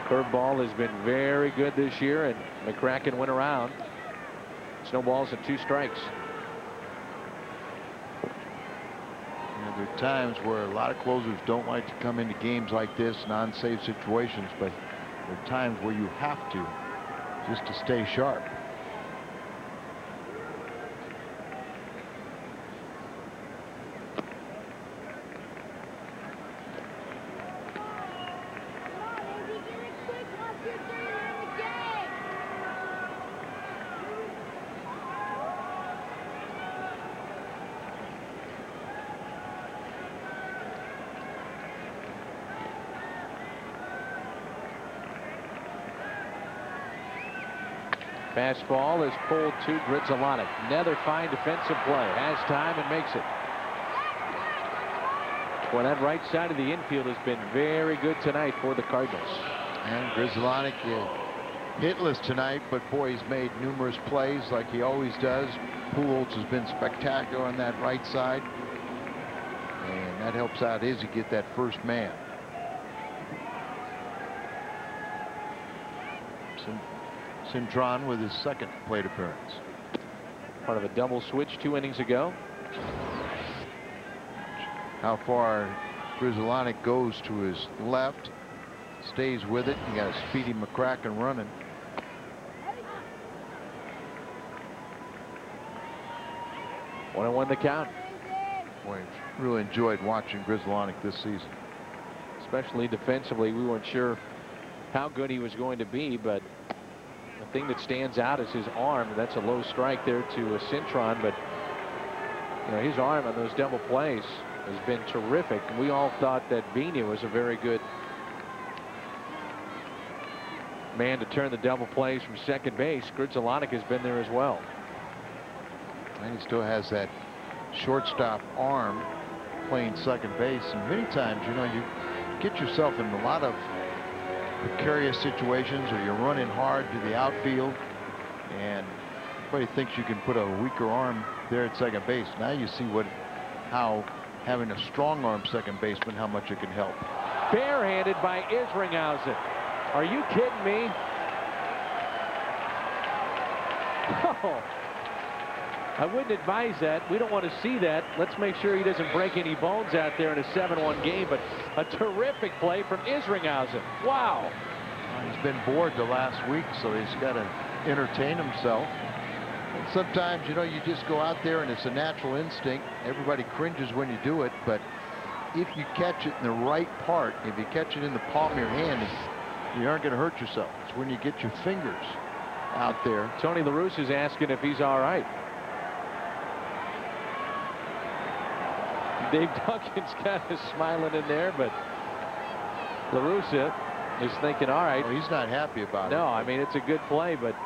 Curveball has been very good this year, and McCracken went around. Snowballs and 2 strikes. There are times where a lot of closers don't like to come into games like this, non-safe situations, but there are times where you have to, just to stay sharp. Fastball is pulled to Grizzolonic. Another fine defensive play. Has time and makes it. Well, that right side of the infield has been very good tonight for the Cardinals. And Grizzolonic hitless tonight, but boy, he's made numerous plays like he always does. Pujols has been spectacular on that right side, and that helps out Izzy get that first man. Cintron with his second plate appearance. Part of a double switch 2 innings ago. How far Grizzolonic goes to his left, stays with it. You got a speedy McCracken running. One and one the count. Boy, really enjoyed watching Grizzolonic this season. Especially defensively, we weren't sure how good he was going to be, but the thing that stands out is his arm. That's a low strike there to Cintron, but you know, his arm on those double plays has been terrific. We all thought that Vina was a very good man to turn the double plays from second base. Grizzolonic has been there as well. And he still has that shortstop arm playing second base, and many times, you know, you get yourself in a lot of precarious situations, or you're running hard to the outfield and everybody thinks you can put a weaker arm there at second base. Now you see how having a strong arm second baseman, how much it can help. Barehanded by Isringhausen. Are you kidding me? Oh, I wouldn't advise that. We don't want to see that. Let's make sure he doesn't break any bones out there in a 7-1 game, but a terrific play from Isringhausen. Wow. He's been bored the last week, so he's got to entertain himself. And sometimes, you know, you just go out there and it's a natural instinct. Everybody cringes when you do it, but if you catch it in the right part, if you catch it in the palm of your hand, you aren't going to hurt yourself. It's when you get your fingers out there. Tony La Russa is asking if he's all right. Dave Duncan's kind of smiling in there, but La Russa is thinking, all right. Oh, he's not happy about it. No, I mean, it's a good play, but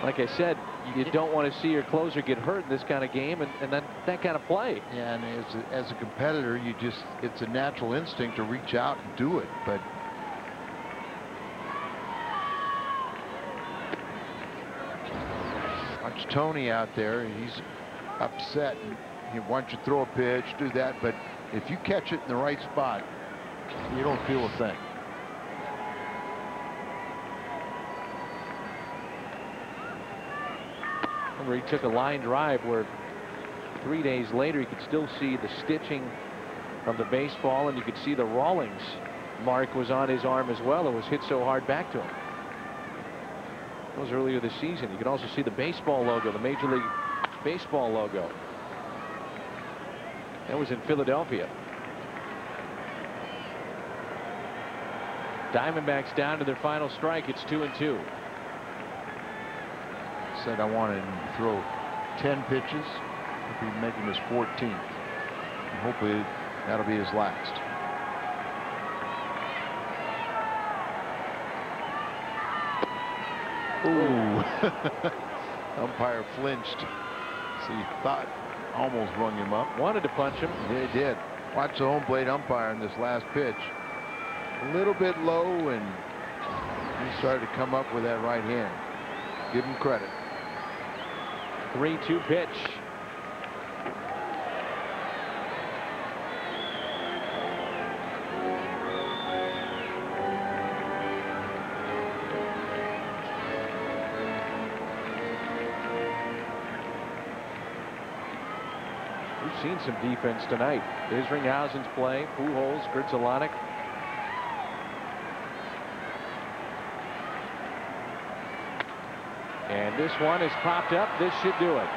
like I said, you don't want to see your closer get hurt in this kind of game, and then that kind of play. Yeah, and as a competitor, it's a natural instinct to reach out and do it, but watch Tony out there. He's upset. He wants you to throw a pitch, do that, but if you catch it in the right spot, you don't feel a thing. Remember, he took a line drive where 3 days later you could still see the stitching from the baseball, and you could see the Rawlings mark was on his arm as well. It was hit so hard back to him. That was earlier this season. You could also see the baseball logo, the Major League Baseball logo. That was in Philadelphia. Diamondbacks down to their final strike. It's 2-2. Said I wanted him to throw 10 pitches. He'll be making his 14th. hopefully that'll be his last. Ooh. Umpire flinched. So he thought almost rung him up. Wanted to punch him. Yeah, he did. Watch the home plate umpire in this last pitch. A little bit low, and he started to come up with that right hand. Give him credit. 3-2 pitch. We've seen some defense tonight. Isringhausen's play, Pujols, Grizzolonic. And this one is popped up. This should do it.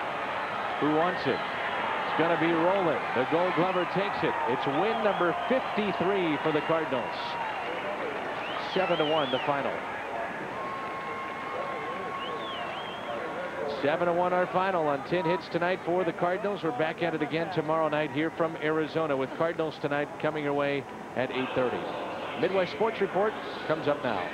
Who wants it? It's going to be rolling. The Gold Glover takes it. It's win number 53 for the Cardinals. 7-1 the final. 7-1 our final on 10 hits tonight for the Cardinals. We're back at it again tomorrow night here from Arizona with Cardinals tonight coming your way at 8:30. Midwest Sports Report comes up now.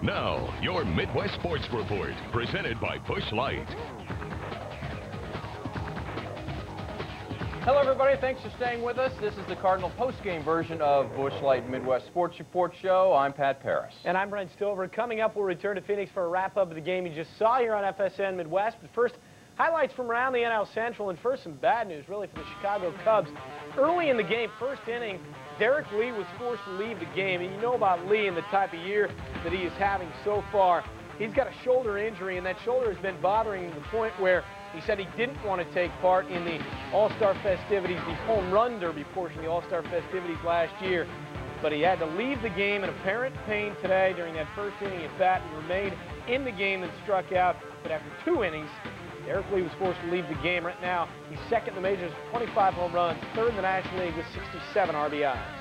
Now, your Midwest Sports Report, presented by Busch Light. Hello, everybody. Thanks for staying with us. This is the Cardinal postgame version of Busch Light Midwest Sports Report Show. I'm Pat Paris. And I'm Brent Stover. Coming up, we'll return to Phoenix for a wrap-up of the game you just saw here on FSN Midwest. But first, highlights from around the NL Central, and first some bad news, really, for the Chicago Cubs. Early in the game, first inning, Derek Lee was forced to leave the game. And you know about Lee and the type of year that he is having so far. He's got a shoulder injury, and that shoulder has been bothering him to the point where he said he didn't want to take part in the All-Star festivities, the home run derby portion of the All-Star festivities last year. But he had to leave the game in apparent pain today during that first inning at bat. He remained in the game and struck out. But after 2 innings, Derek Lee was forced to leave the game. Right now, he's second in the majors with 25 home runs, third in the National League with 67 RBIs.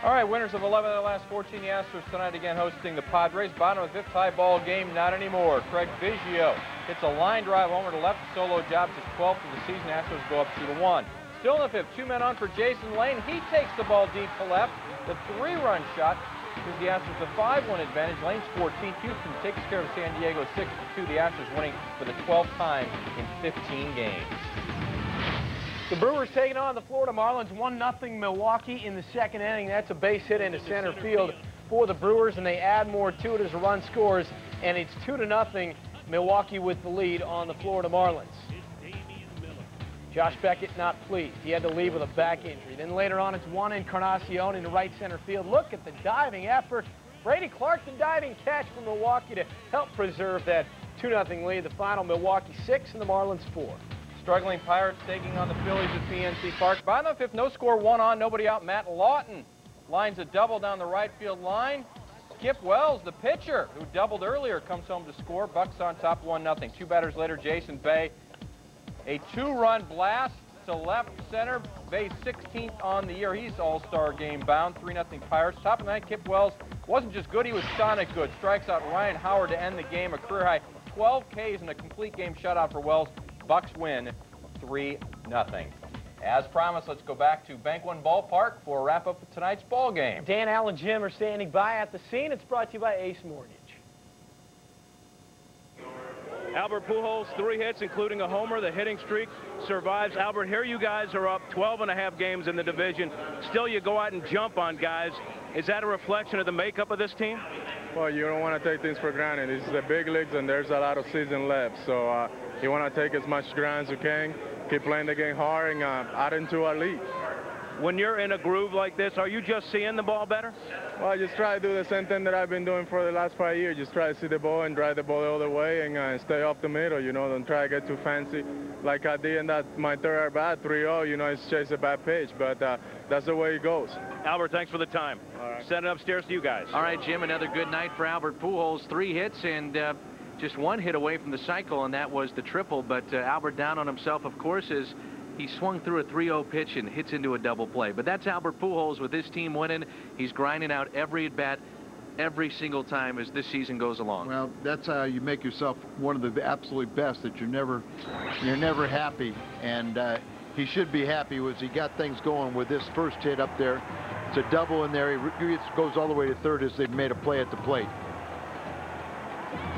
All right, winners of 11 of the last 14. The Astros tonight again hosting the Padres. Bottom of the 5th tie ball game, not anymore. Craig Biggio hits a line drive homer to left. Solo job, his 12th of the season. Astros go up 2-1. Still in the 5th, 2 men on for Jason Lane. He takes the ball deep to left. The 3-run shot gives the Astros a 5-1 advantage. Lane's 14th. Houston takes care of San Diego 6-2. The Astros winning for the 12th time in 15 games. The Brewers taking on the Florida Marlins, 1-0 Milwaukee in the second inning. That's a base hit into center field for the Brewers, and they add more to it as a run scores, and it's 2-0 Milwaukee with the lead on the Florida Marlins. Josh Beckett not pleased. He had to leave with a back injury. Then later on, it's Juan Encarnacion into right center field. Look at the diving effort. Brady Clark, the diving catch for Milwaukee to help preserve that 2-0 lead. The final, Milwaukee 6 and the Marlins 4. Struggling Pirates taking on the Phillies at PNC Park. Bottom of the 5th, no score, 1 on, nobody out. Matt Lawton lines a double down the right field line. Skip Wells, the pitcher, who doubled earlier, comes home to score. Bucks on top, 1-0. 2 batters later, Jason Bay. A 2-run blast to left center. Bay's 16th on the year. He's all-star game bound. 3-0 Pirates. Top of the ninth, Kip Wells wasn't just good, he was sonic good. Strikes out Ryan Howard to end the game. A career high 12 Ks and a complete game shutout for Wells. Bucks win 3-0. As promised, let's go back to Bank One Ballpark for a wrap-up of tonight's ball game. Dan, Al, and Jim are standing by at the scene. It's brought to you by Ace Mortgage. Albert Pujols, 3 hits, including a homer. The hitting streak survives. Albert, here you guys are up 12.5 games in the division. Still, you go out and jump on guys. Is that a reflection of the makeup of this team? Well, you don't want to take things for granted. This is the big leagues, and there's a lot of season left. So you want to take as much ground as you can, keep playing the game hard, and add into our lead. When you're in a groove like this, are you just seeing the ball better? Well, I just try to do the same thing that I've been doing for the last 5 years. Just try to see the ball and drive the ball the other way and stay up the middle, you know, don't try to get too fancy. Like I did in my third at bat, 3-0, you know, it's chase a bad pitch, but that's the way it goes. Albert, thanks for the time. All right. Send it upstairs to you guys. All right, Jim, another good night for Albert Pujols. 3 hits and just 1 hit away from the cycle, and that was the triple. But Albert down on himself, of course, is he swung through a 3-0 pitch and hits into a double play. But that's Albert Pujols with his team winning. He's grinding out every at-bat. every single time as this season goes along. Well, that's how you make yourself one of the absolute best, that you're never happy. And he should be happy as he got things going with this first hit up there. It's a double in there. He goes all the way to third as they've made a play at the plate.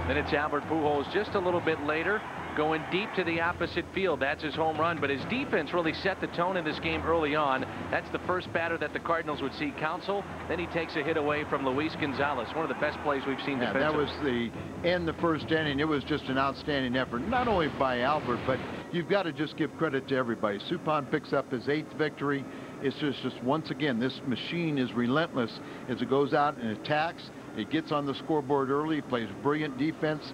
Then it's Albert Pujols just a little bit later, going deep to the opposite field. That's his home run, but his defense really set the tone in this game early on. That's the first batter that the Cardinals would see counsel. Then he takes a hit away from Luis Gonzalez, one of the best plays we've seen defensively. That was the first inning. It was just an outstanding effort, not only by Albert, but you've got to just give credit to everybody. Suppan picks up his 8th victory. It's just once again, this machine is relentless as it goes out and attacks. It gets on the scoreboard early, plays brilliant defense,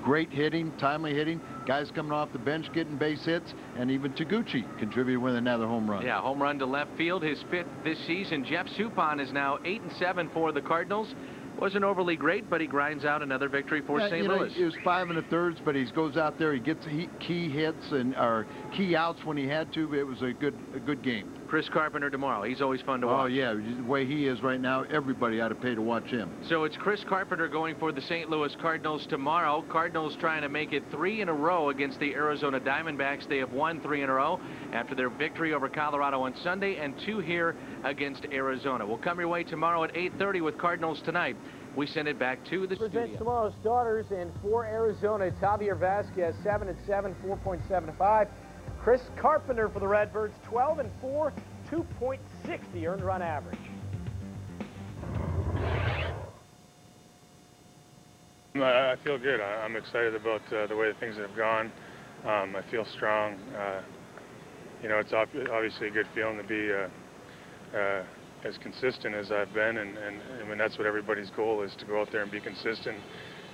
great hitting, timely hitting, guys coming off the bench getting base hits, and even Taguchi contributed with another home run. Yeah, home run to left field, his 5th this season. Jeff Suppan is now 8-7 for the Cardinals. Wasn't overly great, but he grinds out another victory for St. Louis. It was 5 1/3, but he goes out there, he gets key hits or key outs when he had to. It was a good game. Chris Carpenter tomorrow. He's always fun to watch. Oh yeah, the way he is right now, everybody ought to pay to watch him. So it's Chris Carpenter going for the St. Louis Cardinals tomorrow. Cardinals trying to make it 3 in a row against the Arizona Diamondbacks. They have won 3 in a row after their victory over Colorado on Sunday, and 2 here against Arizona. We'll come your way tomorrow at 8:30 with Cardinals Tonight. We send it back to the studio. Presents tomorrow's starters, and for Arizona, it's Javier Vasquez, 7-7, 4.75. Chris Carpenter for the Redbirds, 12-4, 2.60 earned run average. I feel good. I'm excited about the way things have gone. I feel strong. You know, it's obviously a good feeling to be as consistent as I've been, and I mean, that's what everybody's goal is, to go out there and be consistent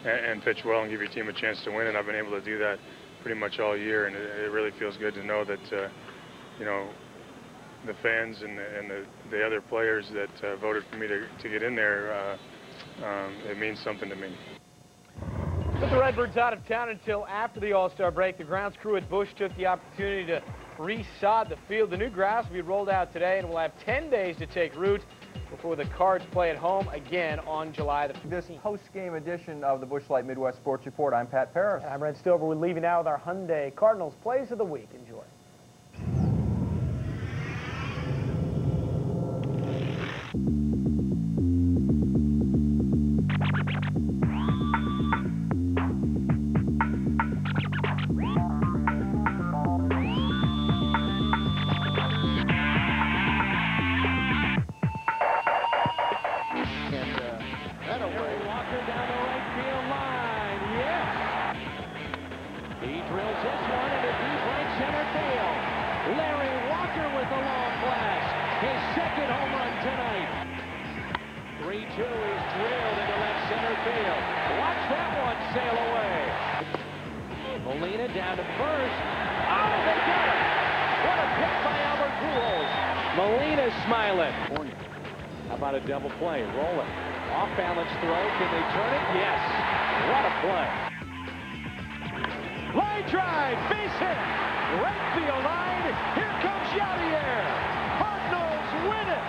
and pitch well and give your team a chance to win, and I've been able to do that pretty much all year, and it really feels good to know that you know, the fans and the other players that voted for me to get in there, it means something to me. With the Redbirds out of town until after the All-Star break, the grounds crew at Busch took the opportunity to resod the field. The new grass will be rolled out today and will have 10 days to take root before the Cards play at home again on July the 15th. This post-game edition of the Busch Light Midwest Sports Report. I'm Pat Paris. And I'm Red Stover. We're leaving now with our Hyundai Cardinals Plays of the Week. Enjoy. Down to first. Oh, they got it! What a pick by Albert Pujols. Molina smiling. How about a double play? Roll it. Off balance throw. Can they turn it? Yes. What a play. Line drive. Base hit. Right field line. Here comes Javier. Cardinals win it.